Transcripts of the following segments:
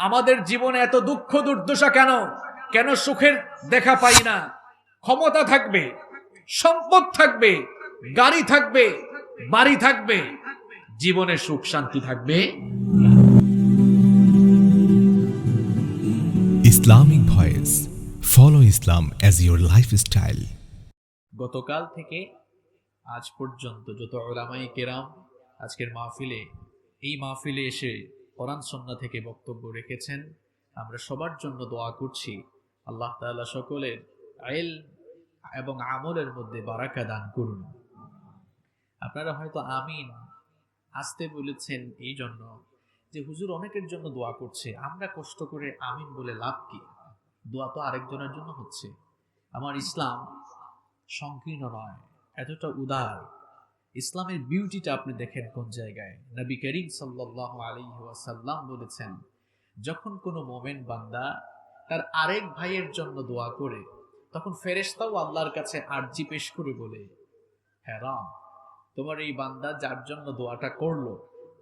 আমাদের জীবনে এত দুঃখ দুর্দশা কেন? কেন সুখের দেখা পাই না? ক্ষমতা থাকবে, সম্পদ থাকবে, গাড়ি থাকবে, বাড়ি থাকবে, জীবনে সুখ শান্তি থাকবে। Islamic Voice. Follow Islam as your lifestyle. গতকাল থেকে আজ পর্যন্ত যত উলামায়ে কেরাম আজকের মাহফিলে এই মাহফিলে এসে কোরআন সুন্নাহ থেকে বক্তব্য রেখেছেন, আমরা সবার জন্য দোয়া করছি আল্লাহ তাআলা সকলের ইলম এবং আমলের মধ্যে বারাকা দান করুন। আপনারা হয়তো আমিন আসতে বলেছেন এই জন্য যে হুজুর অনেকের জন্য দোয়া করছে, আমরা কষ্ট করে আমিন বলে লাভ কি? দোয়া তো আরেকজনের জন্য হচ্ছে। আমার ইসলাম সংকীর্ণ নয়, এতটা উদার। ইসলামের বিউটিটা আপনি দেখেন কোন জায়গায়। নবী করিম সাল্লাল্লাহু আলাইহি ওয়াসাল্লাম বলেছেন, যখন কোনো মুমিন বান্দা তার আরেক ভাইয়ের জন্য দোয়া করে, তখন ফেরেশতাও আল্লাহর কাছে আরজি পেশ করে বলে, হ্যাঁ রাম, তোমার এই বান্দা যার জন্য দোয়াটা করলো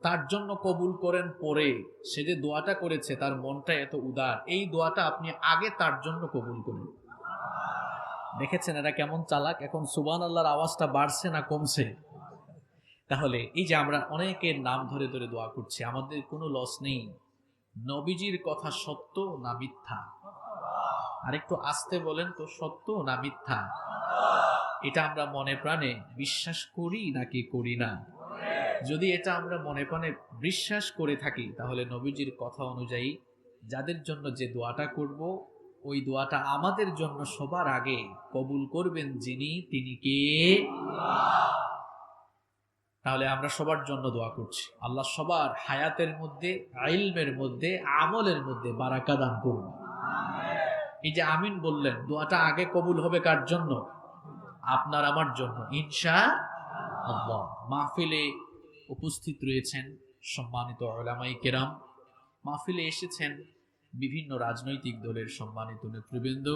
তার জন্য কবুল করেন। পরে সে যে দোয়াটা করেছে তার মনটা এত উদার, এই দোয়াটা আপনি আগে তার জন্য কবুল করুন। দেখেছেন এরা কেমন চালাক? এখন সুবহানাল্লাহর আওয়াজটা বাড়ছে না কমছে? তাহলে এই যে আমরা অনেকের নাম ধরে ধরে দোয়া করছি, আমাদের কোনো লস নেই। নবীজির কথা সত্য না মিথ্যা? আরেকটু আস্তে বলেন তো, সত্য না মিথ্যা? এটা আমরা মনে প্রাণে বিশ্বাস করি নাকি করি না? যদি এটা আমরা মনে প্রাণে বিশ্বাস করে থাকি, তাহলে নবীজির কথা অনুযায়ী যাদের জন্য যে দোয়াটা করব, ওই দোয়াটা আমাদের জন্য সবার আগে কবুল করবেন যিনি, তিনি কে? তাহলে আমরা সবার জন্য দোয়া করছি, আল্লাহ সবার হায়াতের মধ্যে, ইলমের মধ্যে, আমলের মধ্যে বারাকা দান করুন। এই যে আমিন বললেন, দোয়াটা আগে কবুল হবে কার জন্য? আপনার আমার জন্য ইনশাআল্লাহ। মাহফিলে উপস্থিত রয়েছেন সম্মানিত উলামায়ে কেরাম, মাহফিলে এসেছেন বিভিন্ন রাজনৈতিক দলের সম্মানিত নেতৃবৃন্দ,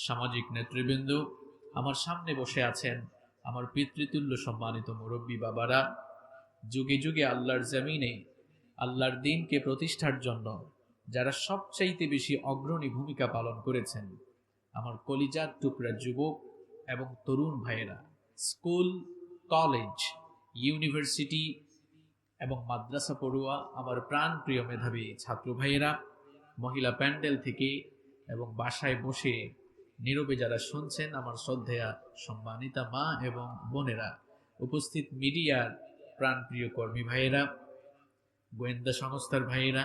সামাজিক নেতৃবৃন্দ। আমার সামনে বসে আছেন আমার পিতৃতুল্য সম্মানিত মুরব্বী বাবারা। যুগে যুগে আল্লাহর জমিনে আল্লাহর দ্বীনকে প্রতিষ্ঠার জন্য যারা সবচাইতে বেশি অগ্রণী ভূমিকা পালন করেছেন, আমার কলিজার টুকরা যুবক এবং তরুণ ভাইয়েরা, স্কুল, কলেজ, ইউনিভার্সিটি এবং মাদ্রাসা পড়ুয়া আমার প্রাণ প্রিয় মেধাবী ছাত্র ভাইয়েরা, মহিলা প্যান্ডেল থেকে এবং বাসায় বসে নীরবে যারা শুনছেন, আমার শ্রদ্ধেয়া সম্মানিতা মা এবং বোনেরা, উপস্থিত মিডিয়ার প্রাণপ্রিয় কর্মী ভাইয়েরা, গোয়েন্দা সংস্থার ভাইয়েরা,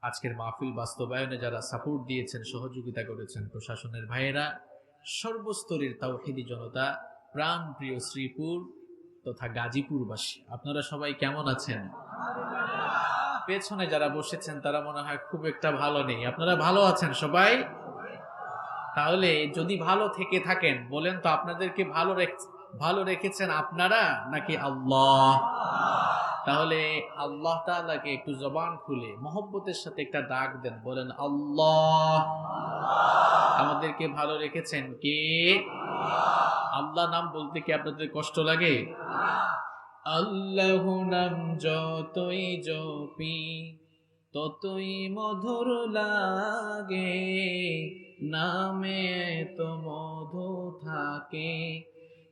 আজকের মাহফিল বাস্তবায়নে যারা সাপোর্ট দিয়েছেন, সহযোগিতা করেছেন, প্রশাসনের ভাইয়েরা, সর্বস্তরের তাওহীদি জনতা, প্রাণপ্রিয় শ্রীপুর তথা গাজীপুরবাসী, আপনারা সবাই কেমন আছেন? পেছনে যারা বসেছেন তারা মনে হয় খুব একটা ভালো নেই, আপনারা ভালো আছেন সবাই? তাহলে যদি ভালো থেকে থাকেন বলেন তো, আপনাদেরকে ভালো রেখেছেন আপনারা নাকি আল্লাহ? তাহলে আল্লাহ তাআলাকে একটু জবান খুলে মহব্বতের সাথে একটা ডাক দেন, বলেন আল্লাহ। আমাদেরকে ভালো রেখেছেন কে? আল্লাহ নাম বলতে কি আপনাদের কষ্ট লাগে? আল্লাহ নাম যতই জপি ততই মধুর লাগে, নামে তো মধু থাকে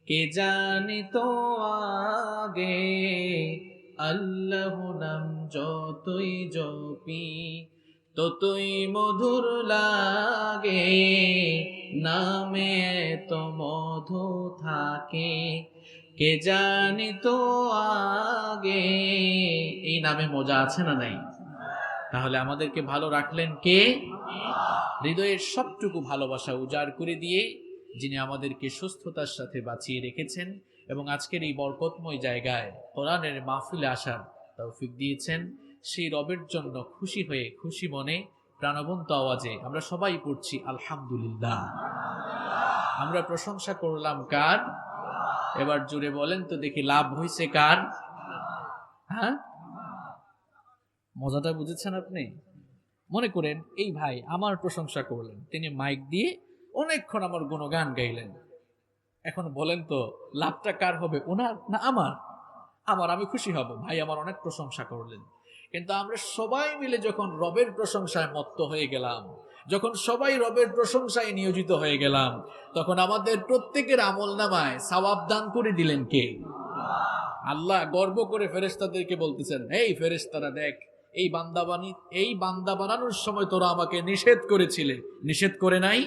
কে জানি তো আগে। আল্লাহ নাম যতই জপি ততই মধুর লাগে, নামে তো মধু থাকে কে জানি তো আগে। এই নামে মজা আছে না নাই? তাহলে আমাদেরকে ভালো রাখলেন কে? হৃদয়ের সবটুকু ভালোবাসা উজাড় করে দিয়ে যিনি আমাদেরকে সুস্থতার সাথে বাঁচিয়ে রেখেছেন এবং আজকের এই বরকতময় জায়গায় কোরআনের মাহফিলে আসার তৌফিক দিয়েছেন, সেই রবের জন্য খুশি হয়ে, খুশি মনে, প্রাণবন্ত আওয়াজে আমরা সবাই পড়ছি আলহামদুলিল্লাহ। আমরা প্রশংসা করলাম কার? এবার জুড়ে বলেন তো দেখি, লাভ হয়েছে কার? হ্যাঁ, মজাটা বুঝেছেন আপনি? মনে করেন এই ভাই আমার প্রশংসা করলেন, তিনি মাইক দিয়ে অনেকক্ষণ আমার গুণগান গাইলেন। এখন বলেন তো লাভটা কার হবে, ওনার না আমার? আমার, আমি খুশি হব, ভাই আমার অনেক প্রশংসা করলেন। কিন্তু আমরা সবাই মিলে যখন রবের প্রশংসায় মত্ত হয়ে গেলাম, যখন সবাই রবের প্রশংসায় নিয়োজিত হয়ে গেলাম, তখন আমাদের প্রত্যেকের আমল নামায় সওয়াব দান করে দিলেন কে? আল্লাহ গর্ব করে ফেরেশতাদেরকে বলতেছেন, এই ফেরেশতারা দেখ, এই বান্দা বানানোর সময় তোরা আমাকে নিষেধ করেছিলে, নিষেধ করে নাই?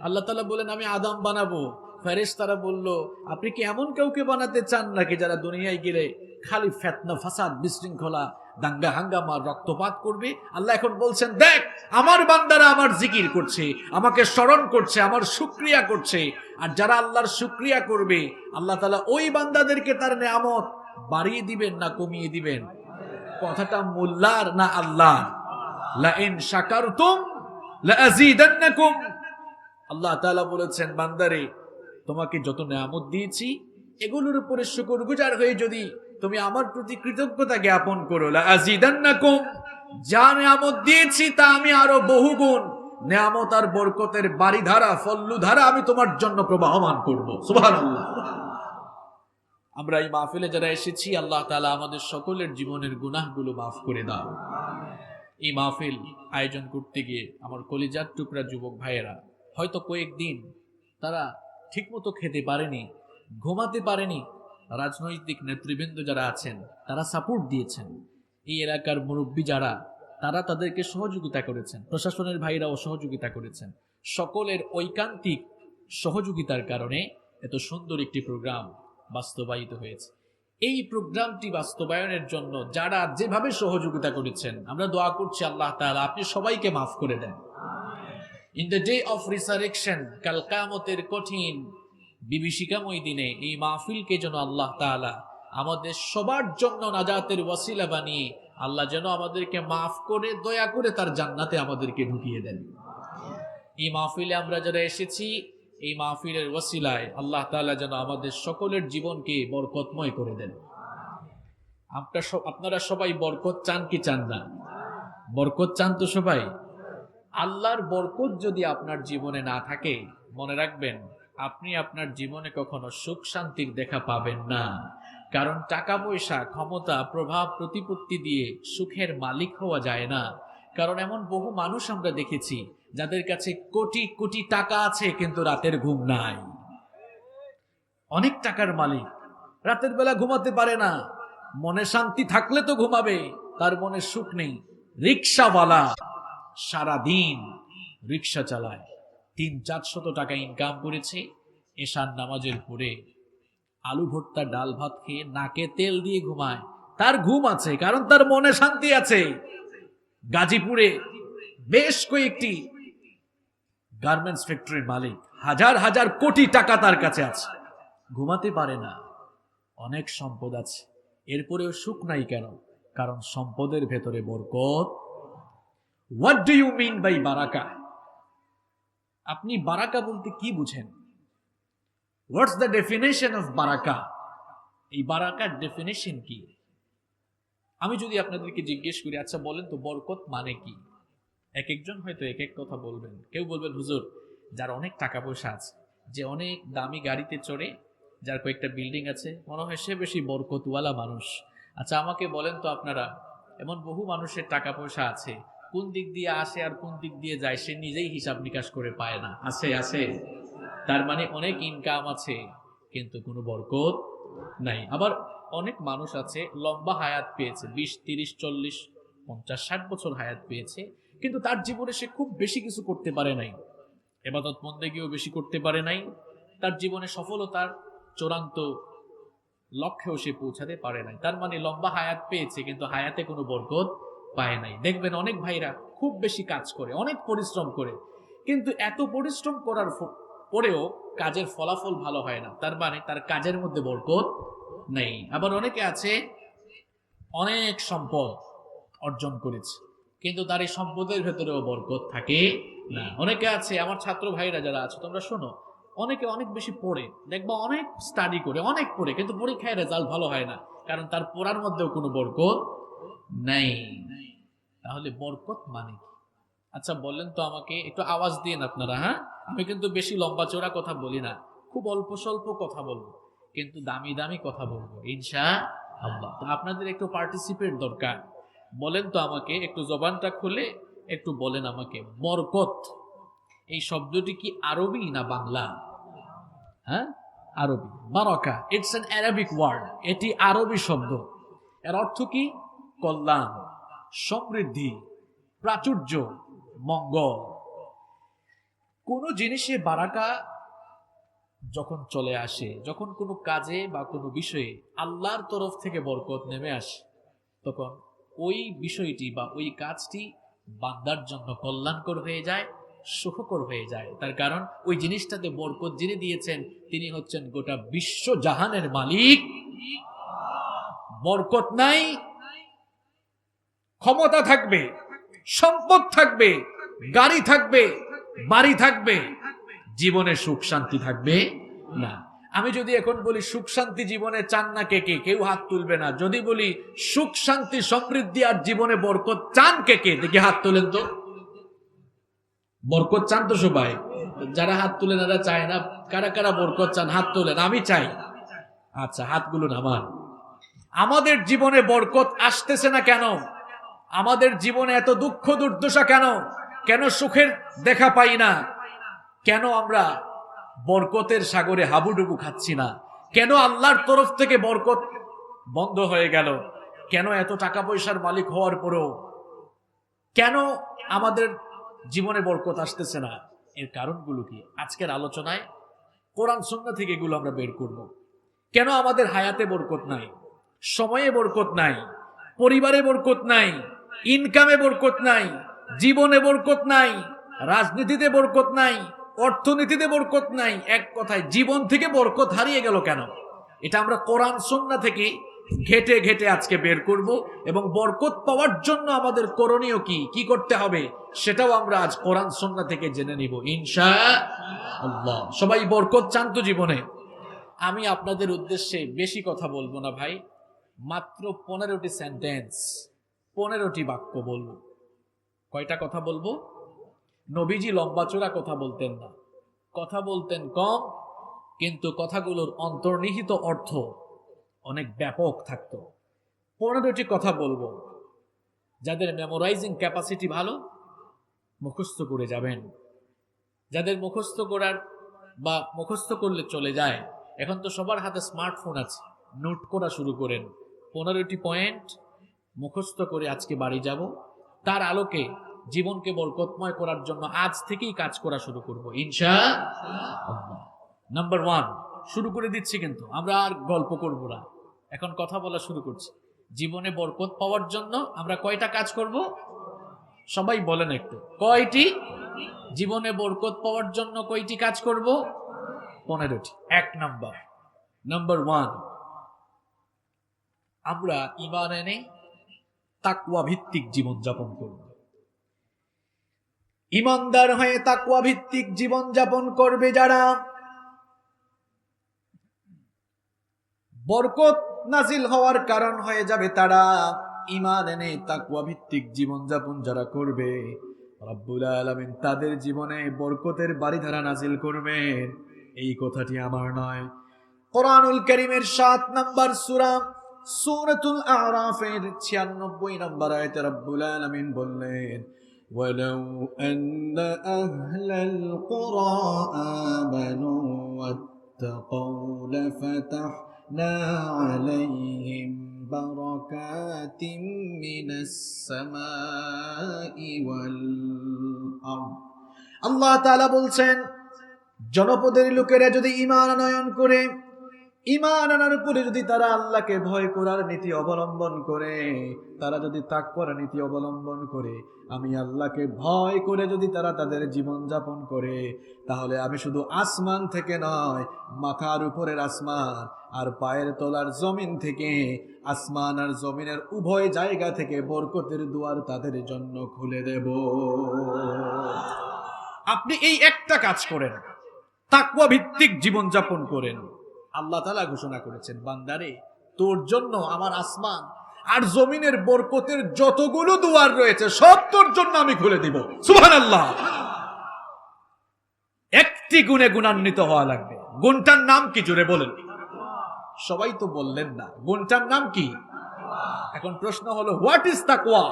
আল্লাহ তাআলা বলেন আমি আদম বানাবো। ফেরেশতারা বলল, আপনি কি এমন কাউকে বানাতে চান নাকি যারা দুনিয়ায় গেলে খালি ফিতনা ফাসাদ বিশৃঙ্খলা দাঙ্গা হাঙ্গামা রক্তপাত করবে? আল্লাহ এখন বলছেন, দেখ আমার বান্দারা আমার জিকির করছে, আমাকে স্মরণ করছে, আমার শুকরিয়া করছে। আর যারা আল্লাহর শুকরিয়া করবে, আল্লাহ তাআলা ওই বান্দাদেরকে তার নেয়ামত বাড়িয়ে দিবেন না কমিয়ে দিবেন? কথাটা মোল্লার না আল্লাহ? লা ইন শাকারতুম লা আযীদান্নাকুম। আল্লাহ তাআলা বলেছেন, বান্দারে তোমাকে যত নেয়ামত দিয়েছি এগুলোর উপরে শুকরগুজার হয়ে যদি তুমি আমার প্রতি কৃতজ্ঞতা জ্ঞাপন করো, লা আযীদান্নাকুম, যা নেয়ামত দিয়েছি তা আমি আরো বহুগুণ নেয়ামত আর বরকতের বাড়িধারা ফল্লুধারা আমি তোমার জন্য প্রবাহমান করব। সুবহানাল্লাহ। আমরা এই মাহফিলে যারা এসেছি, আল্লাহ তাআলা আমাদের সকলের জীবনের গুনাহগুলো মাফ করে দাও। এই মাহফিল আয়োজন করতে গিয়ে আমার কলিজার টুকরা যুবক ভাইয়েরা হয়তো কয়েকদিন তারা ঠিকমতো খেতে পারেনি, ঘুমাতে পারেনি। রাজনৈতিক নেতৃবৃন্দ যারা আছেন তারা সাপোর্ট দিয়েছেন, এই এলাকার মুরব্বী যারা তারা তাদেরকে সহযোগিতা করেছেন, প্রশাসনের ভাইরাও সহযোগিতা করেছেন। সকলের ঐকান্তিক সহযোগিতার কারণে এত সুন্দর একটি প্রোগ্রাম বাস্তবায়িত হয়েছে। এই প্রোগ্রামটি বাস্তবায়নের জন্য যারা যেভাবে সহযোগিতা করেছেন, আমরা দোয়া করছি আল্লাহ তাআলা আপনি সবাইকে মাফ করে দেন। In the day of resurrection, কাল কিয়ামতের কঠিন বিভীষিকাময় দিনে এই মাহফিলকে যেন আল্লাহ তাআলা আমাদের সবার জন্য নাজাতের ওয়াসিলা বানিয়ে আল্লাহ যেন আমাদেরকে মাফ করে দয়া করে তার জান্নাতে আমাদেরকে ঢুকিয়ে দেন। এই মাহফিলে আমরা যারা এসেছি, এই মাহফিলের ওয়াসিলায় আল্লাহ তাআলা যেন আমাদের সকলের জীবনকে বরকতময় করে দেন। আপনারা সবাই বরকত চান কি চান না? বরকত চান তো সবাই? আল্লাহর বরকত যদি আপনার জীবনে না থাকে, মনে রাখবেন আপনি আপনার জীবনে কখনো সুখ শান্তির দেখা পাবেন না। কারণ টাকা পয়সা, ক্ষমতা, প্রভাব, প্রতিপত্তি দিয়ে সুখের মালিক হওয়া যায় না। কারণ এমন বহু মানুষ আমরা দেখেছি যাদের কাছে কোটি কোটি টাকা আছে কিন্তু রাতের ঘুম নাই। অনেক টাকার মালিক রাতের বেলা ঘুমাতে পারে না, মনে শান্তি থাকলে তো ঘুমাবে, তার মনে সুখ নেই। রিক্সাওয়ালা সারাদিন রিক্সা চালায়, 300-400 টাকা ইনকাম করেছে, এশার নামাজের পরে আলু ভর্তা ডাল ভাত খেয়ে নাকে তেল দিয়ে ঘুমায়। তার ঘুম আছে কারণ তার মনে শান্তি আছে। গাজীপুরে বেশ কয়েকটি গার্মেন্টস ফ্যাক্টরির মালিক, হাজার হাজার কোটি টাকা তার কাছে আছে, ঘুমাতে পারে না। অনেক সম্পদ আছে, এরপরেও সুখ নাই কেন? কারণ সম্পদের ভেতরে বরকত। What do you mean by বারাকা? আপনি বারাকা বলতে কি বুঝেন? হোয়াটস দ্য ডেফিনেশন অফ বারাকা? এই বারাকার ডেফিনেশন কি? আমি যদি আপনাদেরকে জিজ্ঞেস করি, আচ্ছা বলেন তো বরকত মানে কি? এক একজন হয়তো এক এক কথা বলবেন। কেউ বলবেন হুজুর, যার অনেক টাকা পয়সা আছে, যে অনেক দামি গাড়িতে চড়ে, যার কয়েকটা বিল্ডিং আছে, মনে হয় সে বেশি বরকতওয়ালা মানুষ। আচ্ছা আমাকে বলেন তো আপনারা, এমন বহু মানুষের টাকা পয়সা আছে, কোন দিক দিয়ে আসে আর কোন দিক দিয়ে যায় সে নিজেই হিসাব নিকাশ করে পায় না। আছে আছে, তার মানে অনেক ইনকাম আছে কিন্তু কোনো বরকত নাই। আবার অনেক মানুষ আছে লম্বা হায়াত পেয়েছে, 20, 30, 40, 50, 60 বছর হায়াত পেয়েছে, কিন্তু তার জীবনে সে খুব বেশি কিছু করতে পারে নাই, ইবাদত বন্দেগীও বেশি করতে পারে নাই, তার জীবনে সফলতার চূড়ান্ত লক্ষ্যেও সে পৌঁছাতে পারে নাই। তার মানে লম্বা হায়াত পেয়েছে কিন্তু হায়াতে কোনো বরকত পায় নাই। দেখবেন অনেক ভাইরা খুব বেশি কাজ করে, অনেক পরিশ্রম করে, কিন্তু এত পরিশ্রম করার পরেও কাজের ফলাফল ভালো হয় না, তার মানে তার কাজের মধ্যে বরকত নেই। আবার অনেকে আছে অনেক সম্পদ অর্জন করেছে কিন্তু তার এই সম্পদের ভেতরেও বরকত থাকে না। অনেকে আছে, আমার ছাত্র ভাইরা যারা আছে তোমরা শোনো, অনেকে অনেক বেশি পড়ে, দেখবা অনেক স্টাডি করে, অনেক পড়ে, কিন্তু পরীক্ষায় রেজাল্ট ভালো হয় না, কারণ তার পড়ার মধ্যেও কোনো বরকত নেই। তাহলে বরকত মানে কি? আচ্ছা বললেন তো আমাকে, একটু আওয়াজ দিন আপনারা। হ্যাঁ, আমি কিন্তু বেশি লম্বা চড়া কথা বলি না, খুব অল্প স্বল্প কথা বলবো, কিন্তু দামি দামি কথা বলবো ইনশাআল্লাহ। তো আপনাদের একটু পার্টিসিপেট দরকার। বলেন তো আমাকে, একটু জবানটা খুলে একটু বলেন আমাকে, বরকত এই শব্দটি কি আরবি না বাংলা? হ্যাঁ, আরবি। বারাকা, ইটস অ্যান অ্যারাবিক ওয়ার্ড, এটি আরবি শব্দ। এর অর্থ কি? কল্যাণ, সমৃদ্ধি, প্রাচুর্য, মঙ্গল। কোন জিনিসে বারাকা যখন চলে আসে, যখন কোনো কাজে বা কোনো বিষয়ে আল্লাহর তরফ থেকে বরকত নেমে আসে, তখন ওই বিষয়টি বা ওই কাজটি বান্দার জন্য কল্যাণকর হয়ে যায়, সুখকর হয়ে যায়। তার কারণ ওই জিনিসটাতে বরকত যিনি দিয়েছেন তিনি হচ্ছেন গোটা বিশ্ব জাহানের মালিক। বরকত নাই, ক্ষমতা থাকবে, সম্পদ থাকবে, গাড়ি থাকবে, বাড়ি থাকবে, জীবনে সুখ শান্তি থাকবে না। আমি যদি এখন বলি সুখ শান্তি জীবনে চান না কে কে, কেউ হাত তুলবে না। যদি বলি সুখ শান্তি সমৃদ্ধি আর জীবনে বরকত চান কে কে, দেখি হাত তোলেন তো। বরকত চান তো সবাই? যারা হাত তুলেন এরা চায় না। কারা কারা বরকত চান হাত তোলেন। আমি চাই। আচ্ছা, হাতগুলো নামান। আমাদের জীবনে বরকত আসতেছে না কেন? আমাদের জীবনে এত দুঃখ দুর্দশা কেন? কেন সুখের দেখা পাই না? কেন আমরা বরকতের সাগরে হাবুডুবু খাচ্ছি না? কেন আল্লাহর তরফ থেকে বরকত বন্ধ হয়ে গেল? কেন এত টাকা পয়সার মালিক হওয়ার পরেও কেন আমাদের জীবনে বরকত আসতেছে না? এর কারণগুলো কি? আজকের আলোচনায় কোরআন সুন্নাহ থেকে এগুলো আমরা বের করব। কেন আমাদের হায়াতে বরকত নাই, সময়ে বরকত নাই, পরিবারে বরকত নাই, ইনকামে বরকত নাই, জীবনে বরকত নাই, রাজনীতিতে বরকত নাই, অর্থনীতিতে বরকত নাই, এক কথায় জীবন থেকে বরকত হারিয়ে গেল কেন? এটা আমরা কোরআন সুন্নাহ থেকে ঘেটে ঘেটে আজকে বের করব এবং বরকত পাওয়ার জন্য আমাদের করণীয় কি কি করতে হবে সেটাও আমরা আজ কোরআন সুন্নাহ থেকে জেনে নিব ইনশাআল্লাহ। সবাই বরকত চান তো জীবনে? আমি আপনাদের উদ্দেশ্যে বেশি কথা বলবো না ভাই, মাত্র 15টি সেন্টেন্স, 15টি বাক্য বলবো। কয়টা কথা বলবো? নবীজি লম্বা চোরা কথা বলতেন না, কথা বলতেন কম, কিন্তু কথাগুলোর অন্তর্নিহিত অর্থ অনেক ব্যাপক থাকতো। 15টি কথা বলবো। যাদের মেমোরাইজিং ক্যাপাসিটি ভালো, মুখস্থ করে যাবেন। যাদের মুখস্থ করার বা মুখস্থ করলে চলে যায়, এখন তো সবার হাতে স্মার্টফোন আছে, নোট করা শুরু করেন। 15টি পয়েন্ট মুখস্থ করে আজকে বাড়ি যাব। তার আলোকে জীবনকে বরকতময় করার জন্য আজ থেকেই কাজ করা শুরু করব ইনশাআল্লাহ। নাম্বার 1 শুরু করে দিচ্ছি, কিন্তু আমরা আর গল্প করব না, এখন কথা বলা শুরু করছি। জীবনে বরকত পাওয়ার জন্য আমরা কয়টা কাজ করব? সবাই বলেন একটু, কয়টি? জীবনে বরকত পাওয়ার জন্য কয়টি কাজ করব? 15টি। 1 নাম্বার 1, আমরা ঈমান এনে তাকওয়া ভিত্তিক জীবন যাপন করব। ঈমানদার হয়ে তাকওয়া ভিত্তিক জীবন যাপন করবে যারা, বরকত নাজিল হওয়ার কারণ হয়ে যাবে তারা। ঈমান এনে তাকওয়া ভিত্তিক জীবন যাপন যারা করবে, রব্বুল আলামিন তাদের জীবনে বরকতের বারিধারা নাজিল করবেন। এই কথাটি আমার নয়, কোরআনুল কারীমের 7 নম্বর সূরা সূরাতুল আরাফের 96 নম্বর আয়াতে রব্বুল আলামিন বললেন, ওয়ালাউ আন্না আহলাল কুরা আমানু ওয়াত্তাকাউ লাফাতাহনা আলাইহিম বারাকাতিম মিনাস সামাই ওয়াল আরদ। আল্লাহ তাআলা বলছেন, জনপদের লোকেরা যদি ঈমান আনয়ন করে, ঈমান আনার উপরে যদি তারা আল্লাহকে ভয় করার নীতি অবলম্বন করে, তারা যদি তাকওয়ার নীতি অবলম্বন করে, আমি আল্লাহকে ভয় করে যদি তারা তাদের জীবন যাপন করে, তাহলে আমি শুধু আসমান থেকে নয়, মাথার উপরের আসমান আর পায়ের তলার জমিন থেকে, আসমান আর জমিনের উভয় জায়গা থেকে বরকতের দুয়ার তাদের জন্য খুলে দেব। আপনি এই একটা কাজ করেন, তাকওয়া ভিত্তিক জীবন যাপন করেন। আল্লাহ তাআলা ঘোষণা করেছেন, বান্দারে তোর জন্য আমার আসমান আর জমিনের বরকতের যতগুলো দুয়ার রয়েছে সব তোর জন্য আমি খুলে দিব। সুবহানাল্লাহ। একটি গুণে গুণান্বিত হওয়া লাগবে। গুণটার নাম কি? জোরে বলেন। সবাই তো বললেন না, গুণটার নাম কি? এখন প্রশ্ন হলো, হোয়াট ইজ তাকওয়া?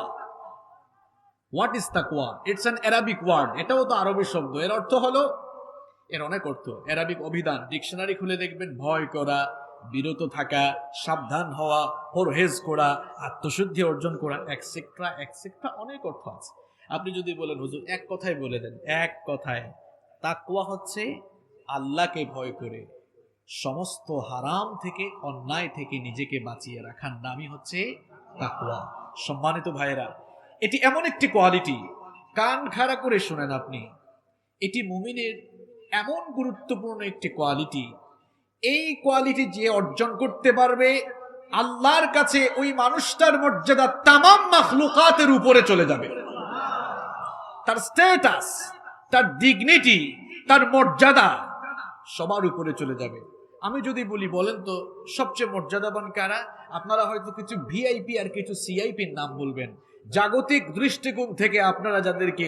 হোয়াট ইজ তাকওয়া? It's an Arabic word. এটাও তো আরবি শব্দ। এর অর্থ হলো, এর অনেক অর্থ। অ্যারাবিক অভিধান ডিকশনারি খুলে দেখবেন, ভয় করা, বিরত থাকা, সাবধান হওয়া, পরহেজ করা, আত্মশুদ্ধি অর্জন করা, এক্সেট্রা এক্সেট্রা, অনেক অর্থ আছে। আপনি যদি বলেন হুজুর এক কথায় বলে দেন, এক কথায় তাকওয়া হচ্ছে আল্লাহকে ভয় করে সমস্ত হারাম থেকে, অন্যায় থেকে নিজেকে বাঁচিয়ে রাখার নামই হচ্ছে তাকওয়া। সম্মানিত ভাইরা, এটি এমন একটি কোয়ালিটি, কান খাড়া করে শুনেন আপনি, এটি মুমিনের এমন গুরুত্বপূর্ণ একটি কোয়ালিটি। এই কোয়ালিটি যে অর্জন করতে পারবে, আল্লাহর কাছে ওই মানুষটার মর্যাদা তামাম মাখলুকাতের উপরে চলে যাবে। তার স্ট্যাটাস, তার ডিগনিটি, তার মর্যাদা সবার উপরে চলে যাবে। আমি যদি বলি, বলেন তো সবচেয়ে মর্যাদাবান কারা? আপনারা হয়তো কিছু ভিআইপি আর কিছু সিআইপির নাম বলবেন। জাগতিক দৃষ্টিকোণ থেকে আপনারা যাদেরকে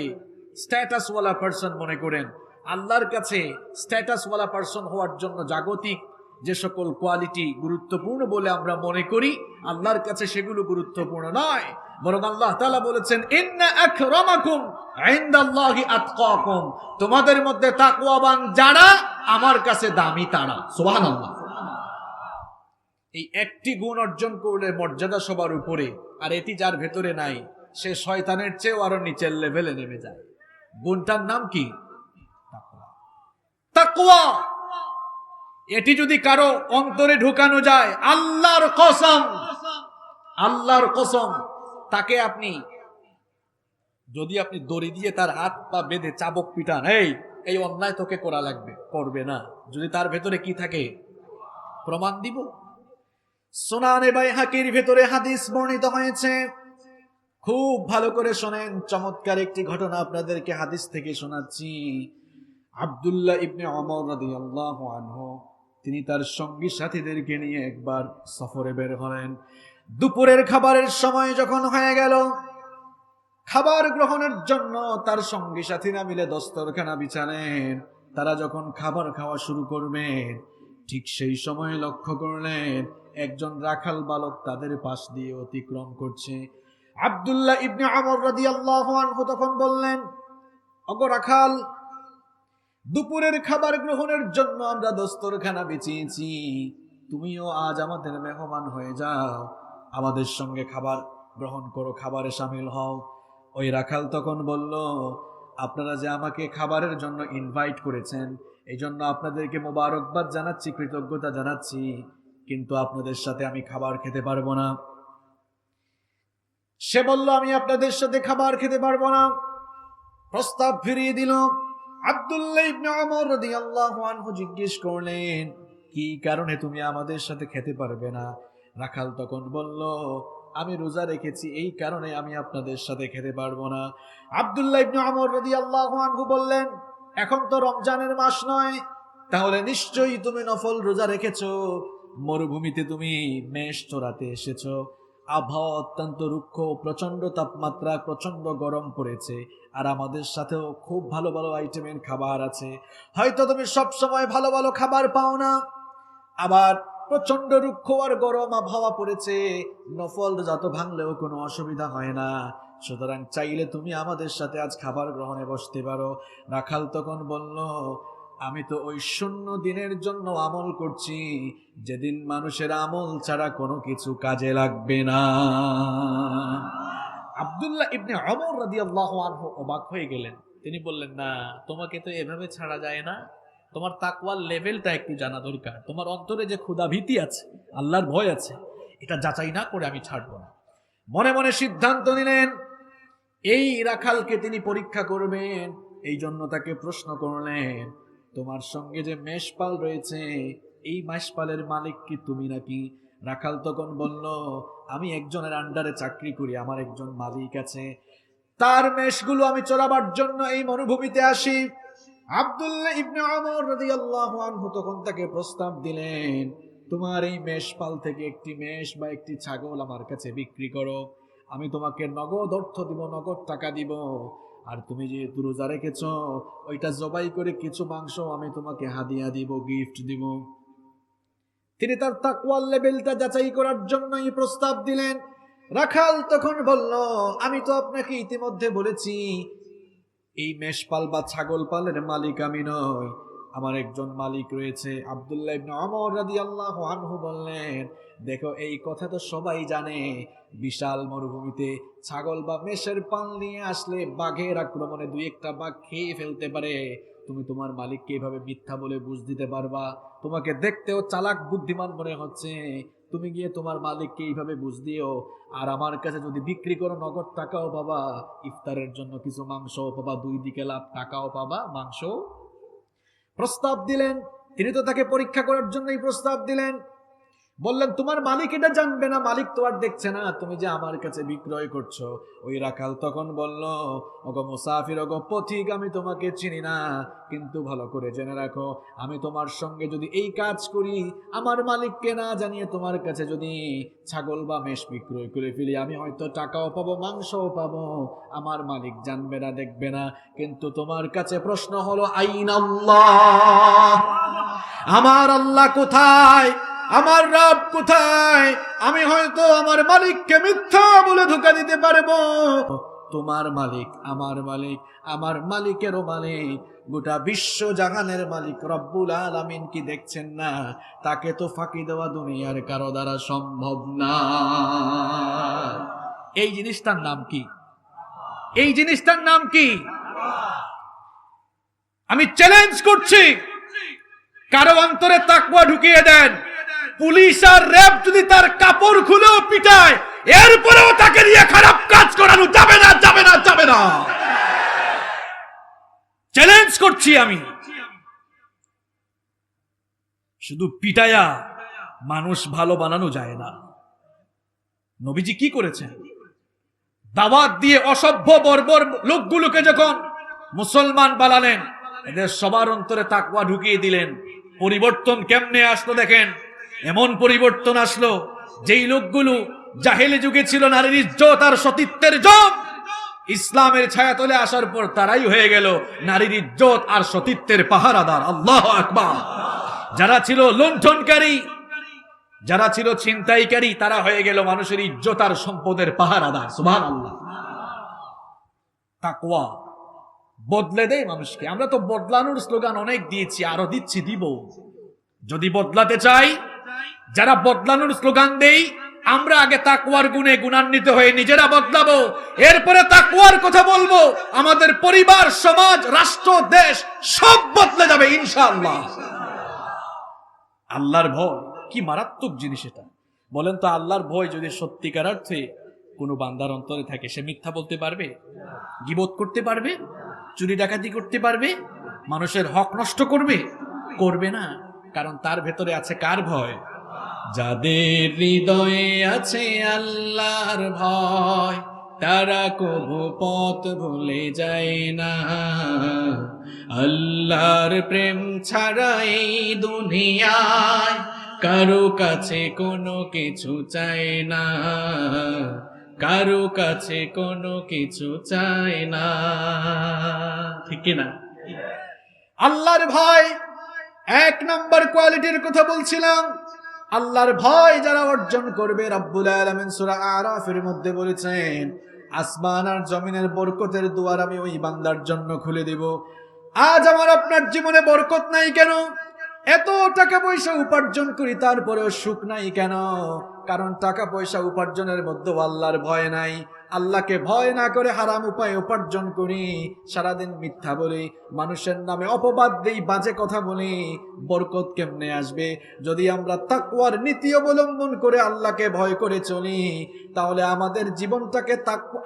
স্ট্যাটাসওয়ালা পার্সন মনে করেন, আল্লাহর কাছে স্ট্যাটাসওয়ালা পার্সন হওয়ার জন্য জাগতিক যে সকল কোয়ালিটি গুরুত্বপূর্ণ বলে আমরা মনে করি, আল্লাহর কাছে সেগুলো গুরুত্বপূর্ণ নয়। বরং আল্লাহ তাআলা বলেছেন, ইন্না আকরামাকুম ইনদাল্লাহি আতকাকুম, তোমাদের মধ্যে তাকওয়াবান যারা, আমার কাছে দামি তারা। সুবহানাল্লাহ। এই একটি গুণ অর্জন করলে মর্যাদা সবার উপরে। আর এটি যার ভেতরে নাই, সে শয়তানের চেয়েও আরো নিচের লেভেলে নেমে যায়। গুণটার নাম কি? তাকওয়া। তাকওয়া এটি যদি কারো অন্তরে ঢুকানো যায়, আল্লাহর কসম, আল্লাহর কসম, তাকে আপনি যদি আপনি দড়ি দিয়ে তার হাত পা বেঁধে চাবক পিটান, এই অন্যায় তোকে করা লাগবে, করবে না। যদি তার ভেতরে কি থাকে? প্রমাণ দিব। সুনানে বাইহাকির ভেতরে হাদিস বর্ণিত হয়েছে, খুব ভালো করে শোনেন, চমৎকার একটি ঘটনা আপনাদেরকে হাদিস থেকে শোনাচ্ছি। আব্দুল্লাহ ইবনে ওমর রাদিয়াল্লাহু আনহু, তিনি তার সঙ্গী সাথীদেরকে নিয়ে একবার সফরে বের হলেন। দুপুরের খাবারের সময় যখন হয়ে গেল, খাবার গ্রহণের জন্য তার সঙ্গী সাথীরা মিলে দস্তরখানা বিছালেন। তারা যখন খাবার খাওয়া শুরু করবেন, ঠিক সেই সময় লক্ষ্য করলেন একজন রাখাল বালক তাদের পাশ দিয়ে অতিক্রম করছে। আব্দুল্লাহ ইবনে ওমর রাদিয়াল্লাহু আনহু তখন বললেন, ওগো রাখাল, দুপুরের খাবার গ্রহণের জন্য আমরা দস্তরখানা বিছিয়েছি, তুমিও আজ আমাদের মেহমান হয়ে যাও, আমাদের সঙ্গে খাবার গ্রহণ করো, খাবারে শামিল হও। ওই রাখাল তখন বলল, আপনারা যে আমাকে খাবারের জন্য ইনভাইট করেছেন, এই জন্য আপনাদেরকে মোবারকবাদ জানাচ্ছি, কৃতজ্ঞতা জানাচ্ছি, কিন্তু আপনাদের সাথে আমি খাবার খেতে পারবো না। সে বলল, আমি আপনাদের সাথে খাবার খেতে পারবো না। প্রস্তাব ফিরিয়ে দিল। আব্দুল্লাহ ইবনে ওমর রাদিয়াল্লাহু আনহু জিজ্ঞেস করলেন, কি কারণে তুমি আমাদের সাথে খেতে পারবে না? রাখাল তখন বলল, আমি রোজা রেখেছি, এই কারণে আমি আপনাদের সাথে খেতে পারবো না। আব্দুল্লাহ ইবনে ওমর রাদিয়াল্লাহু আনহু বললেন, এখন তো রমজানের মাস নয়, তাহলে নিশ্চয়ই তুমি নফল রোজা রেখেছো, মরুভূমিতে তুমি মেষ চড়াতে এসেছো, আবহাওয়া অত্যন্ত রুক্ষ, প্রচন্ড তাপমাত্রা, প্রচন্ড গরম পড়েছে, আর আমাদের সাথেও খুব ভালো ভালো আইটেমের খাবার আছে। হয়তো তুমি সব সময় ভালো ভালো খাবার পাও না, আবার প্রচন্ড রুক্ষ আর গরম আবহাওয়া পড়েছে, নফল রোজা তো ভাঙলেও কোনো অসুবিধা হয় না, সুতরাং চাইলে তুমি আমাদের সাথে আজ খাবার গ্রহণে বসতে পারো। রাখাল তখন বলল, আমি তো ওই 0 দিনের জন্য আমল করছি, যেদিন মানুষের আমল ছাড়া কোনো কিছু কাজে লাগবে না। আব্দুল্লাহ ইবনে ওমর রাদিয়াল্লাহু আনহু অবাক হয়ে গেলেন। তিনি বললেন, না, তোমাকে তো এভাবে ছাড়া যায় না, তোমার তাকওয়ার লেভেলটা একটু জানা দরকার, তোমার অন্তরে যে ক্ষুধা ভীতি আছে, আল্লাহর ভয় আছে, এটা যাচাই না করে আমি ছাড়বো না। মনে মনে সিদ্ধান্ত নিলেন, এই রাখালকে তিনি পরীক্ষা করবেন। এই জন্য তাকে প্রশ্ন করলেন, তোমার সঙ্গে যে মেষপাল রয়েছে, এই মেষপালের মালিক কি তুমি নাকি? রাখাল তখন বলল, আমি একজনের আন্ডারে চাকরি করি, আমার একজন মালিক আছে, তার মেষগুলো আমি চড়াবার জন্য এই মরুভূমিতে আসি। আব্দুল্লাহ ইবনে ওমর রাদিয়াল্লাহু আনহু তখন তাকে প্রস্তাব দিলেন, তোমার এই মেষপাল থেকে একটি মেষ বা একটি ছাগল আমার কাছে বিক্রি করো, আমি তোমাকে নগদ অর্থ দিব, নগদ টাকা দিব, আর তুমি যেহেতু রোজা রেখেছ, ওইটা জবাই করে কিছু মাংস আমি তোমাকে হাদিয়া দিব, গিফট দিব। তিনি তার তাকওয়ার লেভেলটা যাচাই করার জন্য এই প্রস্তাব দিলেন। রাখাল তখন বলল, আমি তো আপনাকে ইতিমধ্যে বলেছি এই মেষপাল বা ছাগল পালের মালিক আমি নই, আমার একজন মালিক রয়েছে। আব্দুল্লাহ ইবনে ওমর রাদিয়াল্লাহু আনহু বললেন, দেখো এই কথা তো সবাই জানে, বিশাল মরুভূমিতে ছাগল বা মেষের পাল নিয়ে আসলে বাঘের আক্রমণে দুই একটা বাঘ খেয়ে ফেলতে পারে, তুমি তোমার মালিককে এভাবে মিথ্যা বলে বুঝ দিতে পারবা? তোমাকে দেখতেও চালাক বুদ্ধিমান মনে হচ্ছে, তুমি গিয়ে তোমার মালিককে এইভাবে বুঝ দিও, আর আমার কাছে যদি বিক্রি করো নগদ টাকাও পাবা, ইফতারের জন্য কিছু মাংসও পাবা, দুই দিকে লাভ, টাকাও পাবা, মাংস। প্রস্তাব দিলেন, তিনি তো তাকে পরীক্ষা করার জন্যই প্রস্তাব দিলেন। বললেন, তোমার মালিক এটা জানবে না, মালিক তো আর দেখছে না তুমি যে আমার কাছে বিক্রয় করছো। ওই রাখাল তখন বলল, ওগো মুসাফির, ওগো পথিক, আমি তোমাকে চিনি না, কিন্তু ভালো করে জেনে রাখো, আমি তোমার সঙ্গে যদি এই কাজ করি, আমার মালিককে না জানিয়ে তোমার কাছে যদি ছাগল বা মেষ বিক্রয় করে ফেলি, আমি হয়তো টাকাও পাবো, মাংসও পাবো, আমার মালিক জানবে না, দেখবে না। কিন্তু তোমার কাছে প্রশ্ন হলো, আইনাল্লাহ, আমার আল্লাহ কোথায়, আমার রব কোথায়? আমি হয়তো আমার মালিককে মিথ্যা বলে ধোঁকা দিতে পারবো। তোমার মালিক, আমার মালিক, আমার মালিকেরও মালিক, গোটা বিশ্ব জাহানের মালিক রব্বুল আলামিন কি দেখছেন না? তাকে তো ফাঁকি দেওয়া দুনিয়ার কারো দ্বারা সম্ভব না। এই জিনিসটার নাম কি? এই জিনিসটার নাম কি? আমি চ্যালেঞ্জ করছি, কারো অন্তরে তাকওয়া ঢুকিয়ে দেন, পুলিশ আর র্যাব যদি তার কাপড় খুলেও পিটায়, এরপরেও তাকে দিয়ে খারাপ কাজ করানো যাবে না, যাবে না, যাবে না। চ্যালেঞ্জ করছি আমি। শুধু পিটায়া মানুষ ভালো বানানো যায় না। নবীজি কি করেছেন? দাওয়াত দিয়ে অসভ্য বর্বর লোকগুলোকে যখন মুসলমান বানালেন, এদের সবার অন্তরে তাকওয়া ঢুকিয়ে দিলেন। পরিবর্তন কেমনে আসলো দেখেন। এমন পরিবর্তন আসলো, যেই লোকগুলো জাহেলি যুগে ছিল নারীর ইজ্জত আর সতীত্বের জম, ইসলামের ছায়াতলে আসার পর তারাই হয়ে গেল নারীর ইজ্জত আর সতীত্বের পাহারাদার। আল্লাহু আকবার। যারা ছিল লুণ্ঠনকারী, যারা ছিল ছিনতাইকারী, তারা হয়ে গেল মানুষের ইজ্জত আর সম্পদের পাহারাদার। সুবহানাল্লাহ। তাকওয়া বদলে দেয় মানুষকে। আমরা তো বদলানোর স্লোগান অনেক দিয়েছি, আরো দিচ্ছি, দিব। যদি বদলাতে চাই, যারা বদলানোর স্লোগান দেই, আমরা আগে তাকওয়ার গুণে গুণান্বিত হয়ে নিজেরা বদলাবো, এরপরে তাকওয়ার কথা বলবো, আমাদের পরিবার, সমাজ, রাষ্ট্র, দেশ সব বদলে যাবে ইনশাআল্লাহ। আল্লাহর ভয় কি মারাত্মক জিনিস এটা। বলেন তো, আল্লাহর ভয় যদি সত্যিকার অর্থে কোনো বান্দার অন্তরে থাকে, সে মিথ্যা বলতে পারবে? গীবত করতে পারবে? চুরি ডাকাতি করতে পারবে? মানুষের হক নষ্ট করবে? করবে না। কারণ তার ভেতরে আছে কার ভয়? যাদের হৃদয়ে আছে আল্লাহর ভয়, তারা কবু পথ ভুলে যায় না। আল্লাহর প্রেম ছাড়া এই দুনিয়ায় কারো কাছে কোনো কিছু চায় না, কারো কাছে কোনো কিছু চায় না। ঠিক কিনা? আল্লাহর ভয় এক নাম্বার কোয়ালিটির কথা বলছিলাম। আল্লাহর ভয় যারা অর্জন করবে, রব্বুল আলামিন সূরা আরাফের মধ্যে বলেছেন, আসমান আর জমিনের বরকতের দুয়ার আমি ওই বান্দার জন্য খুলে দেব। আজ আমার আপনার জীবনে বরকত নাই কেন? এত টাকা পয়সা উপার্জন করি, তারপরেও সুখ নাই কেন? কারণ টাকা পয়সা উপার্জনের মধ্যে আল্লাহর ভয় নাই। আল্লাহকে ভয় না করে হারাম উপায়ে উপার্জন করি, সারাদিন মিথ্যা বলি, মানুষের নামে অপবাদ দেই, বাজে কথা বলি, বরকত কেমনে আসবে? যদি আমরা তাকওয়ার নীতি অবলম্বন করে আল্লাহকে ভয় করে চলি, তাহলে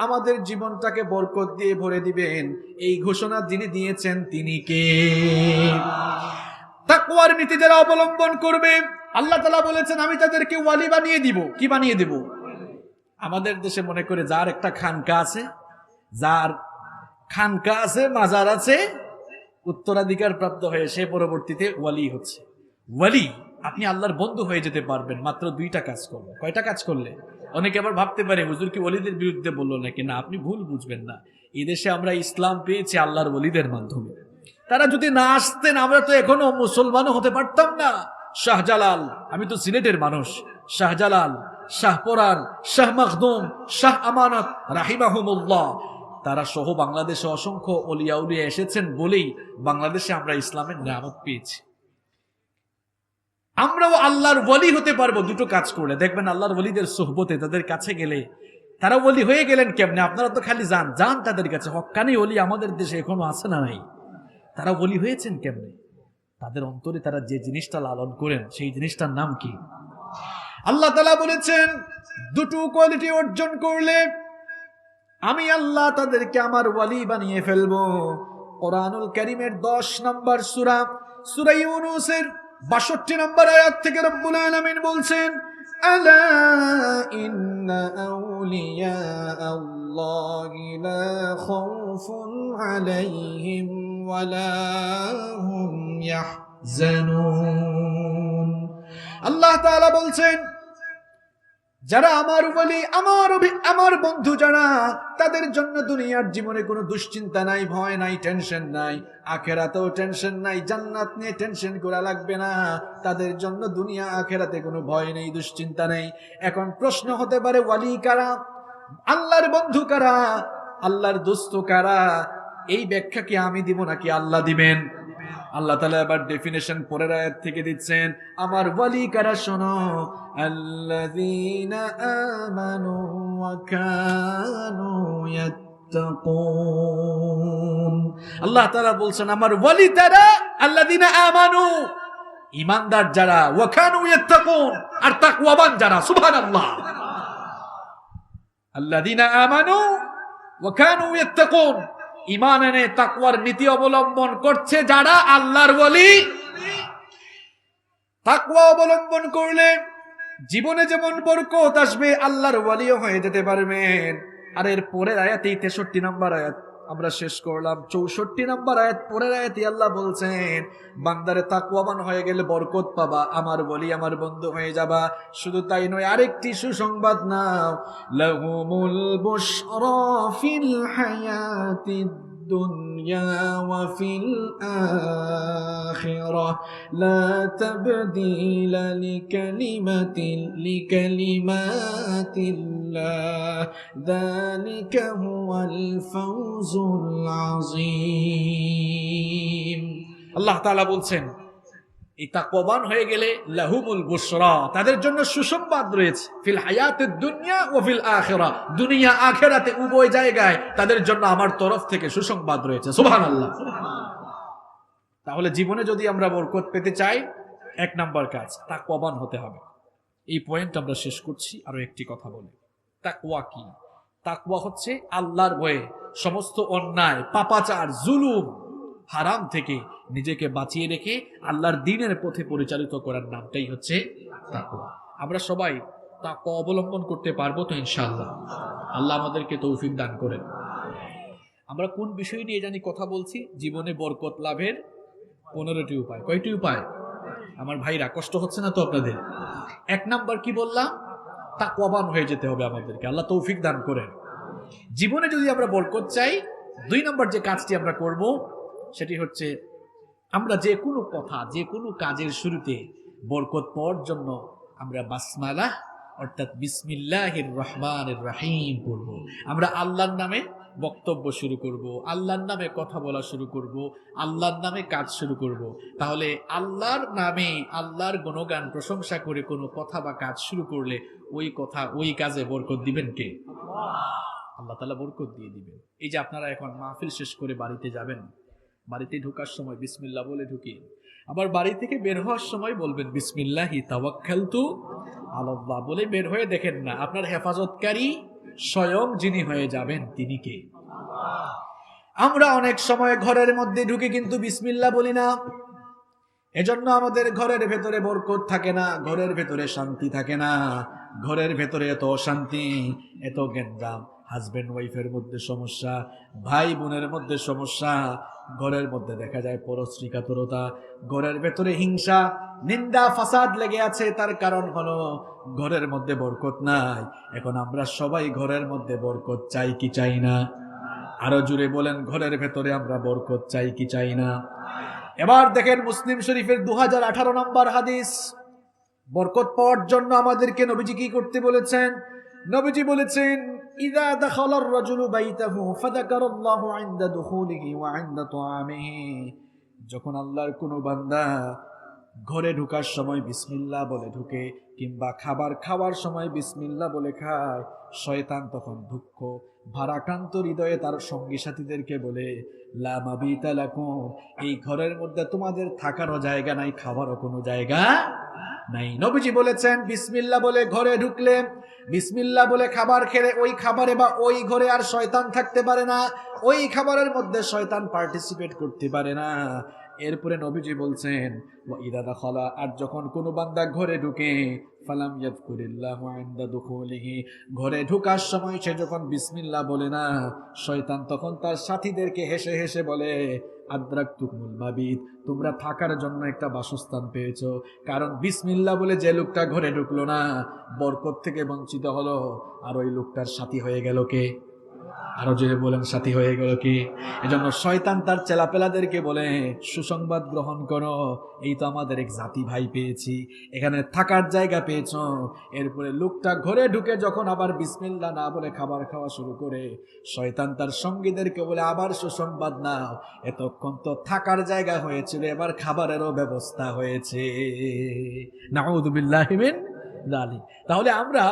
আমাদের জীবনটাকে বরকত দিয়ে ভরে দিবেন। এই ঘোষণা যিনি দিয়েছেন তিনি কে? তাকওয়ার নীতি যারা অবলম্বন করবে, আল্লাহ তাআলা বলেছেন আমি তাদেরকে ওয়ালি বানিয়ে দিব। কি বানিয়ে দেব? আমাদের দেশে মনে করে যার একটা খানকা আছে, যার খানকা আছে, মাজার আছে, উত্তরাধিকার প্রাপ্ত হয়ে সে পরবর্তীতে ওয়ালি হচ্ছে। ওয়ালি, আপনি আল্লাহর বন্ধু হয়ে যেতে পারবেন মাত্র দুইটা কাজ করলে। কয়টা কাজ করলে? অনেকে আবার ভাবতে পারে হুজুর কি ওয়ালিদের বিরুদ্ধে বললো নাকি? না, আপনি ভুল বুঝবেন না। এই দেশে আমরা ইসলাম পেয়েছি আল্লাহর ওয়ালিদের মাধ্যমে। তারা যদি না আসতেন, আমরা তো এখনো মুসলমানও হতে পারতাম না। শাহজালাল, আমি তো সিলেটের মানুষ, শাহজালাল শাহপরান, শাহ মখদুম, শাহ আমানত রাহিমাহুমুল্লাহ, তারা সহ বাংলাদেশে অসংখ্য ওলিয়া উলিয়া এসেছেন বলেই বাংলাদেশে আমরা ইসলামের নিয়ামত পেয়েছি। আমরাও আল্লাহর ওলি হতে পারবো দুটো কাজ করলে। দেখবেন আল্লাহর ওলিদের সোহবতে তাদের কাছে গেলে তারা ওলি হয়ে গেলেন কেমনে? আপনারা তো খালি যান যান তাদের কাছে, হক্কানি ওলি আমাদের দেশে এখনো আছে না নাই? তারা ওলি হয়েছেন কেমনে? তাদের অন্তরে তারা যে জিনিসটা লালন করেন সেই জিনিসটার নাম কি? আল্লাহ তাআলা বলেছেন দুটো কোয়ালিটি অর্জন করলে আমি আল্লাহ তাদেরকে আমার ওয়ালি বানিয়ে ফেলবো। কোরআনুল কারীমের 10 নম্বর সূরা, সূরা ইউনূসের 62 নম্বর আয়াত থেকে রব্বুল আলামিন বলছেন, আলা ইন্না আউলিয়া আল্লাহি লা খাউফুন আলাইহিম ওয়ালা হুম ইয়াহজানুন। আল্লাহ তাআলা বলছেন যারা আমার ওলি, আমার বন্ধু যারা, তাদের জন্য দুনিয়ার জীবনে কোনো দুশ্চিন্তা নাই, ভয় নাই, টেনশন নাই, আখেরাতেও টেনশন নাই, জান্নাত নিয়ে টেনশন করা লাগবে না। তাদের জন্য দুনিয়া আখেরাতে কোনো ভয় নেই, দুশ্চিন্তা নেই। এখন প্রশ্ন হতে পারে ওয়ালি কারা, আল্লাহর বন্ধু কারা, আল্লাহর দোস্ত কারা? এই ব্যাখ্যা কি আমি দিব নাকি আল্লাহ দিবেন? আল্লাহ তাআলা এবার ডেফিনেশন পরের আয়াত থেকে দিচ্ছেন, আমার ওয়ালি কারা শোনো, আল্লাযীনা আমানু ওয়া কানু ইয়াত্তাকুন। আল্লাহ তাআলা বলছেন আমার ওয়ালি তারা আল্লাযীনা আমানু, ঈমানদার যারা, ওয়া কানু ইয়াত্তাকুন, আর তাকওয়াবান যারা। সুবহানাল্লাহ। আল্লাযীনা আমানু ওয়া কানু ইয়াত্তাকুন, ঈমান এনে তাকওয়ার নীতি অবলম্বন করছে যারা আল্লাহর ওয়ালি। তাকওয়া অবলম্বন করলে জীবনে যেমন বরকত আসবে, আল্লাহর ওয়ালিও হয়ে যেতে পারবেন। আর এর পরের আয়াতেই 63 নম্বর আয়াত আমরা শেষ করলাম, 64 নম্বর আয়াত পরের আয়াতে আল্লাহ বলছেন বান্দারে তাকওয়াবান হয়ে গেলে বরকত পাবা, আমার ওয়ালি আমার বন্ধু হয়ে যাবা। শুধু তাই নয়, আরেকটি সুসংবাদ নাও, লাহুমুল বুশরা ফিল হায়াতিদ দুনিয়া ওয়া ফিল আখিরাহ লা তাবদীলা লিকালিমাতিল্লাহ যালিকা হুয়াল ফাওজুল আযীম। আল্লাহ তাআলা বলছেন এই তাকওয়াবান হয়ে গেলে লাহুমুল বুশরা, তাদের জন্য সুসংবাদ রয়েছে, ফিল হায়াতিদ দুনিয়া ওয়া ফিল আখিরাহ, দুনিয়া আখিরাতে উভয় জায়গায় তাদের জন্য আমার তরফ থেকে সুসংবাদ রয়েছে। সুবহানাল্লাহ। তাহলে জীবনে যদি আমরা বরকত পেতে চাই, 1 নাম্বার কাজ তাকওয়াবান হতে হবে। এই পয়েন্ট আমরা শেষ করছি। আরো একটি কথা বলি, তাকওয়া কি? তাকওয়া হচ্ছে আল্লাহর ভয়ে সমস্ত অন্যায়, পাপাচার, জুলুম, হারাম থেকে নিজেকে বাঁচিয়ে রেখে আল্লাহর দ্বীনের পথে পরিচালিত করার নামটাই হচ্ছে তাকওয়া। আমরা সবাই তাকওয়া অবলম্বন করতে পারবো তো ইনশাআল্লাহ? আল্লাহ আমাদেরকে তৌফিক দান করেন। আমরা কোন বিষয় নিয়ে জানি কথা বলছি? জীবনে বরকত লাভের 15টি উপায়। কয়টি উপায়? আমার ভাইরা কষ্ট হচ্ছে না তো আপনাদের? 1 নাম্বার কি বললাম? তাকওয়াবান হয়ে যেতে হবে আমাদেরকে। আল্লাহ তৌফিক দান করেন। জীবনে যদি আমরা বরকত চাই, 2 নাম্বার যে কাজটি আমরা করব সেটি হচ্ছে আমরা যে কোনো কথা, যে কোনো কাজের শুরুতে বরকত পাওয়ার জন্য আমরা বাসমালাহ অর্থাৎ বিসমিল্লাহির রহমানির রহিম পড়ব। আমরা আল্লাহর নামে বক্তব্য শুরু করব, আল্লাহর নামে কথা বলা শুরু করব, আল্লাহর নামে কাজ শুরু করব। তাহলে আল্লাহর নামে আল্লাহর গুণগান প্রশংসা করে কোনো কথা বা কাজ শুরু করলে ওই কথা, ওই কাজে বরকত দিবেন কে? আল্লাহ তাআলা বরকত দিয়ে দিবেন। এই যে আপনারা এখন মাহফিল শেষ করে বাড়িতে যাবেন, বাড়িতে ঢোকার সময় বিসমিল্লাহ বলে ঢুকি, আবার বাড়ি থেকে বের হওয়ার সময় বলবেন বিসমিল্লাহি তাওয়াক্কালতু আলাল্লাহ বলে বের হয়ে দেখেন না আপনার হেফাজতকারী স্বয়ং যিনি হয়ে যাবেন তিনি কে? আমরা অনেক সময় ঘরের মধ্যে ঢুকে কিন্তু বিসমিল্লাহ বলি না। এজন্য আমাদের ঘরের ভেতরে বরকত থাকে না, ঘরের ভেতরে শান্তি থাকে না, ঘরের ভেতরে এত অশান্তি, এত গেঞ্জাম, হাজবেন্ড ওয়াইফের মধ্যে সমস্যা, ভাই বোনের মধ্যে সমস্যা, ঘরের মধ্যে দেখা যায় পরশ্রীকাতরতা, ঘরের ভেতরে হিংসা, নিন্দা, ফাসাদ লেগে আছে। তার কারণ হলো ঘরের মধ্যে বরকত নাই। এখন আমরা সবাই ঘরের মধ্যে বরকত চাই কি চাই না? আরো জুড়ে বলেন, ঘরের ভেতরে আমরা বরকত চাই কি চাই না? এবার দেখেন মুসলিম শরীফের 2018 নম্বর হাদিস, বরকত পাওয়ার জন্য আমাদেরকে নবীজি কি করতে বলেছেন? নবীজি বলেছেন, ইযা দাখালার রাজুলু বাইতাহু ফাযাকারাল্লাহু ইনদা দুখুলিহি ওয়া ইনদা তুআমিহি, যখন আল্লাহর কোনো বান্দা ঘরে ঢোকার সময় বিসমিল্লাহ বলে ঢুকে, কিংবা খাবার খাওয়ার সময় বিসমিল্লাহ বলে খায়, শয়তান তখন দুঃখ ভারাক্রান্ত হৃদয়ে তার সঙ্গী সাথীদেরকে বলে, লা মাবিতা লাকুম, এই ঘরের মধ্যে তোমাদের থাকারও জায়গা নাই, খাবারও কোনো জায়গা নাই। নবীজি বলেছেন, বিসমিল্লাহ বলে ঘরে ঢুকলে, বিসমিল্লাহ বলে খাবার খেলে, ওই খাবারে বা ওই ঘরে আর শয়তান থাকতে পারে না, ওই খাবারের মধ্যে শয়তান পার্টিসিপেট করতে পারে না। এরপরে নবীজি বলছেন, ওয়া ইযা দাখালা, আর যখন কোনো বান্দা ঘরে ঢুকে, ফালাম ইয়াযকুরিল্লাহু ইনদা দুখুলিহি, ঘরে ঢোকার সময় সে যখন বিসমিল্লাহ বলে না, শয়তান তখন তার সাথীদেরকে হেসে হেসে বলে, আদরাকতুমুল মাবিত, তোমরা থাকার জন্য একটা বাসস্থান পেয়েছো। কারণ বিসমিল্লাহ বলে যে লোকটা ঘরে ঢুকলো না, বরকত থেকে বঞ্চিত হলো, আর ওই লোকটার সাথী হয়ে গেল কে? আরো জোরে বলেন, সাথী হয়ে গেল কি? এজন্য শয়তান তার চেলাপেলাদেরকে বলে, সুসংবাদ গ্রহণ করো, এই তো আমাদের এক জাতি ভাই পেয়েছি, এখানে থাকার জায়গা পেয়েছ। এরপরে লোকটা ঘরে ঢুকে যখন আবার বিসমিল্লাহ না বলে খাবার খাওয়া শুরু করে, শয়তান তার সঙ্গীদেরকে বলে, আবার সুসংবাদ নাও, এতক্ষণ তো থাকার জায়গা হয়েছিল, এবার খাবারেরও ব্যবস্থা হয়েছে। নাউযু বিল্লাহি মিন যালিক। তাহলে আমরা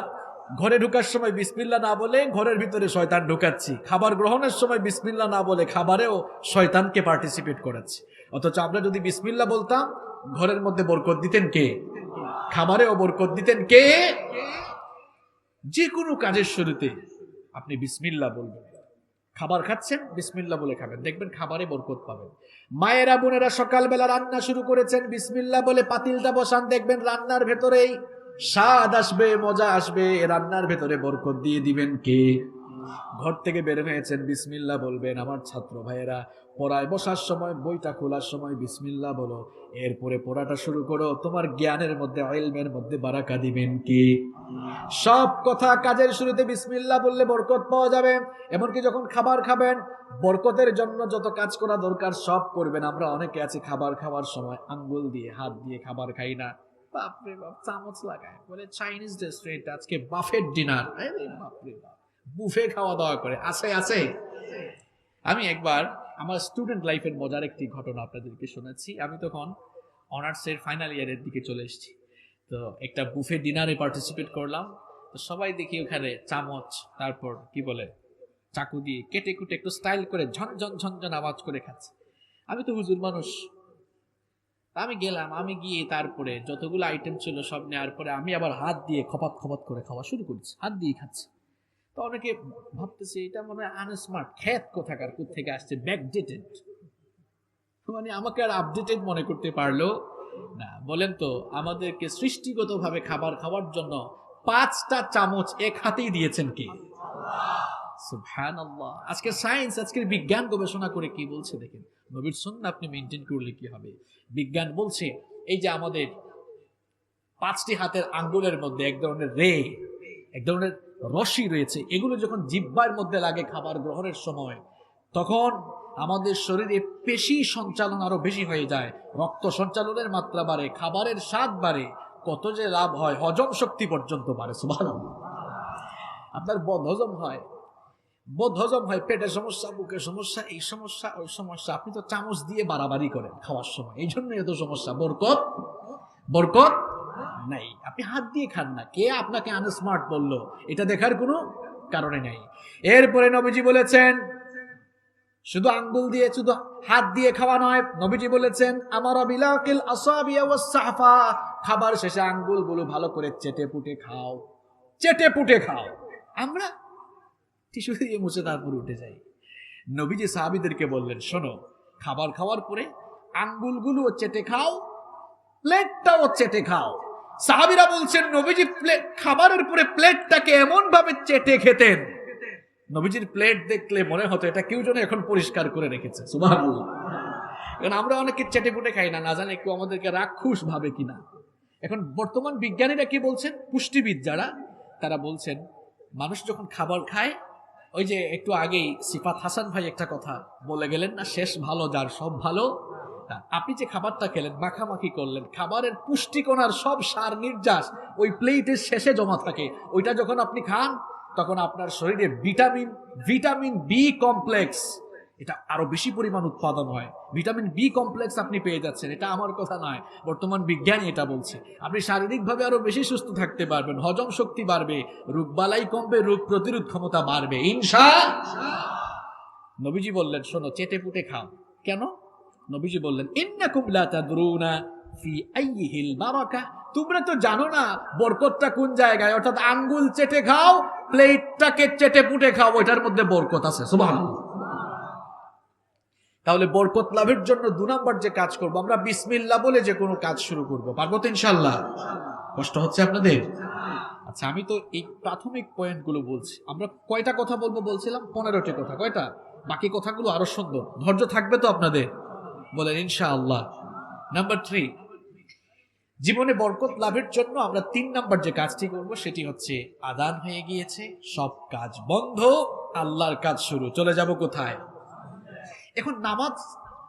ঘরে ঢোকার সময় বিসমিল্লাহ না বলে ঘরের ভিতরে শয়তান ঢুকাচ্ছি, খাবার গ্রহণের সময় বিসমিল্লাহ না বলে খাবারেও শয়তানকে পার্টিসিপেট করাচ্ছি। অথচ আমরা যদি বিসমিল্লাহ বলতাম, ঘরের মধ্যে বরকত দিতেন কে? খাবারেও বরকত দিতেন কে? যে কোনো কাজের শুরুতে আপনি বিসমিল্লাহ বলবেন। খাবার খাচ্ছেন, বিসমিল্লাহ বলে খাবেন, দেখবেন খাবারে বরকত পাবেন। মায়েরা বোনেরা সকালবেলা রান্না শুরু করেছেন, বিসমিল্লাহ বলে পাতিলটা বসান, দেখবেন রান্নার ভেতরেই স্বাদ আসবে, মজা আসবে, রান্নার ভেতরে বরকত দিয়ে দিবেন কে? ঘর থেকে বের হয়েছেন, বিসমিল্লাহ বলবেন। আমার ছাত্র ভাইয়েরা, পড়ায় বসার সময়, বইটা খোলার সময় বিসমিল্লাহ বলো, এরপরে পড়াটা শুরু করো, তোমার জ্ঞানের মধ্যে, ইলমের মধ্যে বারাকা দিবেন কে? সব কথা কাজের শুরুতে বিসমিল্লাহ বললে বরকত পাওয়া যাবে। এমনকি যখন খাবার খাবেন, বরকতের জন্য যত কাজ করা দরকার সব করবেন। আমরা অনেকে আছি খাবার খাওয়ার সময় আঙ্গুল দিয়ে, হাত দিয়ে খাবার খাই না, বাপরে বাপ, চামচ লাগায়, বলে চাইনিজ রেস্টুরেন্ট আজকে বাফেট ডিনার, বাপরে বাপ, বুফে খাওয়া দাওয়া করে। আছে আছে। আমি একবার আমার স্টুডেন্ট লাইফের মজার একটি ঘটনা আপনাদেরকে শোনাচ্ছি। আমি তখন অনার্সের ফাইনাল ইয়ারের দিকে চলে এসেছি, তো একটা বুফে ডিনারে পার্টিসিপেট করলাম। তো সবাই দেখি ওখানে চামচ, তারপর কি বলে চাকু দিয়ে কেটে কুটে একটু স্টাইল করে ঝনঝন ঝনঝন আওয়াজ করে খাচ্ছে। আমি তো হুজুর মানুষ, আমি গেলাম, আমি গিয়ে তারপরে যতগুলো আইটেম ছিল সব নেওয়ার পরে আমি আবার হাত দিয়ে খপাত খপাত করে খাওয়া শুরু করেছি, হাত দিয়ে খাচ্ছি। তো অনেকে ভাবতেছে এটা মনে হয় আনস্মার্ট, খ্যাত কোথাকার, কোথেকে আসছে, ব্যাকডেটেড, মানে আমাকে আর আপডেটেড মনে করতে পারলো না। বলেন তো, আমাদেরকে সৃষ্টিগতভাবে খাবার খাওয়ার জন্য 5টা চামচ এক হাতেই দিয়েছেন কি? সুবহানাল্লাহ। আজকে সায়েন্স, আজকের বিজ্ঞান গবেষণা করে কি বলছে দেখেন। নবীর সুন্নাহ আপনি মেইনটেইন করলে কি হবে। বিজ্ঞান বলছে, এই যে আমাদের 5টি হাতের আঙ্গুলের মধ্যে এক ধরনের এক ধরনের রশি রয়েছে, এগুলো যখন জিহ্বার মধ্যে লাগে খাবার গ্রহণের সময়, তখন আমাদের শরীরে পেশি সঞ্চালন আরো বেশি হয়ে যায়, রক্ত সঞ্চালনের মাত্রা বাড়ে, খাবারের স্বাদ বাড়ে, কত যে লাভ হয়, হজম শক্তি পর্যন্ত বাড়ে। সুবহানাল্লাহ। আপনার বদহজম হয়, পেটের সমস্যা, বুকের সমস্যা, এই সমস্যা, ওই সমস্যা, আপনি তো চামচ দিয়ে বাড়াবাড়ি করেন খাওয়ার সময়, এই জন্য এত সমস্যা। বরকত নাই, আপনি হাত দিয়ে খান না, কে আপনাকে আনস্মার্ট বললো, এটা দেখার কোনো কারণে নাই। এরপরে নবীজি বলেছেন, শুধু আঙ্গুল দিয়ে, শুধু হাত দিয়ে খাওয়া নয়, নবীজি বলেছেন, আমার বিলাকিল আসাবিয়া ওয়াস সাহফা, খাবার শেষে আঙ্গুলগুলো ভালো করে চেটে পুটে খাও, চেটে পুটে খাও। আমরা টিস্যু দিয়ে মুছে তারপর উঠে যাই। নবীজি সাহাবীদেরকে বললেন, শোনো, খাবার খাওয়ার পরে আঙ্গুলগুলো চেটে খাও, প্লেটটাও চেটে খাও। সাহাবীরা বলছেন, নবীজি খাবারের পরে প্লেটটাকে এমন ভাবে চেটে খেতেন, নবীজির প্লেট দেখলে মনে হতো এটা কেউ যেন এখন পরিষ্কার করে রেখেছে। সুবহানাল্লাহ। কারণ আমরা অনেকে চেটে পুটে খাই না, না জানে কেউ আমাদেরকে রাক্ষস ভাবে কিনা। এখন বর্তমান বিজ্ঞানীরা কি বলছেন, পুষ্টিবিদ যারা, তারা বলছেন, মানুষ যখন খাবার খায়, ওই যে একটু আগেই সিফাত হাসান ভাই একটা কথা বলে গেলেন না, শেষ ভালো যার সব ভালো খাবারটা, আপনি যে খাবারটা খেলেন, মাখামাখি করলেন, খাবারের পুষ্টিকণার সব সার নির্যাস ওই প্লেটের শেষে জমা থাকে। ওইটা যখন আপনি খান তখন আপনার শরীরে ভিটামিন বি কমপ্লেক্স এটা আরো বেশি পরিমাণ উৎপাদন হয়। ভিটামিন বি কমপ্লেক্স আপনি পেয়ে যাচ্ছেন, এটা আমার কথা নয়, বর্তমান বিজ্ঞানী এটা বলছে। আপনি শারীরিকভাবে আরো বেশি সুস্থ থাকতে পারবেন, হজম শক্তি বাড়বে, রোগবালাই কমবে, রোগ প্রতিরোধ ক্ষমতা বাড়বে ইনশাআল্লাহ। নবীজি বললেন, শোনো, চেটে পুটে খাও। কেন? নবীজি বললেন, ইন্নাকুম লা তাদরুনা ফি আইয়িহিল বারাকা, তোমরা তো জানো না বরকতটা কোন জায়গায়। অর্থাৎ আঙ্গুল চেটে খাও, প্লেটটাকে চেটে পুটে খাও, ওইটার মধ্যে বরকত আছে। সুবহানাল্লাহ। তাহলে বরকত লাভের জন্য 2 নাম্বার যে কাজ করব, আমরা বিসমিল্লাহ বলে যে কোনো কাজ শুরু করব। পারবো তো ইনশাআল্লাহ? কষ্ট হচ্ছে আপনাদের? আচ্ছা, আমি তো এই প্রাথমিক পয়েন্টগুলো বলছি। আমরা কয়টা কথা বলবো বলছিলাম? 15টি কথা। কয়টা? বাকি কথাগুলো আরো সুন্দর। ধৈর্য থাকবে তো আপনাদের? বলেন ইনশাআল্লাহ। নাম্বার 3, জীবনে বরকত লাভের জন্য আমরা 3 নাম্বার যে কাজটি করব সেটি হচ্ছে, আযান হয়ে গিয়েছে, সব কাজ বন্ধ, আল্লাহর কাজ শুরু। চলে যাব কোথায়? এখন নামাজ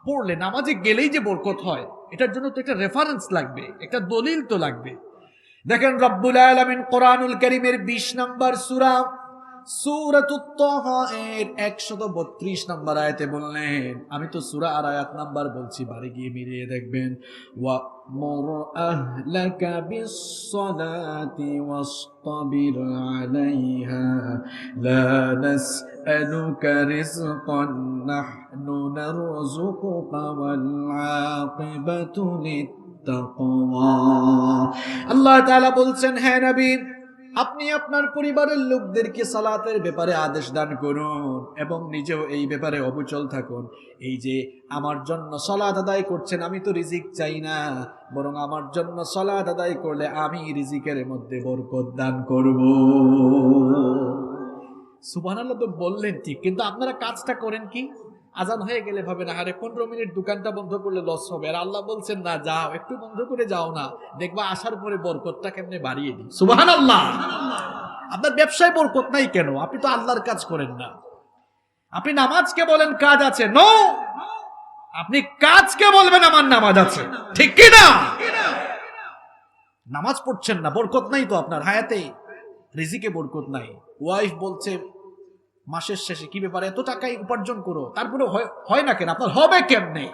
পড়লে, নামাজে গেলেই যে বরকত হয়, এটার জন্য তো একটা রেফারেন্স লাগবে, একটা দলিল তো লাগবে। দেখেন, রব্বুল আলামিন কোরআনুল কারীমের 20 নাম্বার সূরা সূরাতুত তাহা এর 132 নাম্বার আয়াতে বললেন, আমি তো সূরা আর আয়াত নাম্বার বলছি, বাড়ি গিয়ে মিলিয়ে দেখবেন, ওয়া মুর আহলাকা বিস-সালাতি ওয়াসতাবির আলাইহা লা নাসআলুকা রিজকান নাহনু নারযুকুকা ওয়াল আকিবাতু লিত-তাকওয়া। আল্লাহ তাআলা বলছেন, হে নবী, আপনি আপনার পরিবারের লোকদেরকে সালাতের ব্যাপারে আদেশ দান করুন এবং নিজেও এই ব্যাপারে অবিচল থাকুন। এই যে আমার জন্য সালাত আদায় করছেন, আমি তো রিজিক চাই না, বরং আমার জন্য সালাত আদায় করলে আমি রিজিকের মধ্যে বরকত দান করব। সুবহানাল্লাহ তো বললেন ঠিক, কিন্তু আপনারা কাজটা করেন কি? আজান হয়ে গেলে ভাবেন, আরে 15 মিনিট দোকানটা বন্ধ করলে লস হবে, আর আল্লাহ বলছেন না, যাও একটু বন্ধ করে যাও না, দেখবা আসার পরে বরকতটা কেমনে বাড়িয়ে দিই। সুবহানাল্লাহ। আপনার ব্যবসায় বরকত নাই কেন? আপনি তো আল্লাহর কাজ করেন না। আপনি নামাজকে বলেন কাজ আছে, নো, আপনি কাজকে বলবেন আমার নামাজ আছে, ঠিক কি না? নামাজ পড়ছেন না, বরকত নাই তো আপনার হায়াতে, রিজিকে বরকত নাই। ওয়াইফ বলছে মাসের শেষে, কি ব্যাপারে এত টাকাই উপার্জন করো, তারপরে হয় না কেন? আপনার হবে কেমনে?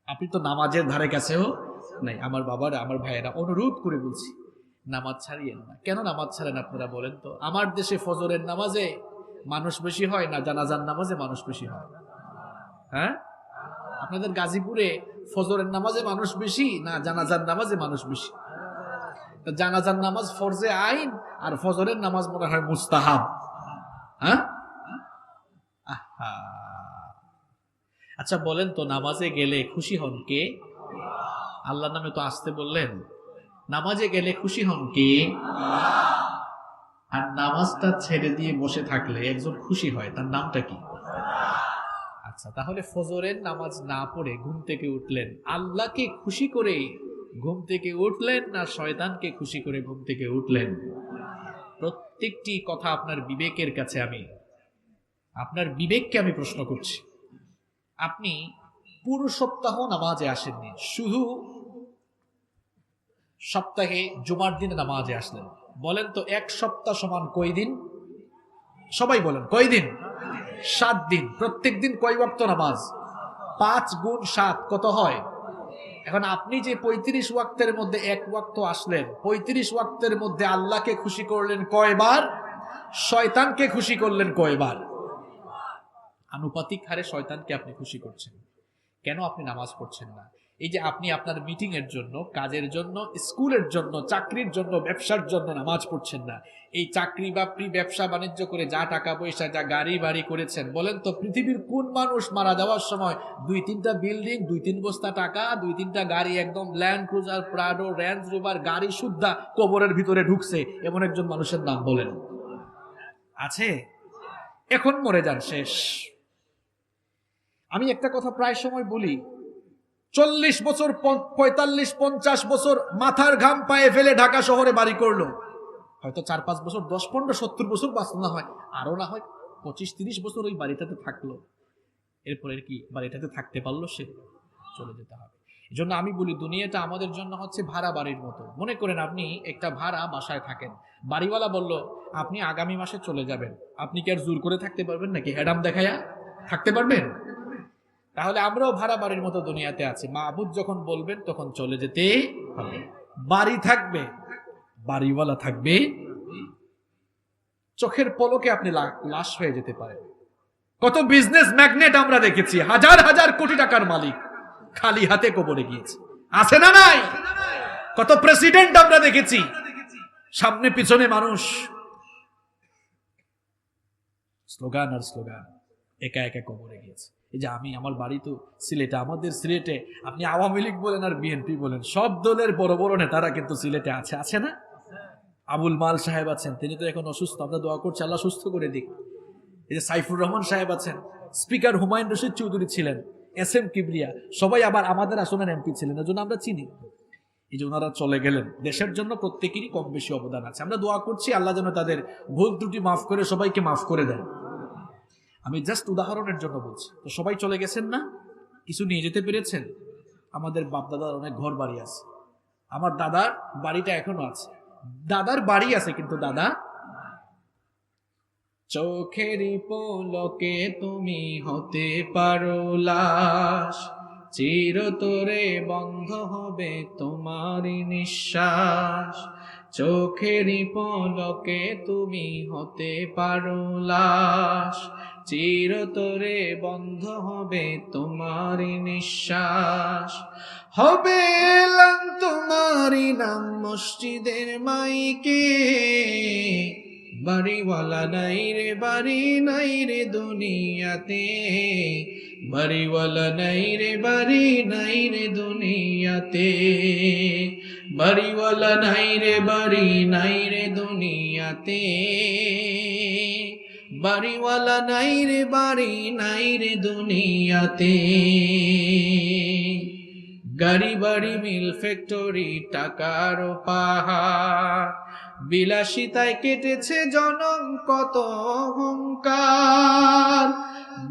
আপনি তো নামাজের ধারে কাছেও নাই। আমার বাবারা, আমার ভাইয়েরা, অনুরোধ করে বলছি, নামাজ ছাড়িয়েন না। কেন নামাজ ছাড়েন আপনারা বলেন তো? আমার দেশে ফজরের নামাজে মানুষ বেশি হয় না জানাজার নামাজে মানুষ বেশি হয়? হ্যাঁ, আপনাদের গাজীপুরে ফজরের নামাজে মানুষ বেশি না জানাজার নামাজে মানুষ বেশি? জানাজার নামাজ ফরজে আইন, আর ফজরের নামাজ মনে হয় মুস্তাহাব। হ্যাঁ, আচ্ছা বলেন তো, নামাজে গেলে খুশি হন কে? আল্লাহর নামে তো আসতে বললেন। নামাজে গেলে খুশি হন কে? আর নামাজটা ছেড়ে দিয়ে বসে থাকলে একজন খুশি হয়, তার নামটা কি? আচ্ছা, তাহলে ফজরের নামাজ না পড়ে ঘুম থেকে উঠলেন, আল্লাহকে খুশি করে ঘুম থেকে উঠলেন না শয়তানকে খুশি করে ঘুম থেকে উঠলেন? প্রত্যেকটি কথা আপনার বিবেকের কাছে, আপনার বিবেককে আমি প্রশ্ন করছি। আপনি পুরো সপ্তাহ নামাজে আসেননি, শুধু সপ্তাহে জুমার দিনে নামাজে আসলেন। বলেন তো, 1 সপ্তাহ সমান কয় দিন? সবাই বলেন, কয় দিন? 7 দিন। প্রত্যেক দিন কয় ওয়াক্ত নামাজ? 5 গুণ 7 কত হয়? এখন আপনি যে 35 ওয়াক্তের মধ্যে 1 ওয়াক্ত আসলেন, 35 ওয়াক্তের মধ্যে আল্লাহকে খুশি করলেন কয়বার? শয়তানকে খুশি করলেন কয়বার? আনুপাতিক হারে শয়তানকে আপনি খুশি করছেন। কেন আপনি নামাজ পড়ছেন না? এই যে আপনি আপনার মিটিং এর জন্য, কাজের জন্য, স্কুলের জন্য, চাকরির জন্য, ব্যবসার জন্য নামাজ পড়ছেন না, এই চাকরি বাকরি ব্যবসা বাণিজ্য করে যা টাকা পয়সা, যা গাড়ি বাড়ি করেছেন, বলেন তো পৃথিবীর কোন মানুষ মারা যাওয়ার সময় 2-3টা বিল্ডিং, 2-3 বস্তা টাকা, 2-3টা গাড়ি, একদম land cruiser, Prado, range rover গাড়ি সুদ্ধা কবরের ভিতরে ঢুকছে, এমন একজন মানুষের নাম বলেন? আছে? এখন মরে যান, শেষ। আমি একটা কথা প্রায় সময় বলি, 40 বছর, 45-50 বছর মাথার ঘাম পায়ে ফেলে ঢাকা শহরে বাড়ি করলো, হয়তো 4-5 বছর, 10-15-70 বছর বাঁচলো, না হয় আরো, না হয় 25-30 বছর ওই বাড়িটাতে থাকলো। এরপরে কি বাড়িটাতে থাকতে পারলো সে? চলে যেতে হবে। এই জন্য আমি বলি দুনিয়াটা আমাদের জন্য হচ্ছে ভাড়া বাড়ির মতো। মনে করেন আপনি একটা ভাড়া বাসায় থাকেন, বাড়িওয়ালা বলল আপনি আগামী মাসে চলে যাবেন, আপনি কি আর জোর করে থাকতে পারবেন নাকি? হেডাম দেখায়া থাকতে পারবেন? তাহলে আমরাও ভাড়া বাড়ির মতো দুনিয়াতে আছি। মাহবুব যখন বলবেন তখন চলে যেতে হবে। বাড়ি থাকবে, বাড়িওয়ালা থাকবে, চোখের পলকে আপনি লাশ হয়ে যেতে পারেন। কত বিজনেস ম্যাগনেট আমরা দেখেছি, হাজার হাজার কোটি টাকার মালিক খালি হাতে কবরে গিয়েছে, আছে না নাই? কত প্রেসিডেন্ট আমরা দেখেছি, সামনে পিছনে মানুষ, স্লোগান আর স্লোগান, একা একা কবরে গিয়েছে। এই যে আমার বাড়ি তো সিলেটে, আমাদের সিলেটে আপনি আওয়ামী লীগ বলেন আর বিএনপি বলেন, সব দলের বড় বড় নেতারা কিন্তু সিলেটে আছে, আছে না? আবুল মাল সাহেব আছেন, তিনি তো এখন অসুস্থ, আমরা দোয়া করছি আল্লাহ সুস্থ করে দিক। এই যে সাইফুর রহমান সাহেব আছেন, স্পিকার হুমায়ুন রশিদ চৌধুরী ছিলেন, এস.এম. কিবরিয়া, সবাই আবার আমাদের আসনের এমপি ছিলেন, এজন্য আমরা চিনি। এই যে ওনারা চলে গেলেন, দেশের জন্য প্রত্যেকেরই কম বেশি অবদান আছে। আমরা দোয়া করছি আল্লাহ যেন তাদের ভুল ত্রুটি মাফ করে সবাইকে মাফ করে দেন। আমি জাস্ট উদাহরণের জন্য বলছি। তো সবাই চলে গেছেন না? কিছু নিয়ে যেতে পেরেছেন? আমাদের বাপ দাদার অনেক ঘর বাড়ি আছে, আমার দাদার বাড়িটা এখনো আছে, দাদার বাড়ি আছে কিন্তু দাদা। চোখেরই পলকে তুমি হতে পারো লাশ, চিরতরে বন্ধ হবে তোমারই নিঃশ্বাস। চোখেরই পলকে তুমি হতে পারো লাশ, চিরতরে বন্ধ হবে তোমারই নিঃশ্বাস। হবে এলাম তোমারই নাম মসজিদের মাইকে, বাড়িওয়ালা নাই রে, বাড়ি নাই রে দুনিয়াতে, বাড়িওয়ালা নাই রে, বাড়ি নাই রে দুনিয়াতে, বাড়িওয়ালা নাই রে, বাড়ি নাই রে দুনিয়াতে, বাড়িওয়ালা নাই রে, বাড়ি নাই রে দুনিয়াতে। গাড়ি বাড়ি মিল ফ্যাক্টরি টাকার পাহাড়, বিলাসিতায় কেটেছে জনম কত অহংকার।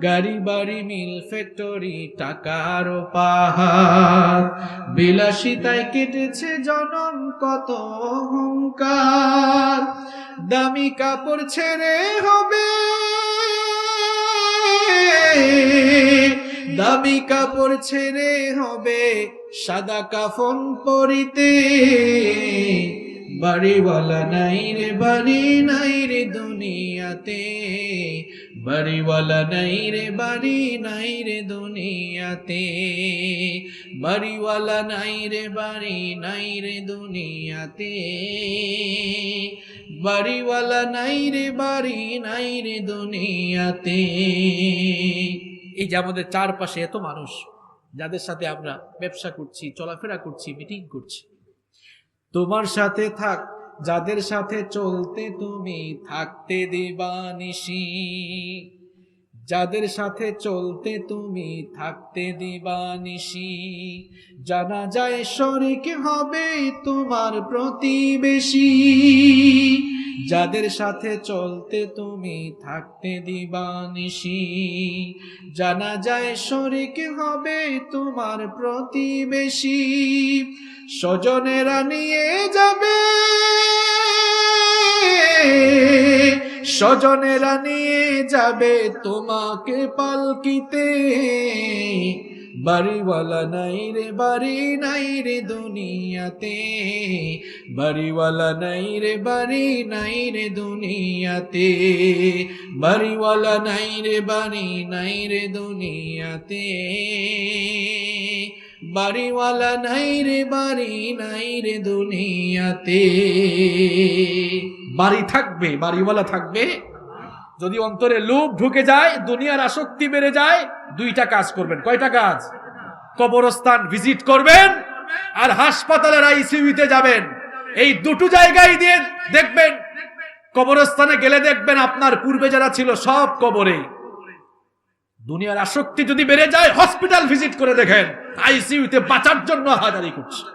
গাড়ি বাড়ি মিল ফ্যাক্টরি টাকার পাহাড়, বিলাসিতায় কেটেছে জনম কত অহংকার। দামি কাপড় ছেড়ে হবে, দামি কাপড় ছেড়ে হবে সাদা কাফন পরিতে, বাড়িওয়ালা নাই রে, বাড়ি নাই রে দুনিয়াতে, বাড়িওয়ালা নাই রে, বাড়ি নাই রে দুনিয়াতে, বাড়িওয়ালা নাই রে, বাড়ি নাই রে দুনিয়াতে, বাড়িওয়ালা নাই রে, বাড়ি নাই রে দুনিয়াতে। এই যে আমাদের চারপাশে এত মানুষ, যাদের সাথে আমরা ব্যবসা করছি, চলাফেরা করছি, মিটিং করছি, তোমার সাথে থাক যাদের সাথে চলতে তুমি থাকতে দিবানিশি, যাদের সাথে চলতে তুমি থাকতে দিবানিশি, জানা যায় শরীক হবে তোমার প্রতিবেশী, যাদের সাথে চলতে তুমি থাকতে দিবানিশি, জানা যায় শরীক হবে তোমার প্রতিবেশী। স্বজনেরা নিয়ে যাবে, স্বজনেরা নিয়ে যাবে তোমাকে পালকিতে, বাড়িওয়ালা নাই রে, বাড়ি নাই রে দুনিয়াতে, বাড়িওয়ালা নাই রে, বাড়ি নাই রে দুনিয়াতে, বাড়িওয়ালা নাই রে, বাড়ি নাই রে দুনিয়াতে, বাড়িওয়ালা নাই রে, বাড়ি নাই রে দুনিয়াতে। বাড়ি থাকবে, বাড়িওয়ালা থাকবে। যদি অন্তরে লোভ ঢুকে যায়, দুনিয়ার আসক্তি বেড়ে যায়, দুইটা কাজ করবেন। কয়টা কাজ? কবরস্থান ভিজিট করবেন আর হাসপাতালের আইসিইউতে যাবেন। এই দুটো জায়গায় দিয়ে দেখবেন, কবরস্থানে গেলে দেখবেন আপনার পূর্বে যারা ছিল সব কবরে। দুনিয়ার আসক্তি যদি বেড়ে যায়, হসপিটাল ভিজিট করে দেখেন, আইসিইউতে বাঁচার জন্য হাজারি করছে।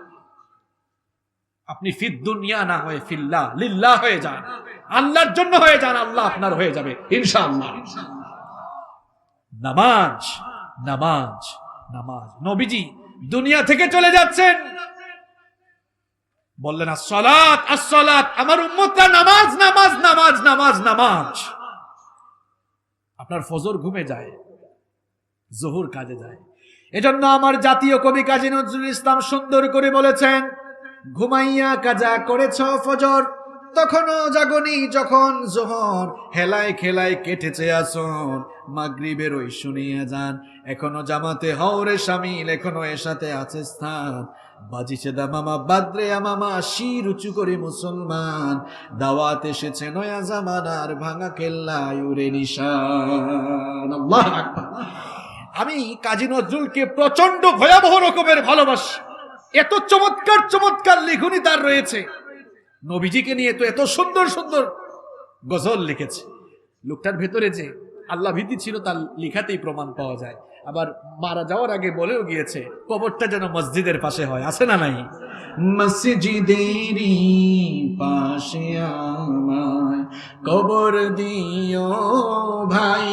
আপনি ফিদ দুনিয়া না হয়ে ফিল্লাহ লিল্লাহ হয়ে যান, আল্লাহর জন্য হয়ে যান, আল্লাহ আপনার হয়ে যাবে ইনশাআল্লাহ। নামাজ, নামাজ, নামাজ। নবীজি দুনিয়া থেকে চলে যাচ্ছেন, বললেন আসসালাত আসসালাত, আমার উম্মতরা নামাজ নামাজ নামাজ নামাজ নামাজ। আপনার ফজর ঘুমে যায়, জোহর কাজে যায়। এজন্য আমার জাতীয় কবি কাজী নজরুল ইসলাম সুন্দর করে বলেছেন, ঘুমাইয়া কাজা করেছ ফজর, তখনও জাগনি যখন জোহর, হেলায় খেলায় কেটেছে আসর, মাগরিবের ওই শুনিয়া যান, এখনো জামাতে হওরে শামিল, এখনো এর সাথে আছে স্থান, বাজিছে দামামা বাদ্রে আমামা, শির উঁচু করে মুসলমান, দাওয়াত এসেছে নয়া জামানার, ভাঙা কেল্লায় উড়ে নিশান। আল্লাহু আকবার। আমি কাজী নজরুলকে প্রচন্ড ভয়াবহ রকমের ভালোবাসি। এত চমৎকার চমৎকার লেখনী তার রয়েছে। নবীজিকে নিয়ে তো এত সুন্দর সুন্দর গজল লিখেছে। লোকটার ভেতরে যে আল্লাহ ভীতি ছিল তার লেখাতেই প্রমাণ পাওয়া যায়। আবার মারা যাওয়ার আগে বলেও গিয়েছে কবরটা যেন মসজিদের পাশে হয়, আছে না নাই? মসজিদেরই পাশে আমায় কবর দিও ভাই,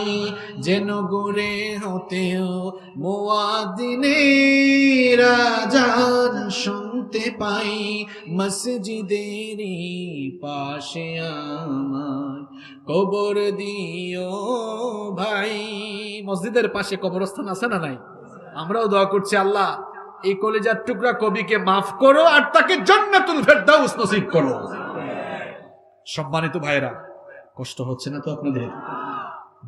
যেন গুরে হতেও মুয়াজ্জিনের আযান শুনতে পাই, মসজিদেরই পাশে আমায় কবর দিও ভাই। মসজিদের পাশে কবরস্থান আছে না নাই? আমরাও দোয়া করছি, আল্লাহ এই কলিজার টুকরা কবিকে মাফ করো আর তাকে জান্নাতুল ফেরদাউস নসিব করো। সম্মানিত ভাইরা, কষ্ট হচ্ছে না তো আপনাদের?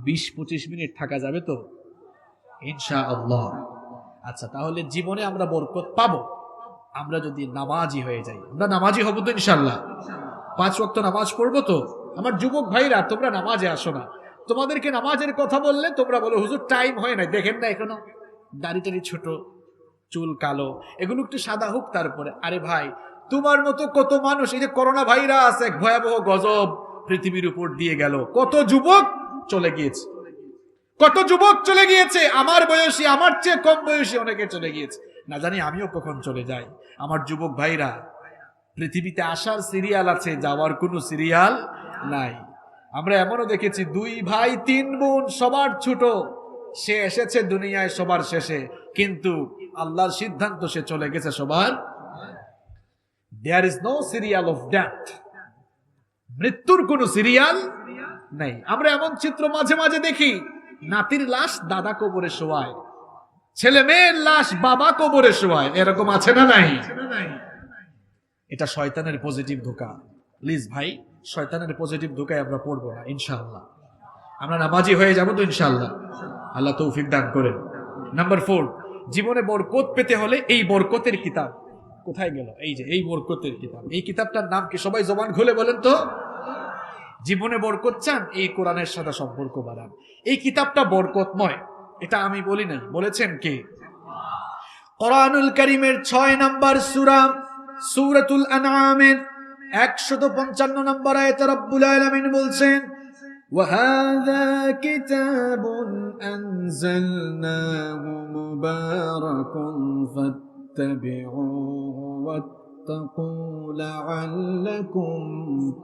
20-25 মিনিট থাকা যাবে তো ইনশাআল্লাহ? আচ্ছা, তাহলে জীবনে আমরা বরকত পাবো আমরা যদি নামাজি হয়ে যাই। আমরা নামাজি হব তো ইনশাআল্লাহ? 5 ওয়াক্ত নামাজ পড়বো তো? আমার যুবক ভাইরা, তোমরা নামাজে আসো না। তোমাদেরকে নামাজের কথা বললে তোমরা বলো হুজুর টাইম হয় না, দেখেন না এখনো দাড়ি টাড়ি ছোট, চুল কালো, এগুলো একটু সাদা হোক তারপরে। আরে ভাই, তোমার মতো কত মানুষ, এই যে করোনা ভাইরাস এক ভয়াবহ গজব পৃথিবীর উপর দিয়ে গেল, কত যুবক চলে গিয়েছে, কত যুবক চলে গিয়েছে, আমার বয়সী, আমার চেয়ে কম বয়সী অনেকে চলে গিয়েছে। না জানি আমিও কখন চলে যাই। আমার যুবক ভাইরা, পৃথিবীতে আসার সিরিয়াল আছে, যাওয়ার কোনো সিরিয়াল নাই। আমরা এমনও দেখেছি 2 ভাই 3 বোন, সবার ছোট, সে এসেছে দুনিয়ায় সবার শেষে, কিন্তু আল্লাহর সিদ্ধান্ত সে চলে গেছে সবার। There is no serial of death, মৃত্যুর কোনো সিরিয়াল নেই। আমরা এমন চিত্র মাঝে মাঝে দেখি, নাতির লাশ দাদা কবরে শোয়ায়, ছেলে মেয়ের লাশ বাবা কবরে শোয়ায়, এরকম আছে না নাই? এটা শয়তানের পজিটিভ ধোঁকা। প্লিজ ভাই, শয়তানের পজিটিভ ধোঁকায় আমরা পড়বো না ইনশাআল্লাহ। আমরা নামাজি হয়ে যাবো তো ইনশাআল্লাহ? আল্লাহ তৌফিক দান করেন। নাম্বার 4, জীবনে বরকত পেতে হলে এই বরকতের কিতাব কোথায় গেল? এই যে এই বরকতের কিতাব, এই কিতাবটার নাম কি? সবাই জবান খুলে বলেন তো। জীবনে বরকত চান, এই কোরআনের সাথে সম্পর্ক বাড়ান। এই কিতাবটা বরকতময়, এটা আমি বলি নাই, বলেছেন কে? কোরআনুল কারীমের 6 নম্বর সূরা, সূরাতুল আনআমের 155 নম্বর আয়াতে রব্বুল আলামিন বলছেন, وَهَذَا كِتَابٌ أَنزَلْنَاهُ مُبَارَكٌ فَاتَّبِعُوهُ وَاتَّقُوا لَعَلَّكُمْ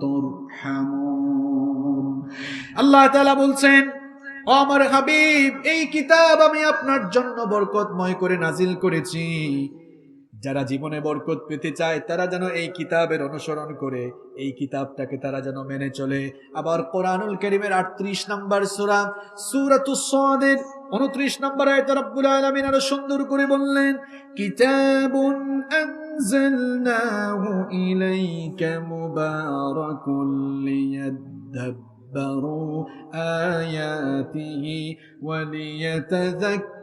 تُرْحَمُونَ। আল্লাহ তাআলা বলছেন, ও আমার হাবিব, এই কিতাব আমি আপনার জন্য বরকতময় করে নাজিল করেছি। যারা জীবনে বরকত পেতে চায় তারা যেন এই কিতাবের অনুসরণ করে, এই কিতাবটাকে তারা যেন মেনে চলে। আবার কোরআনুল কারীমের 38 নম্বর সূরা, সূরাতুস সাদের 29 নম্বর আয়াতে রব্বুল আলামিন আরো সুন্দর করে বললেন, কিতাবুন আনজালনাহু ইলাইকা মুবারাকুন লিয়াদাব্বারু আয়াতিহি ওয়া লিয়াতাযাক্কারা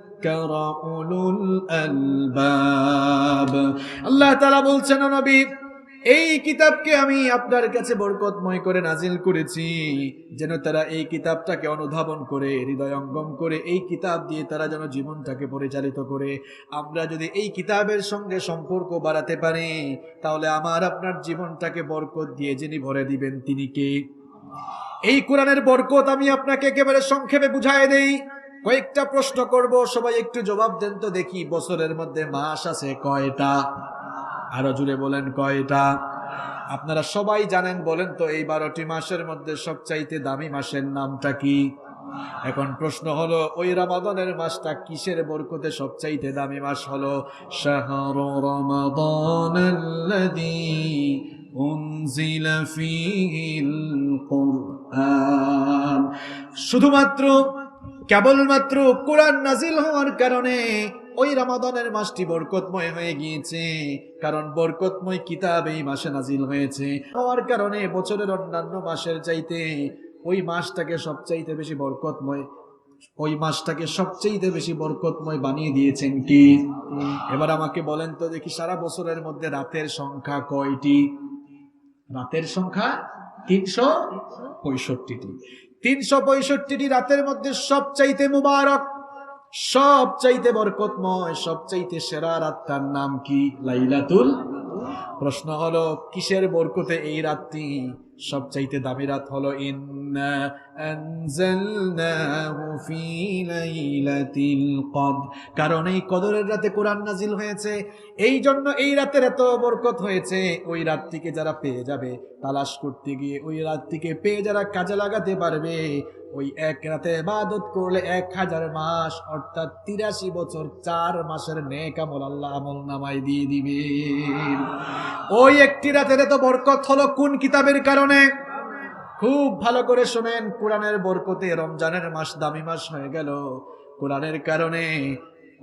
উলুল আলবাব। আল্লাহ তাআলা বলছেন, ও নবী, এই কিতাবকে আমি আপনার কাছে বরকতময় করে নাজিল করেছি যেন তারা এই কিতাবটাকে অনুধাবন করে, হৃদয়ঙ্গম করে, এই কিতাব দিয়ে তারা যেন জীবনটাকে পরিচালিত করে। আমরা যদি এই কিতাবের সঙ্গে সম্পর্ক বাড়াতে পারি, তাহলে আমার আপনার জীবনটাকে বরকত দিয়ে যিনি ভরে দিবেন তিনি কে? এই কোরআনের বরকত আমি আপনাকে একেবারে সংক্ষেপে বুঝায় দেই। কয়েকটা প্রশ্ন করব, সবাই একটু জবাব দেন তো দেখি। বছরের মধ্যে মাস আছে কয়টা? আরো জুড়ে বলেন, কয়টা? আপনারা সবাই জানেন, বলেন তো এই 12টি মাসের মধ্যে সবচাইতে দামি মাসের নামটা কি? এখন প্রশ্ন হলো, ওই রমাদানের মাসটা কিসের বরকতে সবচাইতে দামি মাস হলো? শাহরু রমাদানাল্লাযী উনজিলা ফীহিল কুরআন। শুধুমাত্র কেবলমাত্র কোরআন নাজিল হওয়ার কারণে ওই রমাদানের মাসটি বরকতময় হয়ে গিয়েছে, কারণ বরকতময় কিতাব এই মাসে নাজিল হয়েছে হওয়ার কারণে বছরের অন্যান্য মাসের চাইতে ওই মাসটাকে সবচাইতে বেশি বরকতময়, ওই মাসটাকে সবচাইতে বেশি বরকতময় বানিয়ে দিয়েছেন কি? এবার আমাকে বলেন তো দেখি, সারা বছরের মধ্যে রাতের সংখ্যা কয়টি? রাতের সংখ্যা 365টি। 365টি রাতের মধ্যে সবচাইতে মুবারক, সবচাইতে বরকতময়, সবচাইতে সেরা রাতটার নাম কি? লাইলাতুল। প্রশ্ন হলো, কিসের বরকতে এই রাতটি সবচাইতে দামি রাত হলো? ইন্না আনজালনাহু ফি লাইলাতিল কদর। কারণ এই কদরের রাতে কোরআন নাজিল হয়েছে, এই জন্য এই রাতের এত বরকত হয়েছে। ওই রাতটিকে যারা পেয়ে যাবে, তালাশ করতে গিয়ে ওই রাতটিকে পেয়ে যারা কাজে লাগাতে পারবে, ওই এক রাতে ইবাদত করলে 1000 মাস অর্থাৎ 83 বছর 4 মাসের নেক আমল আল্লাহ আমল নামায় দিয়ে দিবে। ওই একটি রাতের এত বরকত হলো কোন কিতাবের কারণে? খুব ভালো করে শুনেন, কোরআনের বরকতে রমজানের মাস দামি মাস হয়ে গেল কোরআনের কারণে।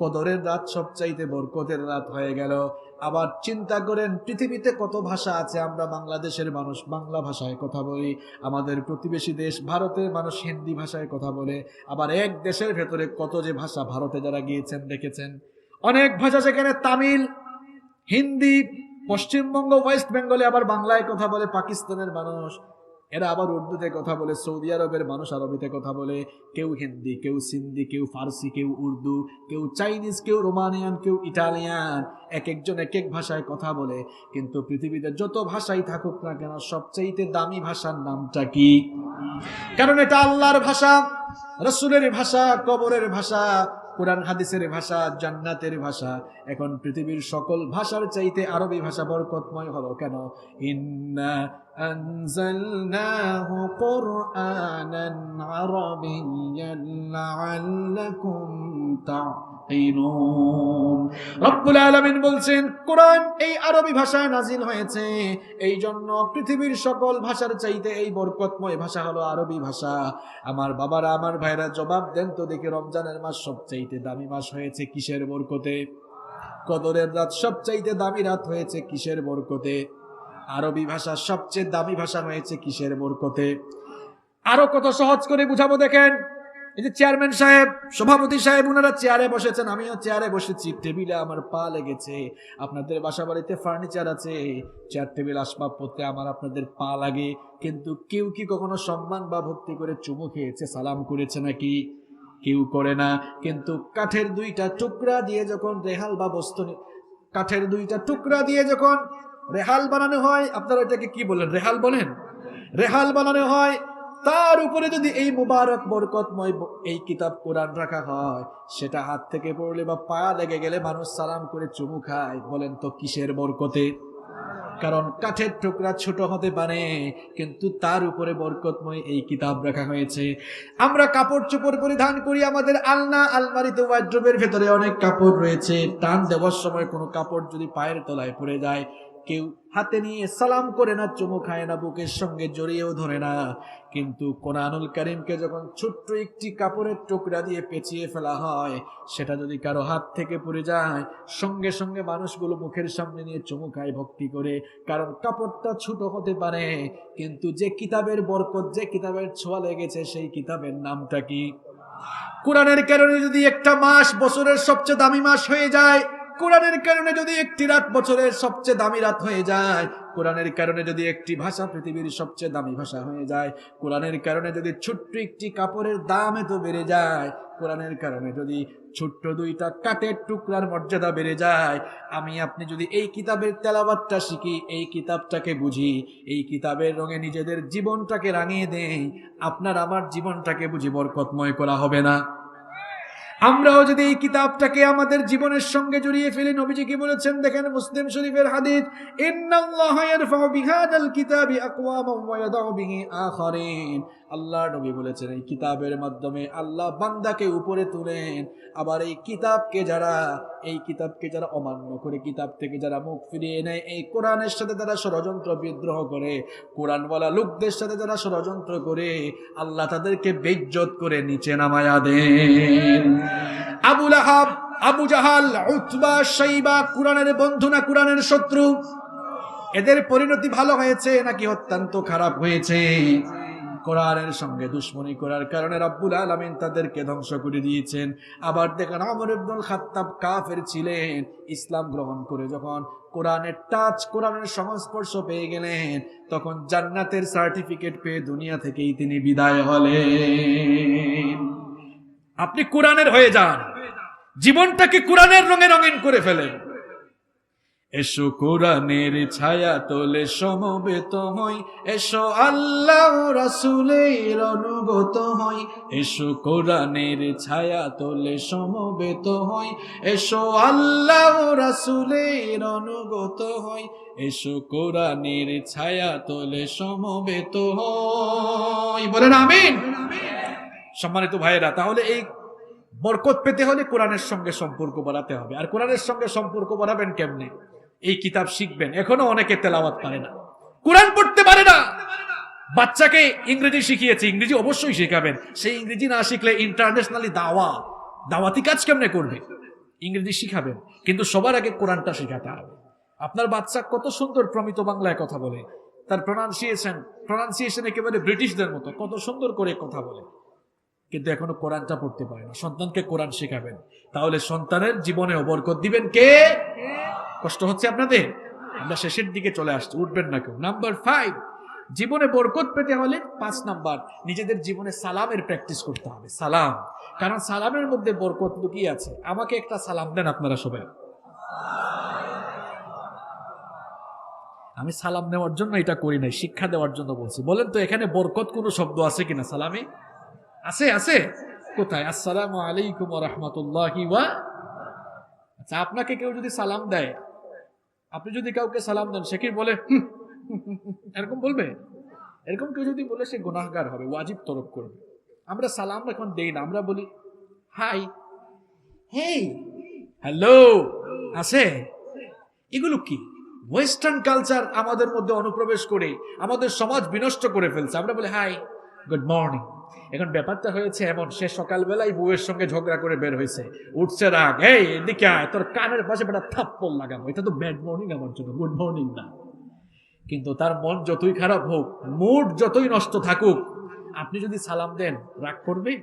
কদরের রাত সবচাইতে বরকতের রাত হয়ে গেল। আবার চিন্তা করেন, পৃথিবীতে কত ভাষা আছে। আমরা বাংলাদেশের মানুষ বাংলা ভাষায় কথা বলি, আমাদের প্রতিবেশী দেশ ভারতের মানুষ হিন্দি ভাষায় কথা বলে। আবার এক দেশের ভেতরে কত যে ভাষা, ভারতে যারা গিয়েছেন দেখেছেন অনেক ভাষা, সেখানে তামিল, হিন্দি, পশ্চিমবঙ্গ ওয়েস্ট বেঙ্গলে আবার বাংলায় কথা বলে পাকিস্তানের মানুষ, এরা আবার উর্দুতে কথা বলে, সৌদি আরবের মানুষ আরবিতে কথা বলে, কেউ হিন্দি, কেউ সিন্ধি, কেউ ফার্সি, কেউ উর্দু, কেউ চাইনিজ, কেউ রোমানিয়ান, কেউ ইটালিয়ান, এক একজন এক এক ভাষায় কথা বলে। কিন্তু পৃথিবীতে যত ভাষাই থাকুক না কেন, সবচাইতে দামি ভাষার নামটা কি? কারণ এটা আল্লাহর ভাষা, রাসূলের ভাষা, কবরের ভাষা, কোরআন হাদিসের ভাষা, জান্নাতের ভাষা। এখন পৃথিবীর সকল ভাষার চাইতে আরবি ভাষা বরকতময় হলো কেন? ইন্না আনজালনাহু কুরআনান আরাবিয়্যান লাআল্লাকুম তা'কিলুন। রব্বুল আলামিন বলছেন, কোরআন এই আরবি ভাষায় নাজিল হয়েছে, এই জন্য পৃথিবীর সকল ভাষার চাইতে এই বরকতময় ভাষা হলো আরবি ভাষা। আমার বাবারা, আমার ভাইরা, জবাব দেন তো দেখি, রমজানের মাস সবচাইতে দামি মাস হয়েছে কিসের বরকতে? কদরের রাত সবচাইতে দামি রাত হয়েছে কিসের বরকতে? আরবি ভাষা সবচেয়ে দামি ভাষা হয়েছে কিসের বরকতে? আরো কত সহজ করে বুঝাবো দেখেন। এই যে চেয়ারম্যান সাহেব, সভাপতি সাহেব, ওনারা চেয়ারে বসেছেন, আমিও চেয়ারে বসেছি, টেবিলে আমার পা লেগেছে। আপনাদের বাসা বাড়িতে ফার্নিচার আছে, চেয়ার টেবিল আসবাবপত্রে আমার আপনাদের পা লাগে, কিন্তু কেউ কি কখনো সম্মান বা ভক্তি করে চুমু খেয়েছে, সালাম করেছে নাকি? কেউ করে না। কিন্তু কাঠের 2টা টুকরা দিয়ে যখন রেহাল বা বস্তু, কাঠের 2টা টুকরা দিয়ে যখন রেহাল বানানো হয়, আপনারা এটাকে কি বলেন? রেহাল বলেন? রেহাল বানানো হয়, তার উপরে যদি এই মুবারক বরকতময় এই কিতাব কোরআন রাখা হয়, সেটা হাত থেকে পড়লে বা পা লেগে গেলে মানুষ সালাম করে চুমু খায়। বলেন তো কিসের বরকতে? কারণ কাঠের টুকরা ছোট হতে পারে, কিন্তু তার উপরে বরকতময় এই কিতাব রাখা হয়েছে। আমরা কাপড় চোপড় পরিধান করি, আমাদের আলনা আলমারিতে ওয়ার্ড্রোবের ভেতরে অনেক কাপড় রয়েছে। টান দেওয়ার সময় কোনো কাপড় যদি পায়ের তলায় পড়ে যায়, কেউ হাতে নিয়ে সালাম করে না, চুমু খায় না, বুকের সঙ্গে জড়িয়েও ধরে না। কিন্তু কোরআনুল কারীমকে যখন ছোট্ট একটি কাপড়ের টুকরা দিয়ে পেঁচিয়ে ফেলা হয়, সেটা যদি কারো হাত থেকে পড়ে যায়, সঙ্গে সঙ্গে মানুষগুলো মুখের সামনে নিয়ে চুমু খায় ভক্তি করে। কারণ কাপড়টা ছোট হতে পারে, কিন্তু যে কিতাবের বরকত, যে কিতাবের ছোঁয়া লেগেছে, সেই কিতাবের নামটা কি? কোরআনের কারণে যদি একটা মাস বছরের সবচেয়ে দামি মাস হয়ে যায়, কোরআনের কারণে যদি একটি রাত বছরের সবচেয়ে দামি রাত হয়ে যায়, কোরআনের কারণে যদি একটি ভাষা পৃথিবীর সবচেয়ে দামি ভাষা হয়ে যায়, কোরআনের কারণে যদি ছোট্ট একটি কাপড়ের দাম এত বেড়ে যায়, কোরআনের কারণে যদি ছোট্ট 2টা কাঠের টুকরার মর্যাদা বেড়ে যায়, আমি আপনি যদি এই কিতাবের তেলাওয়াতটা শিখি, এই কিতাবটাকে বুঝি, এই কিতাবের রঙে নিজেদের জীবনটাকে রাঙিয়ে দেই, আপনার আমার জীবনটাকে বুঝি বরকতময় করা হবে না? আমরাও যদি এই কিতাবটাকে আমাদের জীবনের সঙ্গে জড়িয়ে ফেলি, নবীজি কি বলেছেন দেখেন, মুসলিম শরীফের হাদিস, ইন্নাল্লাহা ইয়ারফাউ বিহাদাল কিতাবি আকওয়ামান ওয়া ইয়াদাউ বিহি আখারিন। আল্লাহ নবী বলেছেন এই কিতাবের মাধ্যমে আল্লাহ বান্দাকে উপরে তুলেন, আবার এই কিতাবকে যারা অমান্য করে, কিতাব থেকে যারা মুখ ফিরিয়ে নেয়, এই কোরআনের সাথে যারা ষড়যন্ত্র বিদ্রোহ করে, কোরআনওয়ালা লোকদের সাথে যারা ষড়যন্ত্র করে, আল্লাহ তাদেরকে বেইজ্জত করে নিচে নামায়া দেন। আবু লাহাব, আবু জাহাল, উতবা, শাইবা কোরআনের বন্ধু না কোরআনের শত্রু? এদের পরিণতি ভালো হয়েছে নাকি অত্যন্ত খারাপ হয়েছে? কোরআনের সঙ্গে দুশমনী করার কারণে রব্বুল আলামিন তাদেরকে ধ্বংস করে দিয়েছেন। আবার দেখেন ওমর ইবনুল খাত্তাব কাফের ছিলেন, ইসলাম গ্রহণ করে যখন কোরআনের টাচ, কোরআনের সংস্পর্শ পেয়ে গেলেন, তখন জান্নাতের সার্টিফিকেট পেয়ে দুনিয়া থেকেই তিনি বিদায় হলেন। আপনি কোরআনের হয়ে যান, জীবনটাকে কোরআনের রঙে রঙিন করে ফেলেন। এসো কোরআনের ছায়া তোলে সমবেত হই, এসো আল্লাহ রাসূলের অনুগত হই, এসো কোরআনের ছায়া তোলে সমবেত হই, এসো আল্লাহ রাসূলের অনুগত হই, এসো কোরআনের ছায়া তোলে সমবেত হই। বলেন আমিন। সম্মানিত ভাইয়েরা, তাহলে এই বরকত পেতে হলে কোরআনের সঙ্গে সম্পর্ক বাড়াতে হবে। আর কোরআনের সঙ্গে সম্পর্ক বাড়াবেন কেমনে? এই কিতাব শিখবেন। এখনো অনেকে তেলাওয়াত পারে না, কোরআন পড়তে পারে না। বাচ্চাকে ইংরেজি শিখিয়েছে, ইংরেজি অবশ্যই শেখাবেন। সেই ইংরেজি না শিখলে ইন্টারন্যাশনালি দাওয়াতি কাজ কেমনে করবে? ইংরেজি শিখাবেন, কিন্তু সবার আগে কোরআনটা শেখাতে হবে। আপনার বাচ্চা কত সুন্দর প্রমিত বাংলায় কথা বলে, তার প্রনাউন্সিয়েশন একেবারে ব্রিটিশদের মতো কত সুন্দর করে কথা বলে, কিন্তু এখনো কোরআনটা পড়তে পারে না। সন্তানকে কোরআন শেখাবেন, তাহলে সন্তানের জীবনে বরকত দিবেন কে? কষ্ট হচ্ছে আপনাদের? আমরা শেষের দিকে চলে আসছি, উঠবেন না কেউ। নাম্বার 5, জীবনে বরকত পেতে হলে 5 নাম্বার, নিজেদের জীবনে সালামের প্র্যাকটিস করতে হবে। সালাম, কারণ সালামের মধ্যে বরকত লুকিয়ে আছে। আমাকে একটা সালাম দেন আপনারা সবাই। আমি সালাম নেওয়ার জন্য এটা করি নাই, শিক্ষা দেওয়ার জন্য বলছি। বলেন তো এখানে বরকত কোনো শব্দ আছে কিনা সালামে? আছে? আছে কোথায়? আসসালামু আলাইকুম ওয়া রাহমাতুল্লাহি ওয়া। আচ্ছা, আপনাকে কেউ যদি সালাম দেয়, আপনি যদি কাউকে সালাম দেন, সে কি বলে এরকম বলবে? এরকম কেউ যদি বলে, সে গুনাহগার হবে, ওয়াজিব তরক করবে। আমরা সালাম এখন দেই না, আমরা বলি হাই, হেই, হ্যালো, আছে। এগুলো কি? ওয়েস্টার্ন কালচার আমাদের মধ্যে অনুপ্রবেশ করে আমাদের সমাজ বিনষ্ট করে ফেলছে। আমরা বলি হাই, গুড মর্নিং। এখন ব্যাপারটা হয়েছে এমন, সে সকালবেলায় বউয়ের সঙ্গে ঝগড়া করে বের হয়েছে, উঠছে রাগ, এই এদিকে আয়, তোর কানের পাশে বেটা থাপ্পড় লাগাবো। এটা তো ব্যাড মর্নিং আমার জন্য, গুড মর্নিং না। কিন্তু তার মন যতই খারাপ হোক, মুড যতই নষ্ট থাকুক, আপনি যদি সালাম দেন, রাগ করবে?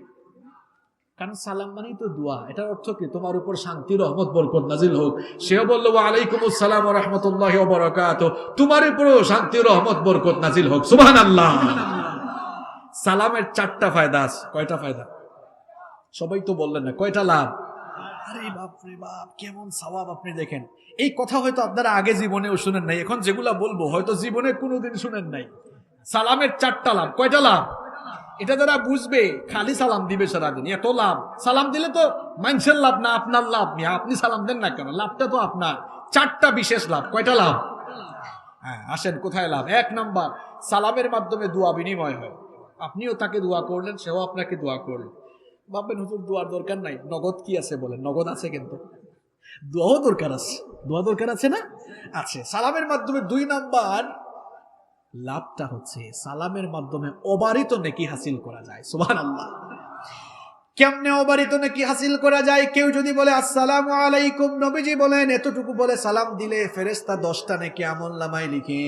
কারণ সালাম মানেই তো দোয়া। এটার অর্থ কি? তোমার উপর শান্তি, রহমত, বরকত নাজিল হোক। সেও বললো ওয়া আলাইকুমুস সালাম ওয়া রাহমাতুল্লাহি ওয়া বারাকাতুহু, তোমার উপরও শান্তি, রহমত, বরকত নাজিল হোক। সুবহানাল্লাহ। সালামের 4টা ফায়দা আছে। কয়টা ফায়দা? সবাই তো বললেন না, কয়টা লাভ? আরে বাপ রে বাপ, কেমন সওয়াব আপনি দেখেন। এই কথা হয়তো আপনারা আগে জীবনেও শুনেন নাই, এখন যেগুলা বলবো হয়তো জীবনে কোনোদিন শুনেন নাই। সালামের 4টা লাভ। কয়টা লাভ? এটা যারা বুঝবে, খালি সালাম দিবে সারাদিন, এত লাভ। সালাম দিলে তো মানুষের লাভ না, আপনার লাভ। আপনি সালাম দেন না কেন? লাভটা তো আপনার। 4টা বিশেষ লাভ। কয়টা লাভ? হ্যাঁ, আসেন কোথায় লাভ। 1 নাম্বার, সালামের মাধ্যমে দোয়া বিনিময় হয়। আপনিও তাকে দোয়া করলেন, সেও আপনাকে দোয়া করলেন। ভাববেন হুজুর দোয়ার দরকার নাই, নগদ কি আছে বলেন? নগদ আছে, কিন্তু দোয়াও দরকার আছে। দোয়া দরকার আছে না? আছে। সালামের মাধ্যমে 2 নাম্বার লাভটা হচ্ছে, সালামের মাধ্যমে অবারিত নেকি হাসিল করা যায়। সুবহানাল্লাহ। কেমনে অবারিত নেকি হাসিল করা যায়? কেউ যদি বলে আসসালামু আলাইকুম, নবীজি বলেন এতটুকু বলে সালাম দিলে ফেরেশতা 10টা নেকি আমলনামায় লিখে।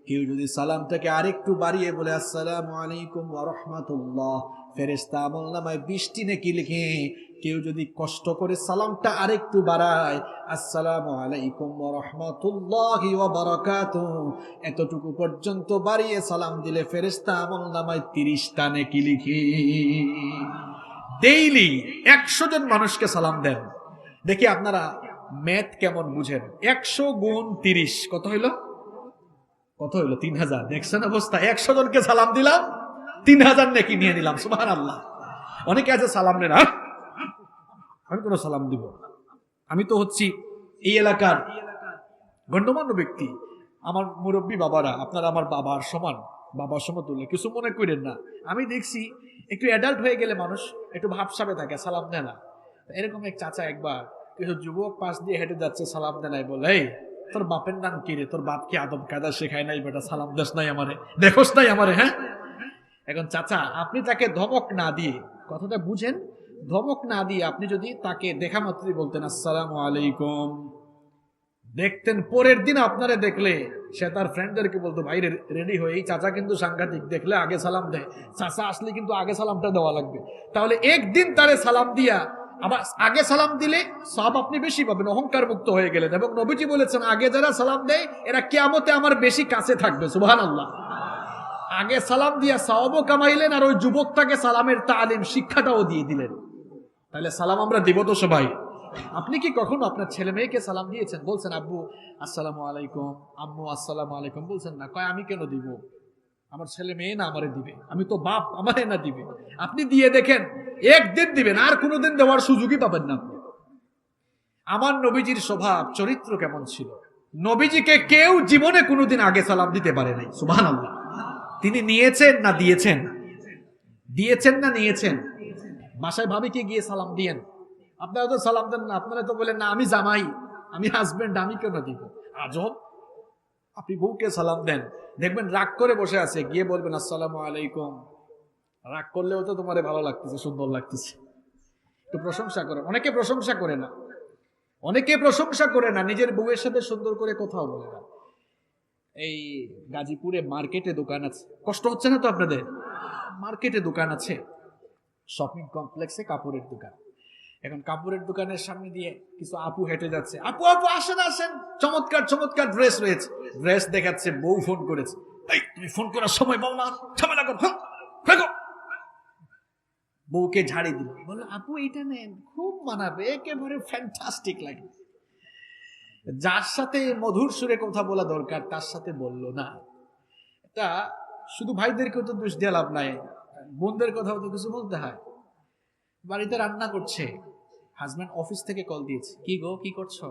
কেউ যদি সালামটাকে আরেকটু বাড়িয়ে বলে আসসালামু আলাইকুম ওয়া রাহমাতুল্লাহ, ফেরেশতা আমলনামায় 20টি নেকি লিখে। কেউ যদি কষ্ট করে সালামটা আরেকটু বাড়ায়, আসসালামু আলাইকুম ওয়া রাহমাতুল্লাহি ওয়া বারাকাতুহু, এতটুকু পর্যন্ত বাড়িয়ে সালাম দিলে ফেরেশতা আমলনামায় 30টা নেকি লিখে। ডেইলি 100 জন মানুষকে সালাম দেন। দেখি আপনারা ম্যাথ কেমন বুঝেন। 100 গুণ 30 কত হইল? কত হইল? 3000। দেখছেন অবস্থা? 100 জনকে সালাম দিলাম, 3000 নেকি নিয়ে নিলাম। সুবহানাল্লাহ। অনেকে আছে সালাম নেন, আমি কোনো সালাম দিব? আমি তো হচ্ছি এই এলাকার গণ্যমান্য ব্যক্তি, আমার মুরব্বী বাবারা, আপনারা আমার বাবার সমান, বাবা সমতুল্য, কিছু মনে করেন না। আমি দেখছি একটু অ্যাডাল্ট হয়ে গেলে মানুষ একটু ভাবসাবে থাকে, সালাম দেয় না। এরকম এক চাচা একবার কিছু যুবক পাশ দিয়ে হেঁটে যাচ্ছে, সালাম দেয় নাই, বলে এই তোর বাপের নাম কি রে, তোর বাপ কি আদব কায়দা শেখায় নাই বেটা, সালাম দেশ নাই আমারে, দেখোস নাই আমারে? হ্যাঁ। এখন চাচা আপনি তাকে ধমক না দিয়ে, কথাটা বুঝেন, ধমক না দিয়ে আপনি যদি তাকে দেখা মাত্রই বলতেন আসসালামু আলাইকুম, দেখতেন পরের দিন আপনারে দেখলে সে তার ফ্রেন্ডদেরকে বলতো ভাই রেডি হয়ে, এই চাচা কিন্তু সাংঘাতিক, দেখলে আগে সালাম দেয়, চাচা আসলে কিন্তু আগে সালামটা দেওয়া লাগবে। তাহলে একদিন তারে সালাম দিয়া আবার আগে সালাম দিলে সব আপনি বেশি পাবেন, অহংকার মুক্ত হয়ে গেলেন। এবং নবীজি বলেছেন আগে যারা সালাম দেয় এরা কিয়ামতে আমার বেশি কাছে থাকবে। সুবহানাল্লাহ। আগে সালাম দিয়া সওয়াবও কামাইলেন, আর ওই যুবকটাকে সালামের তালিম শিক্ষাটাও দিয়ে দিলেন। তাহলে সালাম আমরা দিব তো সবাই। আপনি কি কখনো আপনার ছেলে মেয়েকে সালাম দিয়েছেন? বলছেন আব্বু আসসালামু আলাইকুম, আম্মু আসসালামু আলাইকুম, বলছেন না? কয় আমি কেন দিব, আমার ছেলে মেয়ে না আমারে দিবে, আমি তো বাপ, আমারে না দিবে। আপনি দিয়ে দেখেন, একদিন দিবেন, আর কোনোদিন দেওয়ার সুযোগই পাবেন না আপনি। আমার নবীজির স্বভাব চরিত্র কেমন ছিল, নবীজিকে কেউ জীবনে কোনোদিন আগে সালাম দিতে পারে নাই। সুবহানাল্লাহ। তিনি নিয়েছেন না দিয়েছেন? দিয়েছেন না নিয়েছেন? বাসায় ভাবিকে গিয়ে সালাম দিয়েন, আপনারা তো সালাম দেন না, আপনারা তো বলেন না আমি জামাই, আমি হাজবেন্ড, আমি কেন দিব। আজব। আপনি বউকে সালাম দেন, দেখবেন রাগ করে বসে আছে, গিয়ে বলবেন আসসালামু আলাইকুম। রাগ করলেও তো তোমারে ভালো লাগতেছে, সুন্দর লাগতেছে, একটু প্রশংসা করে। অনেকে প্রশংসা করে না, অনেকে প্রশংসা করে না, নিজের বউয়ের সাথে সুন্দর করে কথাও বলে না। এই গাজীপুরে মার্কেটে দোকান আছে, কষ্ট হচ্ছে না তো আপনাদের? মার্কেটে দোকান আছে, শপিং কমপ্লেক্সে কাপড়ের দোকান। এখন কাপড়ের দোকানের সামনে দিয়ে কিছু আপু হেঁটে যাচ্ছে, আপু আপু আসেন আসেন, চমৎকার চমৎকার ড্রেস রয়েছে, ড্রেস দেখাচ্ছে। বউ ফোন করেছে, এই তুমি ফোন করার সময় পাও না, ঝামেলা কর, ফেঁকো। বউকে ঝাড়ি দিল, বললো আপু এটা নেন, খুব মানাবে, একেবারে ফ্যান্টাস্টিক লাগে। যার সাথে মধুর সুরে কথা বলা দরকার তার সাথে বললো না। এটা শুধু ভাইদেরকেও তো দোষ দিয়ে লাভ নাই, বোনদের কথাও তো কিছু বলতে হয়। বাড়িতে রান্না করছে, হাজব্যান্ড অফিস থেকে কল দিয়েছে, কি গো কি করছো,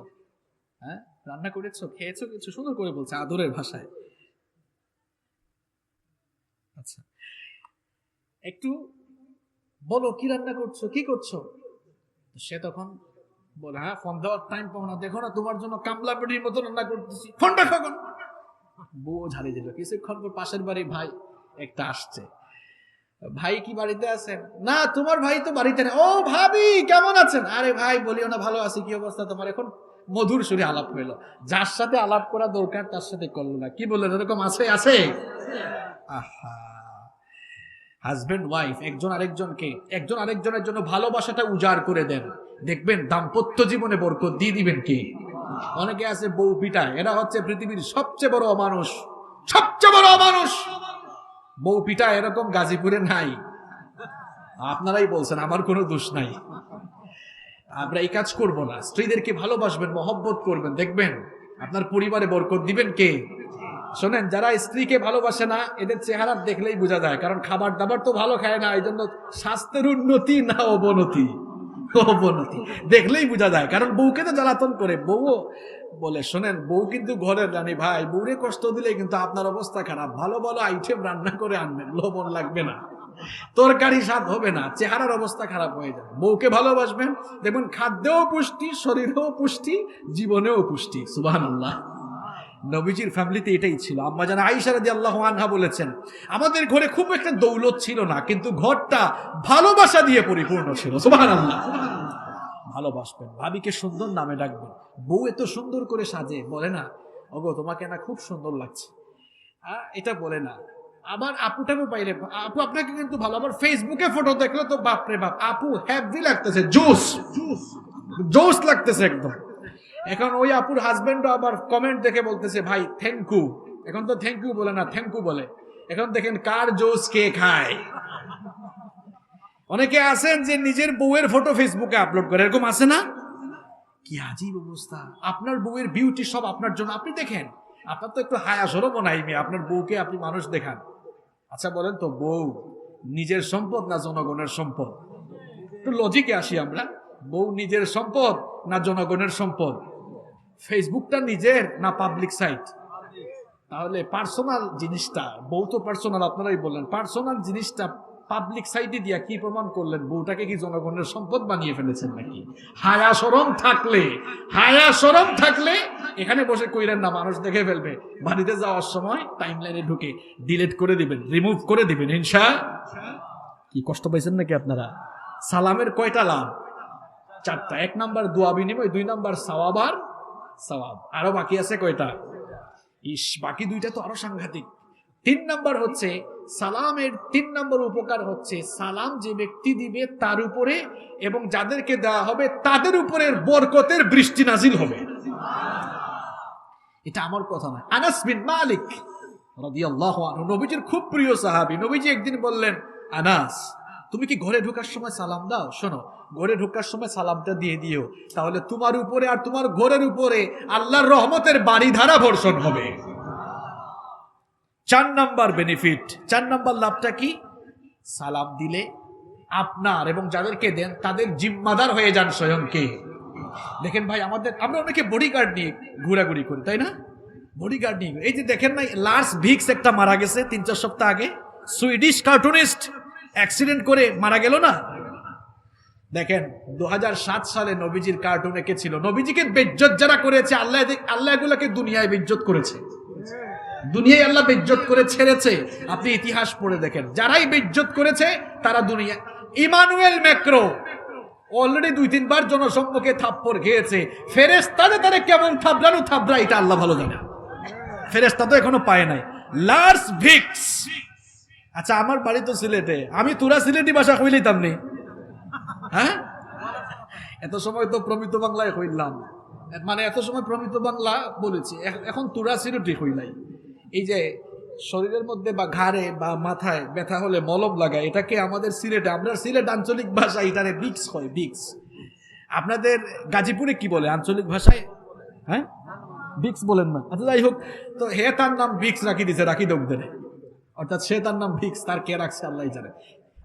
হ্যাঁ রান্না করেছো, খেয়েছো কিছু, সুন্দর করে বলছে আদরের ভাষায়। আচ্ছা একটু বলো কি রান্না করছো, কি করছো। সে তখন বলে হ্যাঁ ফোন দেওয়ার টাইম পাও না, দেখো না তোমার জন্য কামলা পেটির মতো রান্না করতেছি, ফোনটা কখন। বউ ঝাড়ি দিল। কিছুক্ষণ পর পাশের বাড়ি ভাই একটা আসছে, ভাই কি বাড়িতে আছেন? না তোমার ভাই তো বাড়িতে নেই। ও ভাবি কেমন আছেন? আরে ভাই বলিও না, ভালো আছি, কি অবস্থা তোমার? এখন মধুর সুরে আলাপ হইলো, যার সাথে আলাপ করা দরকার তার সাথে করলো না। কি বললেন, এরকম আছে আছে? আহা, হাজবেন্ড ওয়াইফ একজন আরেকজনের জন্য ভালোবাসাটা উজাড় করে দেন, দেখবেন দাম্পত্য জীবনে বরকত দিয়ে দিবেন। কি অনেকে আছে বউ পিটায়, এরা হচ্ছে পৃথিবীর সবচেয়ে বড় অমানুষ, সবচেয়ে বড় অমানুষ। বউ পিটায় এরকম গাজীপুরে নাই, আপনারাই বলছেন, আমার কোনো দোষ নাই। আমরা এই কাজ করব না। স্ত্রীদেরকে ভালোবাসবেন, মহব্বত করবেন, দেখবেন আপনার পরিবারে বরকত দিবেন কে। শোনেন, যারা স্ত্রীকে ভালোবাসে না এদের চেহারা দেখলেই বোঝা যায়, কারণ খাবার দাবার তো ভালো খায় না, এই জন্য স্বাস্থ্যের উন্নতি না অবনতি, অবনতি দেখলেই বোঝা যায়। কারণ বউকে তো জ্বালাতন করে। বউ বলে শোনেন, বউ কিন্তু ঘরের রানী ভাই, বউরে কষ্ট দিলে কিন্তু আপনার অবস্থা খারাপ। ভালো ভালো আইটেম রান্না করে আনবেন, লবণ লাগবে না, তরকারি স্বাদ হবে না, চেহারার অবস্থা খারাপ হয়ে যাবে। বউকে ভালোবাসবেন, দেখবেন খাদ্যেও পুষ্টি, শরীরেও পুষ্টি, জীবনেও পুষ্টি। সুবহানাল্লাহ। নবীজির ফ্যামিলিতে এটাই ছিল। আম্মা জান আয়েশা রাদিয়াল্লাহু আনহা বলেছেন, আমাদের ঘরে খুব একটা দৌলত ছিল না, কিন্তু ঘরটা ভালোবাসা দিয়ে পরিপূর্ণ ছিল। সুবহানাল্লাহ। ভালোবাসবেন, ভাবিকে সুন্দর নামে ডাকবেন। বউ এত সুন্দর করে সাজে, বলে না ওগো তোমাকে না খুব সুন্দর লাগছে, এটা বলে না। আবার আপুটাকে পাইলে, আপু আপনাকে কিন্তু ভালো, আবার ফেসবুকে ফটো দেখলে তো বাপরে বাপ, আপু হ্যাপি লাগতেছে, জোস জোস লাগতেছে একদম। এখন ওই আপুর হাজবেন্ড আবার কমেন্ট দেখে বলতেছে ভাই থ্যাংক ইউ। এখন তো থ্যাংক ইউ বলে না, থ্যাংক ইউ বলে। এখন দেখেন কার জোস কে খায়। অনেকে আছেন যে নিজের বউয়ের ফটো ফেসবুকে আপলোড করে, এরকম আছে না? কি আজীব অবস্থা। আপনার বউয়ের বিউটি সব আপনার জন্য, আপনি দেখেন। আপনার তো একটু হায়া শরমও নাই, আপনার বউকে আপনি মানুষ দেখান। আচ্ছা বলেন তো, বউ নিজের সম্পদ না জনগণের সম্পদ? একটু লজিকে আসি আমরা। বউ নিজের সম্পদ না জনগণের সম্পদ? ফেসবুকটা নিজের না পাবলিক সাইট? তাহলে পার্সোনাল জিনিসটা, বউ তো পার্সোনাল, আপনারাই বললেন, পার্সোনাল জিনিসটা পাবলিক সাইটে দিয়া কি প্রমাণ করলেন? বউটাকে কি জনগণের সম্পদ বানিয়ে ফেলেছেন নাকি? হায়া শরম থাকলে এখানে বসে কইলেন না, মানুষ দেখে ফেলবে। বাড়িতে যাওয়ার সময় টাইমলাইনে ঢুকে ডিলিট করে দিবেন, রিমুভ করে দিবেন কি কষ্ট পাইছেন নাকি আপনারা? সালামের কয়টা লাভ? 4টা। 1 নাম্বার দোয়া বিনিময়, 2 নাম্বার সওয়াব, আরো বাকি আছে কয়টা? বাকি 2টা তো আরো সাংঘাতিক। 3 নাম্বার হচ্ছে সালামের 3 নাম্বার উপকার হচ্ছে সালাম যে ব্যক্তি দিবে তার উপরে এবং যাদেরকে দেওয়া হবে তাদের উপরে বরকতের বৃষ্টি নাজিল হবে। এটা আমার কথা না, আনাস বিন মালিক রাদিয়াল্লাহু আনহু, নবীজির খুব প্রিয় সাহাবী। নবীজি একদিন বললেন, আনাস তুমি কি ঘরে ঢোকার সময় সালাম দাও? শোনো, ঘরে ঢোকার সময় সালামটা দিয়ে দিও, তাহলে তোমার উপরে আর তোমার ঘরের উপরে আল্লাহর রহমতের বাড়িধারা বর্ষণ হবে। 4 নাম্বার বেনিফিট, 4 নাম্বার লাভটা কি? সালাম দিলে আপনার এবং যাদেরকে দেন তাদের জিম্মাদার হয়ে যান স্বয়ং কে? দেখেন ভাই, আমরা অনেকে বডিগার্ড নিয়ে ঘোরাঘুরি করি, তাই না? বডিগার্ড নিয়ে, এই যে দেখেন না, লার্স ভিক্স একটা মারা গেছে 3-4 সপ্তাহ আগে, সুইডিশ কার্টুনিস্ট অ্যাক্সিডেন্ট করে মারা গেল না? দেখেন 2007 সালে নবীজির কার্টুন এঁকেছিল। নবীজিকে বেজ্জত যারা করেছে, আল্লাহ এগুলোকে দুনিয়ায় বেজ্জত করেছে, দুনিয়ায় আল্লাহ বেজ্জত করে ছেড়েছে। আপনি ইতিহাস পড়ে দেখেন, যারাই বেজ্জত করেছে তারা দুনিয়া। ইমানুয়েল ম্যাক্রো অলরেডি 2-3 বার জনসম্মুখে থাপ্পড় খেয়েছে। ফেরেশতাদের তারে কেমন থাবড়া এটা আল্লাহ ভালো জানে, ফেরেশতা তো এখনো পায় নাই। লার্স ভিক্স, আচ্ছা আমার বাড়ি তো সিলেটে, আমি তোরা সিলেটি ভাষা কইলিতাম নি? হ্যাঁ, এত সময় তো প্রমিত বাংলায় কইলাম, মানে এত সময় প্রমিত বাংলা বলেছি, এখন তোরা সিলেটি কইলাই। এই যে শরীরের মধ্যে বা ঘাড়ে বা মাথায় ব্যথা হলে মলম লাগায়, এটাকে আমাদের সিলেটে, আমরা সিলেট আঞ্চলিক ভাষায় এটারে বিক্স হয়, বিক্স। আপনাদের গাজীপুরে কি বলে আঞ্চলিক ভাষায়? হ্যাঁ, বিক্স বলেন না? আচ্ছা যাই হোক, তো হে তার নাম বিক্স রাখি দিছে, রাখি দোকদের, অর্থাৎ সে তার নাম ভিক্স, তার কে রাখছে আল্লাহ জানে,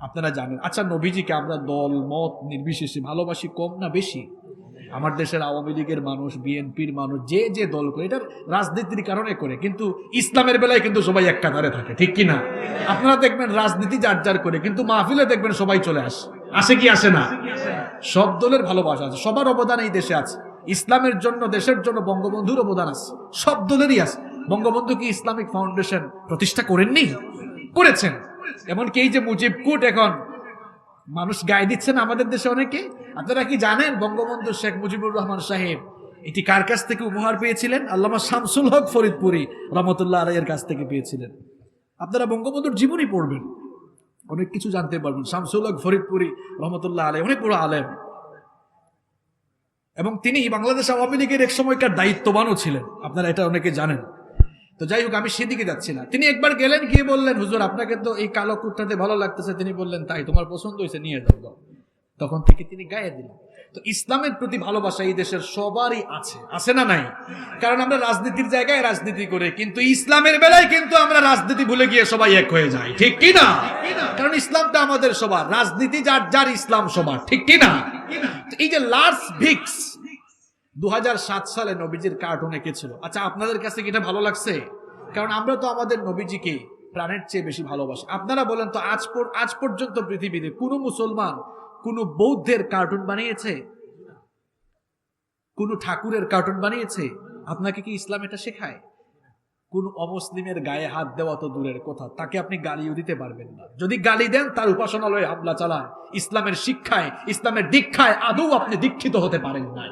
আপনারা জানেন। আচ্ছা, নবীজিকে আমরা দল মত নির্বিশেষে ভালোবাসি কম না বেশি? আমার দেশের আওয়ামী লীগের মানুষ, বিএনপির মানুষ, যে দল করে, এটার রাজনীতির কারণে করে, কিন্তু ইসলামের বেলায় কিন্তু সবাই এক কাতারে থাকে, ঠিক কি না? আপনারা দেখবেন রাজনীতি যার করে, কিন্তু মাহফিলে দেখবেন সবাই চলে আসে কি আসে না? সব দলের ভালোবাসা আছে, সবার অবদান এই দেশে আছে। ইসলামের জন্য, দেশের জন্য বঙ্গবন্ধুর অবদান আছে, সব দলেরই আছে। বঙ্গবন্ধু কি ইসলামিক ফাউন্ডেশন প্রতিষ্ঠা করেননি? করেছেন। এমনকি এই যে মুজিব কোট এখন মানুষ গায়ে দিচ্ছেন আমাদের দেশে অনেকে। আপনারা কি জানেন বঙ্গবন্ধু শেখ মুজিবুর রহমান সাহেব এটি কার কাছ থেকে উপহার পেয়েছিলেন? আল্লামা শামসুল হক ফরিদপুরি রহমতুল্লাহ আলাইহির কাছ থেকে পেয়েছিলেন। আপনারা বঙ্গবন্ধুর জীবনী পড়বেন, অনেক কিছু জানতে পারবেন। শামসুল হক ফরিদপুরি রহমতুল্লাহ আলাইহি অনেক বড় আলেম, এবং তিনি বাংলাদেশ আওয়ামী লীগের এক সময়কার দায়িত্ববানও ছিলেন, আপনারা এটা অনেকে জানেন। তো যাই হোক, আমি সেদিকে যাচ্ছি না। তিনি একবার গেলেন, গিয়ে বললেন, হুজুর আপনাকে তো এই কালো কুর্তাতে ভালো লাগতেছে। তিনি বললেন, তাই? তোমার পছন্দ হয়েছে, নিয়ে যাও। তখন থেকে তিনি গায়ে দিলেন। তো ইসলামের প্রতি ভালোবাসা এই দেশের সবারই আছে না নাই? কারণ আমরা রাজনীতির জায়গায় রাজনীতি করে, কিন্তু ইসলামের বেলায় কিন্তু আমরা রাজনীতি ভুলে গিয়ে সবাই এক হয়ে যাই, ঠিক কি না? কারণ ইসলামটা আমাদের সবার, রাজনীতি যার ইসলাম সবার, ঠিক কি না? এই যে লার্স ভিক্স 2007 সালে নবীজির কার্টুন এঁকেছিল। আচ্ছা, আপনাদের কাছে কি এটা ভালো লাগছে? কারণ আমরা তো আমাদের নবীজিকে প্রাণের চেয়ে বেশি ভালোবাসি। আপনারা বলেন তো, আজ পর্যন্ত পৃথিবীতে কোনো মুসলমান কোন বৌদ্ধের কার্টুন বানিয়েছে? কোন ঠাকুরের কার্টুন বানিয়েছে? আপনাকে কি ইসলাম এটা শেখায়? কোন অমুসলিমের গায়ে হাত দেওয়া তো দূরের কথা, তাকে আপনি গালিও দিতে পারবেন না। যদি গালি দেন, তার উপাসনালয়ে হামলা চালান। ইসলামের শিক্ষায়, ইসলামের দীক্ষায় আদৌ আপনি দীক্ষিত হতে পারেন না।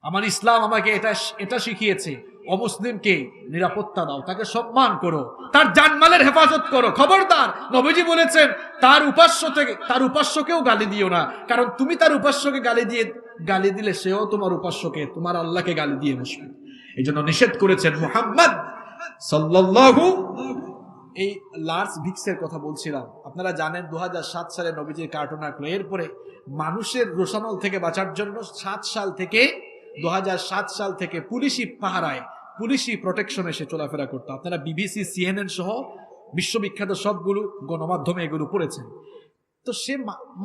আমার ইসলাম আমাকে এটা শিখিয়েছে, অমুসলিমকে নিরাপত্তা দাও, তাকে সম্মান করো, তার জানমালের হেফাজত করো। খবরদার, নবীজি বলেছেন, তার উপাস্যকেও গালি দিও না, কারণ তুমি তার উপাস্যকে গালি দিলে সেও তোমার উপাস্যকে, তোমার আল্লাহকে গালি দিয়ে বসবে। এই জন্য নিষেধ করেছেন মুহাম্মদ সাল্লাল্লাহু। এই লার্স ভিক্সের কথা বলছিলাম। আপনারা জানেন 2007 সালে নবীজির কার্টুন আঁকলো। এরপরে মানুষের রোশানল থেকে বাঁচার জন্য 2007 সাল থেকে পুলিশি পাহারায়, পুলিশি প্রোটেকশনে সে চলাফেরা করতো। আপনারা বিবিসি, CNN সহ বিশ্ববিখ্যাত সবগুলো গণমাধ্যমে এগুলো পড়েছেন। তো সে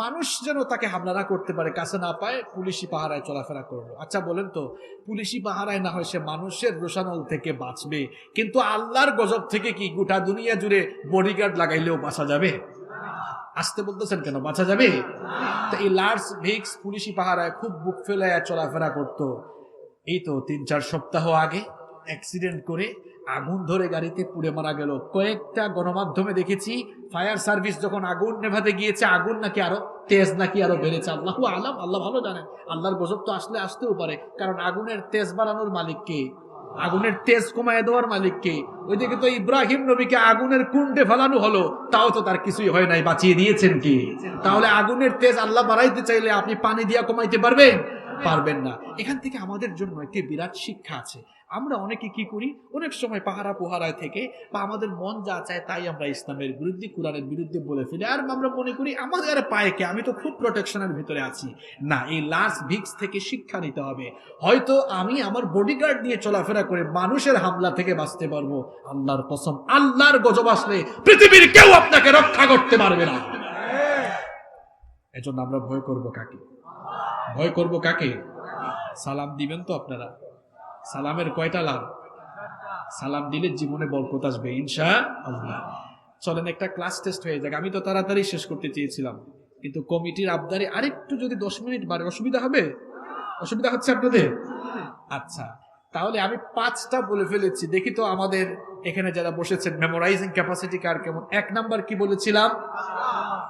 মানুষ যেন তাকে হামলা না করতে পারে, কাছে না পায়, পুলিশি পাহারায় চলাফেরা করলো। আচ্ছা বলেন তো, পুলিশি পাহারায় না হয় সে মানুষের রোশানল থেকে বাঁচবে, কিন্তু আল্লাহর গজব থেকে কি গোটা দুনিয়া জুড়ে বডিগার্ড লাগাইলেও বাঁচা যাবে? আসতে বলতেছেন কেন, বাঁচা যাবে? তো এই লার্স ভিক্স পুলিশি পাহারায় খুব বুক ফেলায় চলাফেরা করতো। এই তো 3-4 সপ্তাহ আগে অ্যাক্সিডেন্ট করে আগুন ধরে গাড়িতে পুড়ে মারা গেল। কয়েকটা গণমাধ্যমে দেখেছি ফায়ার সার্ভিস যখন আগুন নেভাতে গিয়েছে, আগুন নাকি আরো তেজ নাকি আরো বেড়েছে। আল্লাহু আলাম, আল্লাহ ভালো জানেন। আল্লাহর গজব তো আসতেও পারে, কারণ আগুনের তেজ বাড়ানোর মালিক কে? আগুনের তেজ কমায় দেওয়ার মালিক কে? ওইদিকে তো ইব্রাহিম নবীকে আগুনের কুণ্ডে ফেলানো হলো, তাও তো তার কিছুই হয় নাই, বাঁচিয়ে দিয়েছেন কি? তাহলে আগুনের তেজ আল্লাহ বাড়াইতে চাইলে আপনি পানি দিয়া কমাইতে পারবেন? পারবেন না। এখান থেকে আমাদের জন্য একটি বিরাট শিক্ষা আছে। আমরা অনেকে কি করি, অনেক সময় পাহারা পোহারায় থেকে বা আমাদের মন যা চায় তাই আমরা ইসলামের বিরুদ্ধে, কোরআনের বিরুদ্ধে বলে ফেলি, আর আমরা মনে করি আমাদের পায়ে কে, আমি তো খুব প্রোটেকশনের ভিতরে আছি। না, এই লার্জ ভিক্স থেকে শিক্ষা নিতে হবে। হয়তো আমি আমার বডিগার্ড নিয়ে চলাফেরা করে মানুষের হামলা থেকে বাঁচতে পারবো, আল্লাহর কসম আল্লাহর গজব আসলে পৃথিবীর কেউ আপনাকে রক্ষা করতে পারবে না। এজন্য আমরা ভয় করব কাকে? ভয় করব কাকে? সালাম দিবেন তো আপনারা? সালামের কয়টা লাভ? সালাম দিলে জীবনে বরকত আসবে ইনশাআল্লাহ। চলেন একটা ক্লাস টেস্ট হয়ে যাক। আমি তো তাড়াতাড়ি শেষ করতে চেয়েছিলাম, কিন্তু কমিটির আবদারে আরেকটু যদি 10 মিনিট বাড়ে অসুবিধা হবে? অসুবিধা হচ্ছে আপনাদের? আচ্ছা, তাহলে আমি 5টা বলে ফেলেছি। দেখি তো আমাদের এখানে যারা বসেছেন মেমোরাইজিং ক্যাপাসিটি কার কেমন। 1 নাম্বার কি বলেছিলাম?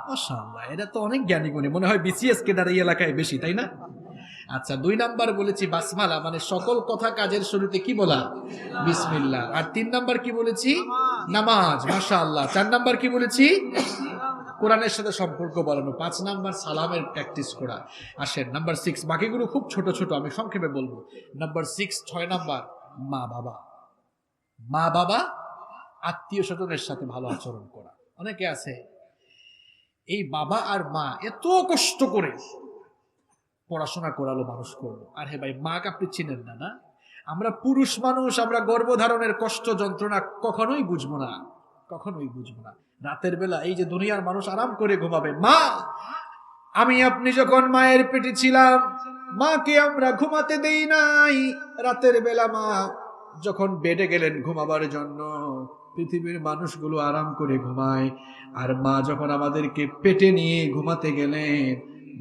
মাশাআল্লাহ, এটা তো অনেক জ্ঞানী গুণী, মনে হয় বিসিএস কেডার এই এলাকায় বেশি, তাই না? আচ্ছা, 2 নাম্বার বলেছি বাসমালা, মানে সকল কথা কাজের শুরুতে কি বলা? বিসমিল্লাহ। আর 3 নাম্বার কি বলেছি? নামাজ। মাশাআল্লাহ। 4 নাম্বার কি বলেছি? কোরআনের সাথে সম্পর্ক বাড়ানো। 5 নাম্বার সালামের প্র্যাকটিস করা। আসেন নাম্বার 6, বাকিগুলো খুব ছোট ছোট, আমি সংক্ষেপে বলবো। নাম্বার 6, 6 নাম্বার মা বাবা। মা বাবা, আত্মীয় স্বজনের সাথে ভালো আচরণ করা। অনেকে আছে এই বাবা আর মা এত কষ্ট করে পড়াশোনা করালো, মানুষ করলো, আর হে ভাই মাকে আপনি চিনেন না? না, আমরা পুরুষ মানুষ, আমরা গর্ভধারণের কষ্ট যন্ত্রণা কখনোই বুঝবো না, কখনোই বুঝবো না। রাতের বেলা এই যে দুনিয়ার মানুষ আরাম করে ঘুমাবে, মা, আমি আপনি যখন মায়ের পেটে ছিলাম মাকে আমরা ঘুমাতে দেই নাই। রাতের বেলা মা যখন বেডে গেলেন ঘুমাবার জন্য, পৃথিবীর মানুষগুলো আরাম করে ঘুমায়, আর মা যখন আমাদেরকে পেটে নিয়ে ঘুমাতে গেলেন,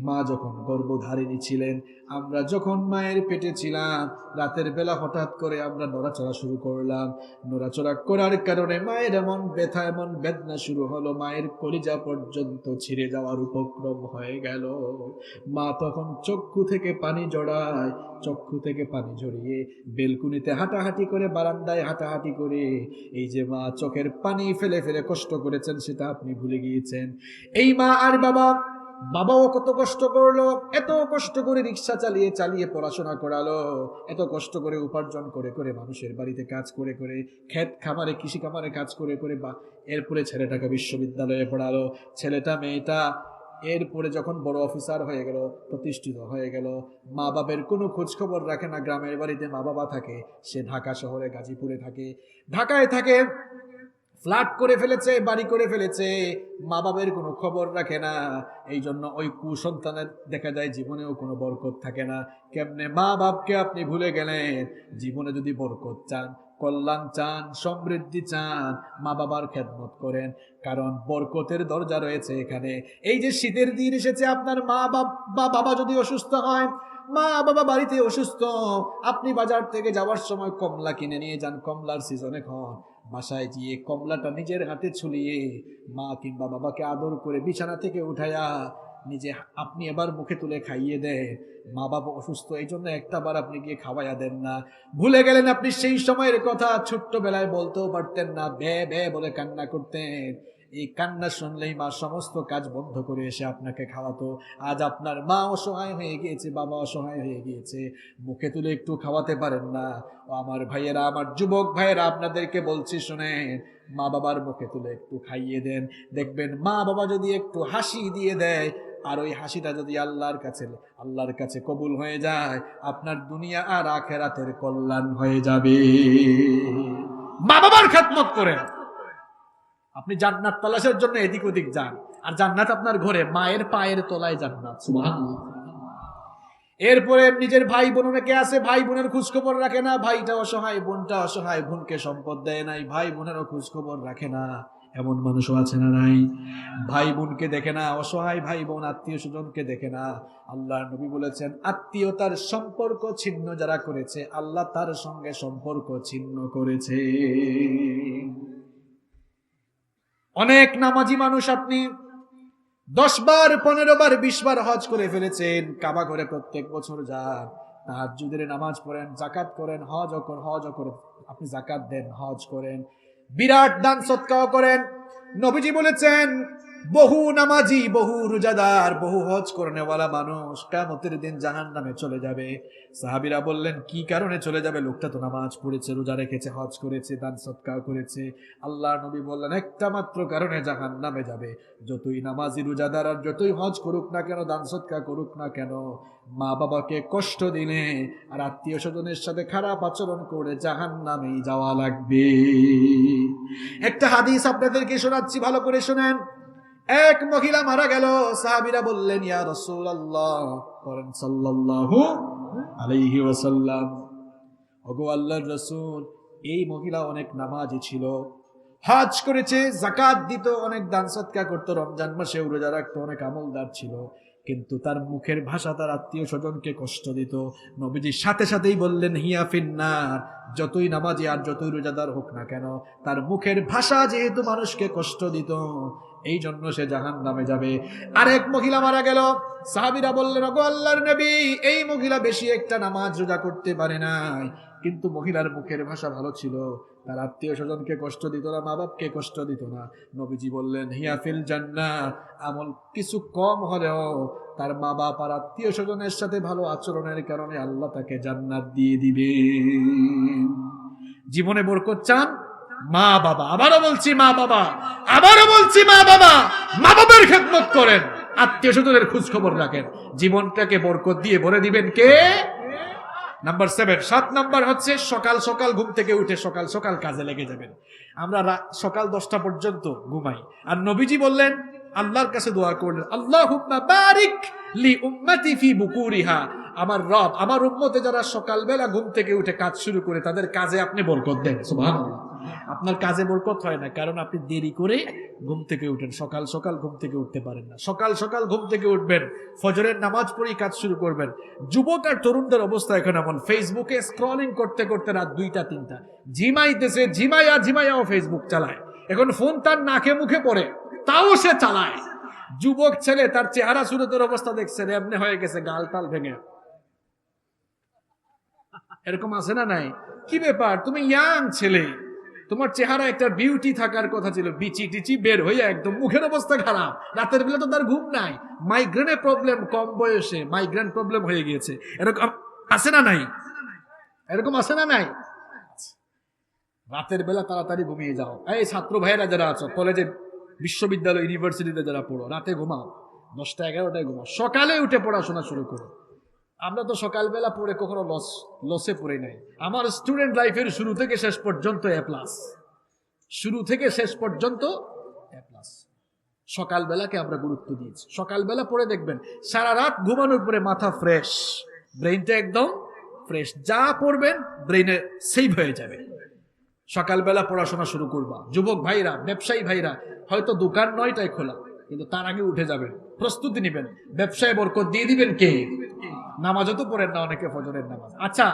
মা যখন গর্ভধারিণী ছিলেন, আমরা যখন মায়ের পেটে ছিলাম, রাতের বেলা হঠাৎ করে আমরা নড়াচড়া শুরু করলাম। নড়াচড়া করার কারণে মায়ের এমন ব্যথা, এমন বেদনা শুরু হলো, মায়ের কলিজা পর্যন্ত ছিঁড়ে যাওয়ার উপক্রম হয়ে গেল। মা তখন চক্ষু থেকে পানি জড়ায়, চক্ষু থেকে পানি ঝরিয়ে বেলকুনিতে হাঁটাহাঁটি করে, বারান্দায় হাঁটাহাঁটি করে, এই যে মা চোখের পানি ফেলে ফেলে কষ্ট করেছেন সেটা আপনি ভুলে গিয়েছেন। এই মা আর বাবাও কত কষ্ট করলো, এত কষ্ট করে রিক্সা চালিয়ে চালিয়ে পড়াশোনা করালো, এত কষ্ট করে উপার্জন করে করে, মানুষের বাড়িতে কাজ করে করে, ক্ষেত খামারে কৃষি খামারে কাজ করে করে, বা এরপরে ছেলেটাকে বিশ্ববিদ্যালয়ে পড়ালো, ছেলেটা মেয়েটা এরপরে যখন বড় অফিসার হয়ে গেল, প্রতিষ্ঠিত হয়ে গেল, মা বাবার কোনো খোঁজ খবর রাখে না। গ্রামের বাড়িতে মা বাবা থাকে, সে ঢাকা শহরে গাজীপুরে থাকে, ঢাকায় থাকে, ফ্ল্যাট করে ফেলেছে, বাড়ি করে ফেলেছে, মা বাবার কোনো খবর রাখে না। এই জন্য ওই কুসন্তানের দেখা যায় জীবনেও কোনো বরকত থাকে না। কেমনে মা বাপকে আপনি ভুলে গেলেন? জীবনে যদি বরকত চান, কল্যাণ চান, সমৃদ্ধি চান, মা বাবার খেদমত করেন, কারণ বরকতের দরজা রয়েছে এখানে। এই যে শীতের দিন এসেছে, আপনার মা বাবা যদি অসুস্থ হয়, মা বাবা বাড়িতে অসুস্থ, আপনি বাজার থেকে যাওয়ার সময় কমলা কিনে নিয়ে যান, কমলার সিজন এখন, বাসায় গিয়ে কমলাটা নিজের হাতে ছুলিয়ে মা কিংবা বাবাকে আদর করে বিছানা থেকে উঠায়া নিজে আপনি এবার মুখে তুলে খাইয়ে দেন। মা বাবা অসুস্থ, এই জন্য একটাবার আপনি গিয়ে খাওয়াইয়া দেন না। ভুলে গেলেন আপনি সেই সময়ের কথা, ছোট্টবেলায় বলতেও পারতেন না, বে বে বলে কান্না করতেন। এই কান্না শুনলেই মা সমস্ত কাজ বন্ধ করে এসে আপনাকে খাওয়াতো। আজ আপনার মা অসহায় হয়ে গিয়েছে, বাবা অসহায় হয়ে গিয়েছে, মুখে তুলে একটু খাওয়াতে পারেন না। ও আমার ভাইয়েরা, আমার যুবক ভাইয়েরা, আপনাদেরকে বলছি শুনেন, মা বাবার মুখে তুলে একটু খাইয়ে দেন। দেখবেন মা বাবা যদি একটু হাসি দিয়ে দেয়, আর ওই হাসিটা যদি আল্লাহর কাছে কবুল হয়ে যায়, আপনার দুনিয়া আর আখিরাতের কল্যাণ হয়ে যাবে। মা বাবার খেদমত করেন। আপনি জান্নাত তালাশের জন্য এদিক ওদিক যান, আর জান্নাত আপনার ঘরে, মায়ের পায়ের তলায় জান্নাত। সুবহানাল্লাহ। এরপরে নিজের ভাই বোন অনেকে আছে, ভাই বোনের খোঁজ খবর রাখে না, ভাইটা অসহায়, বোনটা অসহায়, বোনকে সম্পদ দেয় নাই, ভাই বোনেরও খোঁজ খবর রাখে না। এমন মানুষও আছে না নাই? ভাই বোনকে দেখে না, অসহায় ভাই বোন আত্মীয় স্বজনকে দেখে না। আল্লাহ নবী বলেছেন, আত্মীয়তার সম্পর্ক ছিন্ন যারা করেছে, আল্লাহ তার সঙ্গে সম্পর্ক ছিন্ন করেছে। অনেক নামাজি মানুষ আপনি 10 বার 15 বার 20 বার হজ করে ফেলেছেন, কাবা ঘরে প্রত্যেক বছর যান, তাহাজ্জুদের নামাজ পড়েন, যাকাত করেন, হজ করেন, আপনি যাকাত দেন, হজ করেন, বিরাট দান সদকাও করেন। নবীজি বলেছেন, বহু নামাজি, বহু রোজাদার, বহু হজ করেনেওয়ালা মানুষ কিয়ামতের দিন জাহান্নামে চলে যাবে। সাহাবীরা বললেন, কি কারণে চলে যাবে? লোকটা তো নামাজ পড়েছে, রোজা রেখেছে, হজ করেছে, দান সদকাও করেছে। আল্লাহ নবী বললেন, একটা মাত্র কারণে জাহান্নামে যাবে। যতই নামাজি রোজাদার আর যতই হজ করুক না কেন, দান সদকা করুক না কেন, মা বাবাকে কষ্ট দিলে আর আত্মীয় স্বজনের সাথে খারাপ আচরণ করে জাহান্নামেই যাওয়া লাগবে। একটা হাদিস আপনাদেরকে শোনাচ্ছি, ভালো করে শোনেন। এক মহিলা মারা গেল, সাহাবীরা বললেন, ইয়া রাসূলুল্লাহ, করেন সাল্লাল্লাহু আলাইহি ওয়াসাল্লাম, ওগো আল্লাহর রাসূল, এই মহিলা অনেক নামাজি ছিল, হজ করেছে, যাকাত দিত, অনেক দান সদকা করত, রমজান মাসে রোজা রাখতো, অনেক আমলদার ছিল, কিন্তু তার মুখের ভাষা তার আত্মীয় স্বজনকে কষ্ট দিত। নবীজি সাথে সাথেই বললেন, হিয়া ফিন্নার, যতই নামাজি আর যতই রোজাদার হোক না কেন, তার মুখের ভাষা যেহেতু মানুষকে কষ্ট দিত, এই জন্য সে জাহান্নামে যাবে। আরেক মহিলা মারা গেল, সাহাবীরা বললেন, ওগো আল্লাহর নবী, এই মহিলা বেশি একটা নামাজ রোজা করতে পারে নাই, কিন্তু মহিলার মুখের ভাষা ভালো ছিল, তার আত্মীয় স্বজনকে কষ্ট দিত না, মা বাপকে কষ্ট দিত না। নবীজি বললেন, হিয়া ফিল জান্নাহ, আমল কিছু কম হলেও তার মা বাপ আর আত্মীয় স্বজনের সাথে ভালো আচরণের কারণে আল্লাহ তাকে জান্নাত দিয়ে দিবে। জীবনে বরকত চান? মা বাবা, আবারও বলছি মা বাবা, আবারও বলছি মা বাবা, মা বাবার খেদমত করেন, আত্মীয় স্বজনের খোঁজ খবর রাখেন, জীবনটাকে বরকত দিয়ে ভরে দিবেন কে? নাম্বার 7, 7 নাম্বার হচ্ছে সকাল সকাল ঘুম থেকে উঠে সকাল সকাল কাজে লেগে যাবেন। আমরা সকাল 10টা পর্যন্ত ঘুমাই, আর নবীজি বললেন, আল্লাহর কাছে দোয়া করলেন, আল্লাহুম্মা বারিক লি উম্মতি ফি বুকুরিহা, আমার রব আমার উম্মতে যারা সকালবেলা ঘুম থেকে উঠে কাজ শুরু করে, তাদের কাজে আপনি বরকত দেন। সুবহানাল্লাহ। আপনার কাজে বরকত হয় না, কারণ আপনি দেরি করে ঘুম থেকে উঠেন, সকাল সকাল ঘুম থেকে উঠতে পারেন না। সকাল সকাল ঘুম থেকে উঠবেন, ফজরের নামাজ পড়েই কাজ শুরু করবেন। যুবক আর তরুণদের অবস্থা এখন এমন, ফেসবুকে স্ক্রলিং করতে করতে রাত 2টা 3টা, ঝিমাইতেছে, ঝিমাইয়াও ফেসবুক চালায়। এখন ফোন তার নাকে মুখে পড়ে, তাও সে চালায়। যুবক ছেলে, তার চেহারা সুরতের অবস্থা দেখছেন, এমনি হয়ে গেছে, গাল টাল ভেঙে। এরকম আছে না নাই? কি ব্যাপার, তুমি ইয়াং ছেলে, তোমার চেহারা একটা বিউটি থাকার কথা ছিল, বিচি টিচি বের হয়ে একদম মুখের অবস্থা খারাপ। রাতের বেলা তো তার ঘুম নাই, মাইগ্রেনের প্রবলেম, কম বয়সে মাইগ্রেন প্রবলেম হয়ে গিয়েছে। এরকম আছে না নাই? এরকম আছে না নাই? রাতের বেলা তাড়াতাড়ি ঘুমিয়ে যাও। এই ছাত্র ভাইয়েরা যারা আছো, কলেজে, বিশ্ববিদ্যালয়, ইউনিভার্সিটিতে যারা পড়ো, রাতে ঘুমাও, 10টা 11টায় ঘুমাও, সকালে উঠে পড়াশোনা শুরু করো। আমরা তো সকালবেলা পড়ে কখনো লসে পড়ে নাই। আমার স্টুডেন্ট লাইফের শুরু থেকে শেষ পর্যন্ত A+, শুরু থেকে শেষ পর্যন্ত A+। সকালবেলাকে আমরা গুরুত্ব দিয়েছি। সকালবেলা পড়ে দেখবেন, সারা রাত ঘুমানোর পরে মাথা ফ্রেশ, ব্রেইনটা একদম ফ্রেশ, যা পড়বেন ব্রেইনে সেভ হয়ে যাবে। সকালবেলা পড়াশোনা শুরু করবা। যুবক ভাইরা, ব্যবসায়ী ভাইরা, হয়তো দোকান 9টায় খোলা, কিন্তু তার আগে উঠে যাবেন, প্রস্তুতি নেবেন, ব্যবসায় বরকত দিয়ে দিবেন কে? নামাজও তো পড়েন না অনেকে, ফজরের নামাজ। আচ্ছা,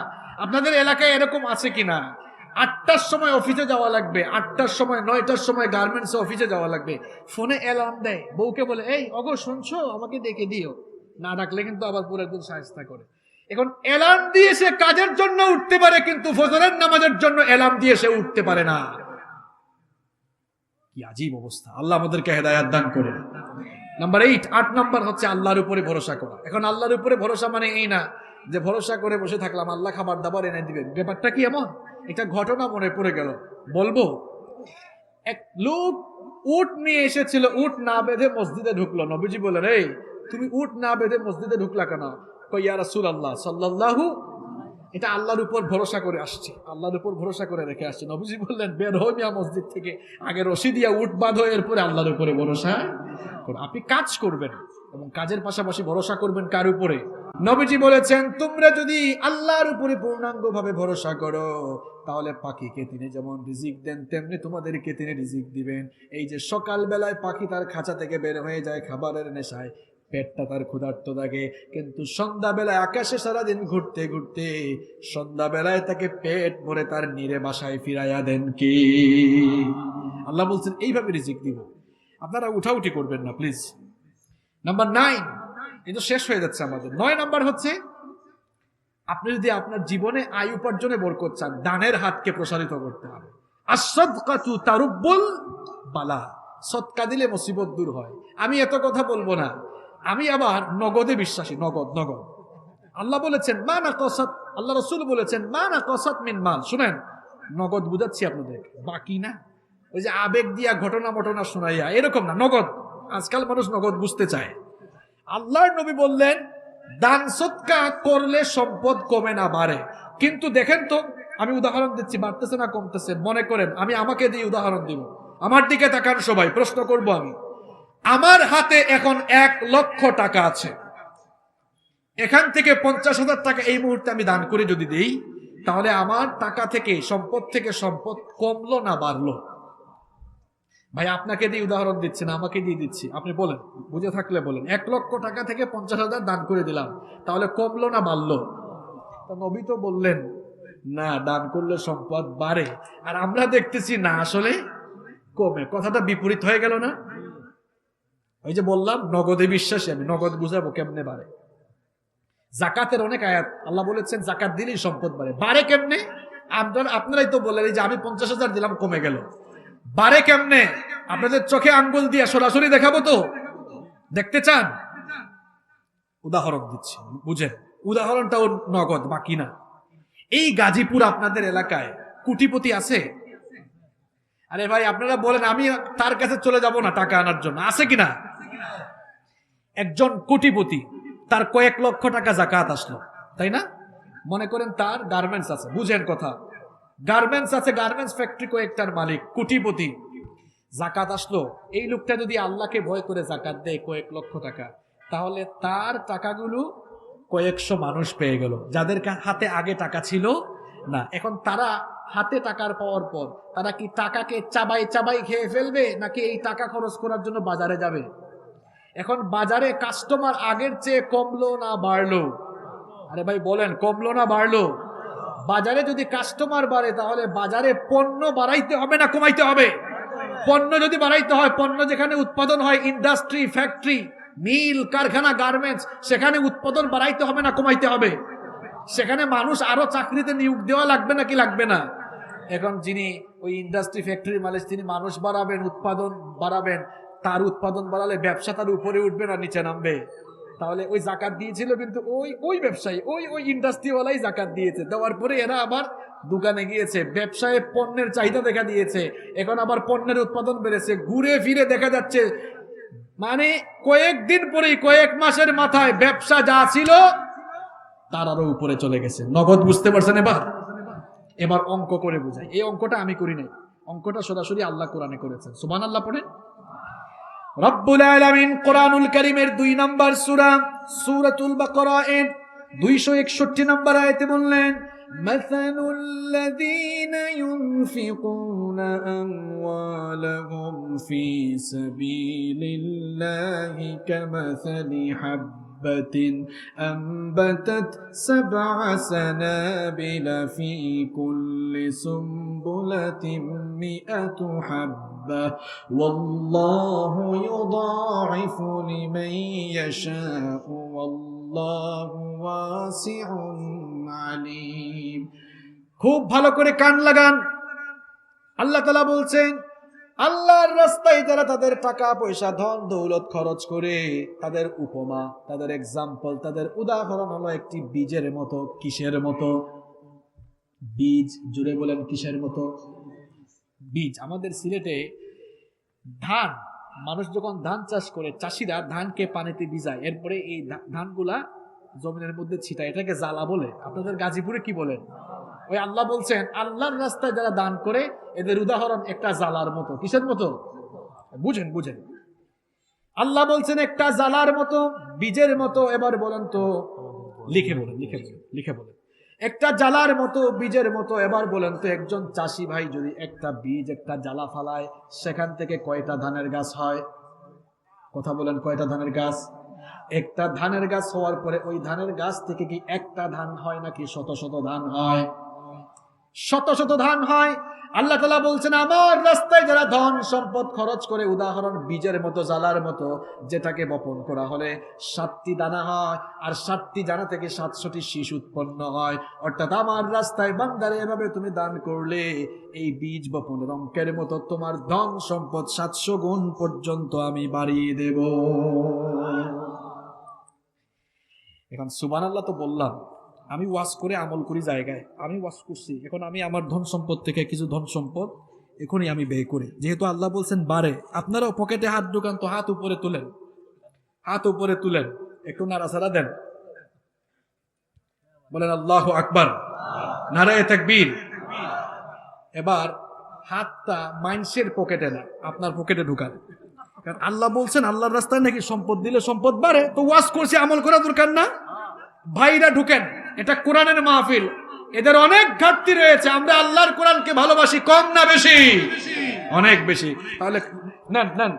আপনাদের এলাকায় এরকম আছে কিনা, 8টার সময় অফিসে যাওয়া লাগবে, 8টার সময় 9টার সময় গার্মেন্টসে অফিসে যাওয়া লাগবে, ফোনে অ্যালার্ম দেয়, বউকে বলে, এই অগো শুনছো, আমাকে ডেকে দিও, না ডাকলে কিন্তু আবার পরের দিন সাহায্য করে। এখন অ্যালার্ম দিয়ে সে কাজের জন্য উঠতে পারে, কিন্তু ফজরের নামাজের জন্য অ্যালার্ম দিয়ে সে উঠতে পারে না। কি আজীব অবস্থা, আল্লাহ আমাদেরকে হেদায়েত দান করে। নাম্বার 8 নাম্বার হচ্ছে আল্লাহর উপরে ভরসা করা। এখন আল্লাহর উপরে ভরসা মানে এই না যে ভরসা করে বসে থাকলাম, আল্লাহ খাবার দাবার এনে দিবেন। ব্যাপারটা কি এমন? একটা ঘটনা মনে পড়ে গেল, বলবো। এক লোক উট নিয়ে এসেছিল, উট না বেঁধে মসজিদে ঢুকলো। নবীজি বললেন, এই তুমি উট না বেঁধে মসজিদে ঢুকলা কেন? কই, ইয়া রাসূলুল্লাহ সাল্লাল্লাহু, এটা আল্লাহর উপর ভরসা করে আসছি, আল্লাহর উপর ভরসা করে রেখে আসছি। নবীজি বললেন, বের হই মিয়া মসজিদ থেকে, আগে রশি দিয়া উঠ বাঁধো, এরপরে আল্লাহর উপরে ভরসা করো। আপনি কাজ করবেন এবং কাজের পাশাপাশি ভরসা করবেন কার উপরে? নবীজি বলেছেন, তোমরা যদি আল্লাহর উপরে পূর্ণাঙ্গভাবে ভরসা করো, তাহলে পাখিকে তিনি যেমন রিজিক দেন, তেমনি তোমাদেরকে তিনি রিজিক দিবেন। এই যে সকাল বেলায় পাখি তার খাঁচা থেকে বের হয়ে যায় খাবারের নেশায়, পেটটা তার ক্ষুধার্ত থাকে, কিন্তু সন্ধ্যাবেলায় আকাশে সারাদিন ঘুরতে ঘুরতে সন্ধ্যাবেলায় তাকে পেট ভরে তার নিরে বাসায় ফিরাইয়া দেন কি? আল্লাহ বলছেন এইভাবে রিজিক দিব। আপনারা উঠাউঠি করবেন না প্লিজ। নাম্বার 9, কিন্তু শেষ হয়ে যাচ্ছে আমাদের। 9 নাম্বার হচ্ছে, আপনি যদি আপনার জীবনে আয় উপার্জনে বরকত চান, দানের হাতকে প্রসারিত করতে হবে। আস-সাদকাতু তারুব্বুল বালা, সদকা দিলে মুসিবত দূর হয়। আমি এত কথা বলবো না, আমি আবার নগদে বিশ্বাসী। নগদ নগদ আল্লাহ বলেছেন মা নাকাসাত, আল্লাহ রাসূল বলেছেন মা নাকাসাত মিন মাল। শুনেন, নগদ বুঝাচ্ছি আপনাদের, বাকি না ওই যে আবেগ দিয়া ঘটনা মটনা শোনাইয়া এরকম না, নগদ। আজকাল মানুষ নগদ বুঝতে চায়। আল্লাহর নবী বললেন, দান সদকা করলে সম্পদ কমে না বাড়ে। কিন্তু দেখেন তো, আমি উদাহরণ দিচ্ছি, বাড়তেছে না কমতেছে? মনে করেন আমি আমাকে দিয়ে উদাহরণ দিব। আমার দিকে তাকান সবাই, প্রশ্ন করব আমি। আমার হাতে এখন 1 লক্ষ টাকা আছে, এখান থেকে 50,000 টাকা এই মুহূর্তে আমি দান করে যদি দেই, তাহলে আমার টাকা থেকে সম্পদ কমলো না বাড়লো? ভাই আপনাকে দিয়ে উদাহরণ দিচ্ছি না, আমাকে দিয়ে দিচ্ছি, আপনি বলেন, বুঝে থাকলে বলেন। 1 লক্ষ টাকা থেকে 50,000 দান করে দিলাম, তাহলে কমলো না বাড়লো? তো নবী তো বললেন না, দান করলে সম্পদ বাড়ে, আর আমরা দেখতেছি না, আসলে কমে। কথাটা বিপরীত হয়ে গেল না? ওই যে বললাম নগদে বিশ্বাসী আমি, নগদ বুঝাবো কেমনে বাড়ে। জাকাতের অনেক আয়াত, আল্লাহ বলেছেন জাকাত দিলেই সম্পদ বাড়ে। বাড়ে কেমনে? আপনারাই তো বললেন, এই যে আমি 50,000 দিলাম কমে গেল, বাড়ে কেমনে? আপনাদের চোখে আঙ্গুল দিয়ে সরাসরি দেখাবো তো? দেখতে চান? উদাহরণ দিচ্ছি, বুঝেন। উদাহরণটাও নগদ, বাকি না। এই গাজীপুর আপনাদের এলাকায় কোটিপতি আছে? আরে ভাই আপনারা বলেন, আমি তার কাছে চলে যাব না টাকা আনার জন্য, আছে কিনা? একজন কোটিপতি, তার কয়েক লক্ষ টাকা জাকাত আসলো, তাই না? মনে করেন তার গার্মেন্টস আছে, বুঝেন কথা, গার্মেন্টস আছে, গার্মেন্টস ফ্যাক্টরি কয়েকটার মালিক, কোটিপতি। জাকাত আসলো, এই লোকটা যদি আল্লাহকে ভয় করে জাকাত দেয় কয়েক লক্ষ টাকা, তাহলে তার টাকাগুলো কয়েকশো মানুষ পেয়ে গেল, যাদের হাতে আগে টাকা ছিল না। এখন তারা হাতে টাকার পাওয়ার পর তারা কি টাকাকে চাবাই চাবাই খেয়ে ফেলবে, নাকি এই টাকা খরচ করার জন্য বাজারে যাবে? এখন বাজারে কাস্টমার আগের চেয়ে কমলো না বাড়লো? আরে ভাই বলেন, কমলো না বাড়লো? বাজারে যদি কাস্টমার বাড়ে, তাহলে বাজারে পণ্য বাড়াইতে হবে না কমাইতে হবে? পণ্য যদি বাড়াইতে হয়, পণ্য যেখানে উৎপাদন হয়, ইন্ডাস্ট্রি, ফ্যাক্টরি, মিল, কারখানা, গার্মেন্টস, সেখানে উৎপাদন বাড়াইতে হবে না কমাইতে হবে? সেখানে মানুষ আরো চাকরিতে নিয়োগ দেওয়া লাগবে নাকি লাগবে না? এখন যিনি ওই ইন্ডাস্ট্রি, ফ্যাক্টরি মালিক, তিনি মানুষ বাড়াবেন, উৎপাদন বাড়াবেন, তার উৎপাদন বাড়ালে ব্যবসা তার উপরে উঠবে না নিচে নামবে? তাহলে ওই জাকাত দিয়েছিল, কিন্তু ওই ব্যবসায়ী, ওই ইন্ডাস্ট্রিওয়ালাই জাকাত দিয়েছে, দেওয়ার পরে এরা আবার দোকানে গিয়েছে, ব্যবসায় পণ্যের চাহিদা দেখা দিয়েছে, এখন আবার পণ্যের উৎপাদন বেড়েছে, ঘুরে ফিরে দেখা যাচ্ছে মানে কয়েকদিন পরেই, কয়েক মাসের মাথায় ব্যবসা যা ছিল তার আরো উপরে চলে গেছে। নগদ বুঝতে পারছেন? এবার অঙ্ক করে বুঝাই। এই অঙ্কটা আমি করি নাই, অঙ্কটা সরাসরি আল্লাহ কোরআনে করেছেন। সুবহানাল্লাহ পড়েন। রব্বুল আলামিন কোরআনুল কারীমের 2 নম্বর সূরা সূরাতুল বাকারা এর 261 নম্বর আয়াতে বললেন, মাসালুল লাযীনা ইউনফিকুনা আমওয়ালাহুম ফি সাবিলিল্লাহি কামাসালি হাব্বাতিন আনবাতাত 7 সানাবিলা ফি কুল্লি সুমবুলাতিন মিআতু হাব্বা ওয়াল্লাহু ইউদাঈফু লিমান ইয়াশাউ ওয়াল্লাহু ওয়াসিউন আলীম। খুব ভালো করে কান লাগান। আল্লাহ তাআলা বলছেন, আল্লাহর রাস্তায় যারা তাদের টাকা পয়সা, ধন দৌলত খরচ করে, তাদের উপমা, তাদের এক্সাম্পল, তাদের উদাহরণ হলো একটি বীজের মতো। কিসের মতো? বীজ। জুড়ে বলেন, কিসের মতো? বীজ। আমাদের সিলেটে ধান, মানুষ যখন ধান চাষ করে, চাষিরা ধানকে পানিতে ভিজায়, এরপরে এই ধানগুলা জমিনের মধ্যে ছিটায়, এটাকে জ্বালা বলে। আপনাদের গাজীপুরে কি বলেন? ওই আল্লাহ বলছেন আল্লাহর রাস্তায় যারা দান করে এদের উদাহরণ একটা জ্বালার মতো। কিসের মতো? বুঝেন বুঝেন। আল্লাহ বলছেন একটা জ্বালার মতো, বীজের মতো। এবার বলেন তো, লিখে বলেন, লিখে বলেন। একটা জ্বালার মতো, বীজের মতো। এবার বলেন তো, একজন চাষি ভাই যদি একটা বীজ, একটা জ্বালা ফালায়, সেখান থেকে কয়টা ধানের গাছ হয়? কথা বলেন, কয়টা ধানের গাছ? একটা ধানের গাছ হওয়ার পরে ওই ধানের গাছ থেকে কি একটা ধান হয় নাকি শত শত ধান হয়? শত শত ধান হয়। আল্লাহ তাআলা বলছেন আমার রাস্তায় যারা ধন সম্পদ খরচ করে, উদাহরণ বীজের মতো, জ্বালার মতো, যেটাকে বপন করা হলে 7টি দানা হয়, আর 7টি দানা থেকে 700টি শীষ উৎপন্ন হয়। অর্থাৎ আমার রাস্তায় বান্দারে এভাবে তুমি দান করলে এই বীজ বপনের অঙ্কের মতো তোমার ধন সম্পদ 700 গুণ পর্যন্ত আমি বাড়িয়ে দেব। এখন সুবহানাল্লাহ তো বললাম, আমি ওয়াজ করে আমল করি জায়গায়, আমি ওয়াজ করছি, এখন আমি আমার ধন সম্পদ থেকে কিছু ধন সম্পদ এখনই আমি ব্যয় করি। যেহেতু আল্লাহ বলছেন বাড়ে, আপনারাও পকেটে হাত ঢুকান তো, হাত উপরে তুলেন, হাত উপরে তুলেন, একটু নাড়াচাড়া দেন, বলেন আল্লাহু আকবার, নারায়ে তাকবীর। এবার হাতটা মাইন্সের পকেটে না, আপনার পকেটে ঢুকান। কারণ আল্লাহ বলছেন আল্লাহর রাস্তায় নাকি সম্পদ দিলে সম্পদ বাড়ে, তো ওয়াজ করছি, আমল করা দরকার না? ভাইরা ঢুকেন, এটা কোরআনের মাহফিল, এদের অনেক ঘাটতি রয়েছে। আমরা আল্লাহর কোরআনকে ভালোবাসি কম না বেশি? অনেক বেশি। তাহলে নেন নেন,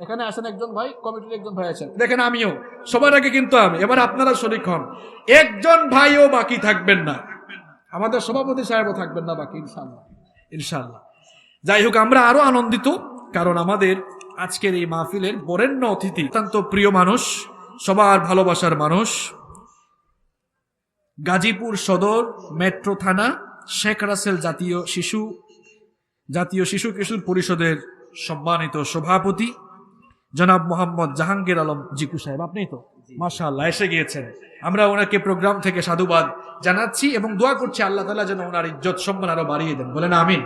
এখানে আসেন একজন ভাই, কমিটির একজন ভাই আছেন, দেখেন আমিও, সবার আগে কিন্তু আমি, এবার আপনারা শরীক হন। একজন ভাইও বাকি থাকবেন না, আমাদের সভাপতি সাহেবও থাকবেন না বাকি, ইনশাআল্লাহ ইনশাআল্লাহ। যাই হোক, আমরা আরো আনন্দিত, কারণ আমাদের আজকের এই মাহফিলের বরেণ্য অতিথি অত্যন্ত প্রিয় মানুষ, সবার ভালোবাসার মানুষ, গাজীপুর সদর মেট্রো থানা শেখ রাসেল জাতীয় শিশু কিশোর পরিষদের সম্মানিত সভাপতি জনাব মোহাম্মদ জাহাঙ্গীর আলম জিকু সাহেব, আপনি তো মাশাআল্লাহ এসে গিয়েছেন। আমরা ওনাকে প্রোগ্রাম থেকে সাধুবাদ জানাচ্ছি এবং দোয়া করছি আল্লাহ তাআলা যেন ওনার ইজ্জত সম্মান আরো বাড়িয়ে দেন। বলেন আমিন।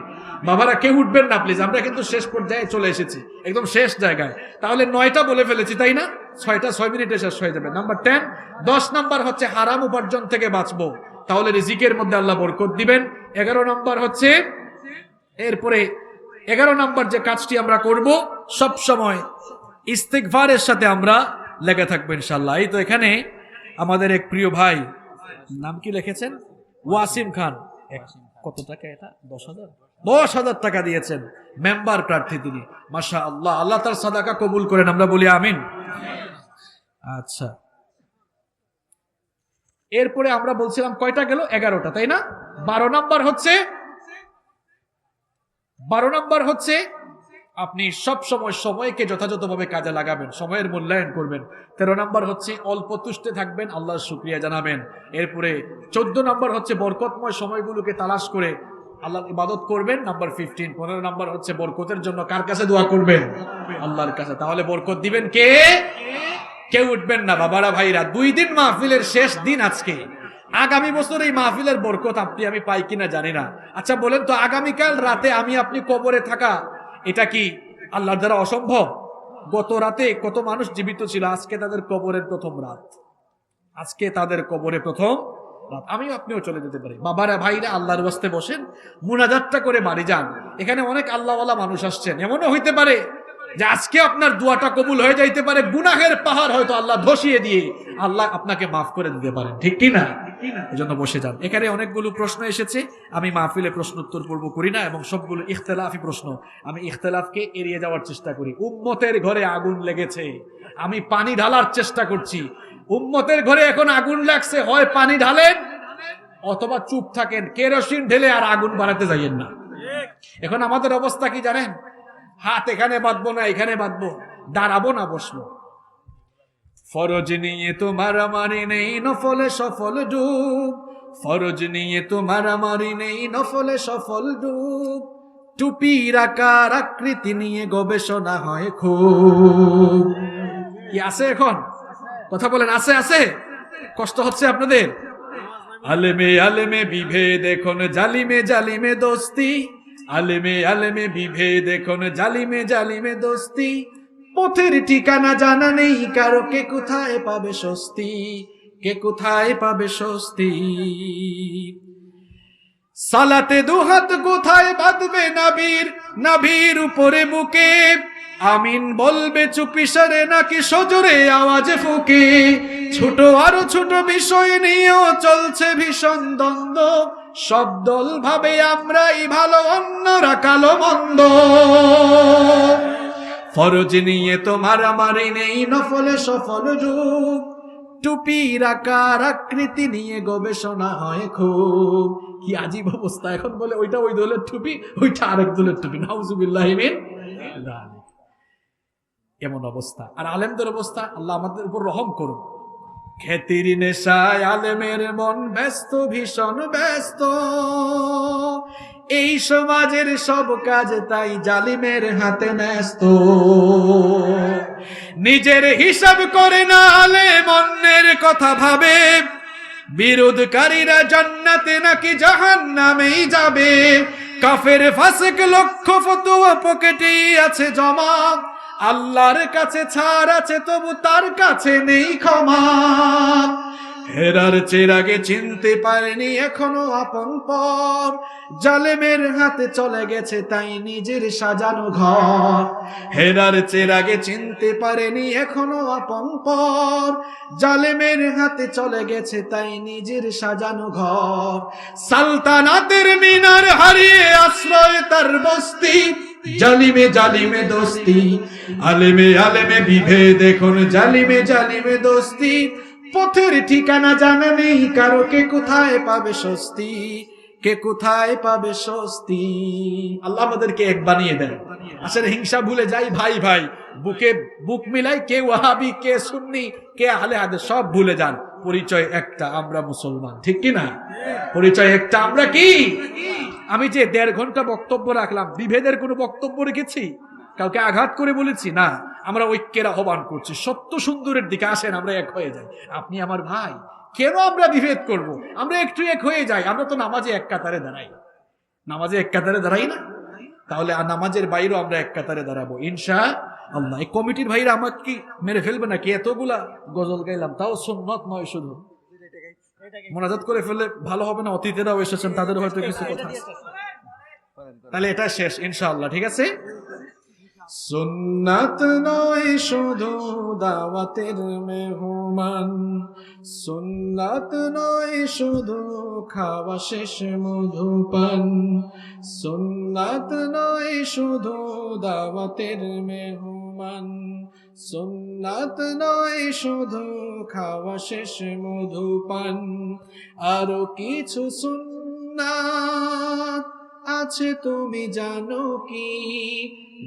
বাবারা কেউ উঠবেন না প্লিজ, আমরা কিন্তু শেষ পর্যায়ে চলে এসেছি, একদম শেষ জায়গায়। তাহলে 9টা বলে ফেলেছি, তাই না? 6 মিনিটে শেষ হয়ে যাবে। নাম্বার 10, 10 নাম্বার হচ্ছে হারাম উপার্জন থেকে বাঁচবো, তাহলে রিজিকের মধ্যে আল্লাহ বরকত দিবেন। 11 নাম্বার হচ্ছে, এরপরে 11 নাম্বার যে কাজটি আমরা করব, সব সময় ইস্তিগফারের সাথে আমরা লেগে থাকবো ইনশাআল্লাহ। এই তো এখানে আমাদের এক প্রিয় ভাই, নাম কি লিখেছেন? ওয়াসিম খান। কত টাকা এটা? 10,000 টাকা দিয়েছেন, মেম্বার প্রার্থী তিনি। মাশাআল্লাহ, আল্লাহ তার সাদাকা কবুল করেন, আমরা বলি আমিন। আচ্ছা, এরপরে আমরা বলছিলাম কয়টা গেল? 11টা, তাই না? 12 নাম্বার হচ্ছে আপনি সব সময় সময়কে যথাযথভাবে কাজে লাগাবেন, সময়ের মূল্যায়ন করবেন। 13 নাম্বার হচ্ছে অল্প তুষ্টে থাকবেন, আল্লাহর শুকরিয়া জানাবেন। এরপরে 14 নাম্বার হচ্ছে বরকতময় সময়গুলোকে তালাশ করে আল্লাহর ইবাদত করবেন। নাম্বার 15 নাম্বার হচ্ছে বরকতের জন্য কার কাছে দোয়া করবেন? আল্লাহর কাছে। তাহলে বরকত দিবেন কে? কেউ উঠবেন না বাবারা, ভাইরা। 2 দিন মাহফিলের শেষ দিন আজকে। আগামী বছর এই মাহফিলের বরকত আপনি আমি পাই কিনা জানি না। আচ্ছা বলেন তো, আগামীকাল রাতে আমি আপনি কবরে থাকা, এটা কি আল্লাহর দ্বারা অসম্ভব? গত রাতে কত মানুষ জীবিত ছিল, আজকে তাদের কবরের প্রথম রাত, আজকে তাদের কবরে প্রথম রাত। আমিও আপনিও চলে যেতে পারি। বাবারা ভাইরা, আল্লাহর ওয়াস্তে বসেন, মুনাজাতটা করে বাড়ি যান। এখানে অনেক আল্লাহওয়ালা মানুষ আসছেন, এমনও হইতে পারে যে আজকে আপনার দোয়াটা কবুল হয়ে যাইতে পারে, গুনাহের পাহাড় হয়তো আল্লাহ ধসিয়ে দিয়ে আল্লাহ আপনাকে মাফ করে দিতে পারেন, ঠিক কি না? এজন্য বসে যান। এখানে অনেকগুলো প্রশ্ন এসেছে, আমি মাহফিলে প্রশ্ন উত্তর পূর্ব করি না, এবং সবগুলো ইখতিলাফি প্রশ্ন। আমি ইখতিলাফকে এড়িয়ে যাওয়ার চেষ্টা করি। উম্মতের ঘরে আগুন লেগেছে, আমি পানি ঢালার চেষ্টা করছি। উম্মতের ঘরে এখন আগুন লাগছে, হয় পানি ঢালেন অথবা চুপ থাকেন, কেরোসিন ঢেলে আর আগুন বাড়াতে যাইয়েন না। এখন আমাদের অবস্থা কি জানেন? হাত এখানে বাঁধবো না এখানে বাঁধবো, দাঁড়াবো না বসবো। ফরজ নিয়ে তো মারামারি নেই, নফলে সফল ডুব। ফরজ নিয়ে তো মারামারি নেই, নফলে সফল ডুব। টুপির আকার আকৃতি নিয়ে গবেষণা হয় খুব। কি আছে এখন? কথা বলেন, আছে আছে? কষ্ট হচ্ছে আপনাদের? আলেমে আলেমে বিভেদ এখন, জালিমে জালিমে দোস্তি। আলেমে আলেমে বিভেদ এখন, জালিমে জালিমে দোস্তি। পথের ঠিকানা জানা নেই কারো, কে কোথায় পাবে স্বস্তি। কে কোথায় পাবে স্বস্তি? সালাতে দুহাত কোথায় বাঁধবে নাভির উপরে বুকে? আমিন বলবে চুপিসারে নাকি সজোরে আওয়াজে ফুকে? ছোট আরো ছোট বিষয় নিয়েও চলছে ভীষণ দ্বন্দ্ব, সব দল ভাবে আমরাই ভালো, অন্যরা কালো মন্দ। ফরজ নিয়ে তো মারামারি নেই, নফলে সফল যুগ। টুপির আকার আকৃতি নিয়ে গবেষণা হয় খুব। কি আজীব অবস্থা! এখন বলে ওইটা ওই দলের টুপি, ওইটা আরেক দলের টুপি। নাউজুবিল্লাহ মিন যালিক। এমন অবস্থা। আর আলেমদের অবস্থা, আল্লাহ আমাদের উপর রহম করুন। খ্যাতির নেশায় আলেমের মন ব্যস্ত, ভীষণ ব্যস্ত। এই সমাজের সব কাজ তাই জালিমের হাতে ন্যস্ত। নিজের হিসাব করে না আলেম, অন্যের কথা ভাবে। বিরোধকারীরা জান্নাতে নাকি জাহান্নামেই যাবে। কাফের ফাসিক লক্ষ ফতোয়া পকেটেই আছে জমা। আল্লাহর কাছে ছাড় আছে, তবু তার কাছে নেই ক্ষমা। হেরার চেরাগে চিনতে পারেনি এখনো আপন পর। জালেমের হাতে চলে গেছে তাই নিজের সাজানো ঘর। হেরার চেরাগে চিনতে পারেনি এখনো আপন পর। জালেমের হাতে চলে গেছে তাই নিজের সাজানো ঘর। সালতানাতের মিনার হারিয়ে আশ্রয় তার বস্তি। জালিমে জালিমে দোস্তি, আলেমে আলেমে বিভেদ, এখন জালিমে জালিমে দোস্তি। পথের ঠিকানা জানা নেই কারো, কে কোথায় পাবে স্বস্তি? কে কোথায় পাবে স্বস্তি? আল্লাহ আমাদেরকে এক বানিয়ে দেন। আসলে হিংসা ভুলে যাই, ভাই ভাই বুকে বুক মিলাই, কে ওয়াহাবি, কে সুন্নি, কে আহলে হাদিস সব ভুলে যান। পরিচয় একটা, আমরা মুসলমান, ঠিক কি না? পরিচয় একটা, আমরা কি? আমি যে 1.5 ঘন্টা বক্তব্য রাখলাম, বিভেদের কোনো বক্তব্য রেখেছি? কাউকে আঘাত করে বলেছি? না। আমরা ঐক্যের আহ্বান করছি, সত্য সুন্দরের দিকে আসেন, আমরা এক হয়ে যাই। আপনি আমার ভাই, কেন আমরা বিভেদ করব? আমরা একটু এক হয়ে যাই। আমরা তো নামাজে এক কাতারে দাঁড়াই, নামাজে এক কাতারে দাঁড়াই না? তাহলে নামাজের বাইরেও আমরা এক কাতারে দাঁড়াবো ইনশাআল্লাহ। এই কমিটির ভাইরা আমাকে কি মেরে ফেলবে নাকি? এতগুলা গজল গাইলাম, তাও সুন্নত নয়, শুধু মোনাজাত করে ফেললে ভালো হবে না? অতিথিরাও এসেছেন, তাদের হয়তো কিছু কথা। তাহলে এটা শেষ ইনশাআল্লাহ, ঠিক আছে? সুন্নাত নয় শুধু দাওয়াতের মেহমান, সুন্নাত নয় শুধু খাওয়া শেষ মধুপান। সুন্নাত নয় শুধু দাওয়াতের মেহমান, সুন্নাত নয় শুধু খাওয়া শেষ মধুপান। আরো কিছু সুন্নাত আছে তুমি জানো কি?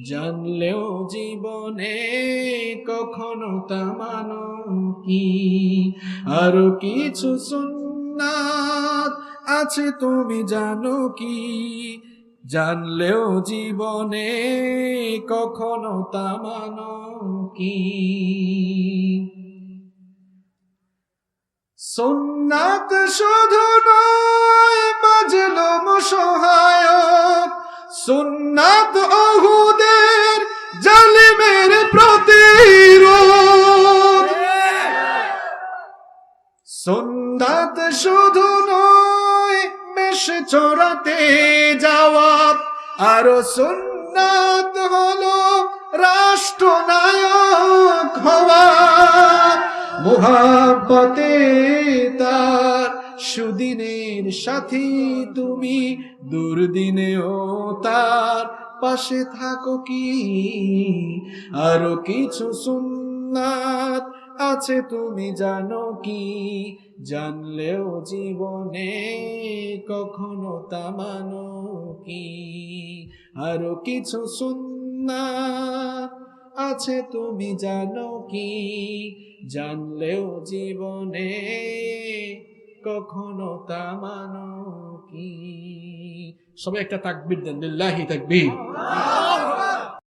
জানলেও জীবনে কখনো তা মানো কি? আরো কিছু সুন্নাত আছে তুমি জানো কি? জানলেও জীবনে কখনো তা মানো কি? সুন্নাত শুধু নয় মাজলুম সহায়ক, সুন্নাত ওহুদের জালিমের প্রতিরোধ। সুন্নাত শুধু নয় মেষ চড়াতে যাওয়া, আরো সুন্নাত হলো রাষ্ট্রনায়ক হওয়া। মুহাব্বতে তার সুদিনের সাথী তুমি, দুর্দিনেও তার পাশে থাকো কি? আরো কিছু সুন্নাত আছে তুমি জানো কি? জানলেও জীবনে কখনো তা মানো কি? আরো কিছু সুন্নাত আছে তুমি জানো কি? জানলেও জীবনে কখনো তা মানো কি? সবাই একটা তাকবীর দেন, লিল্লাহি তাকবীর।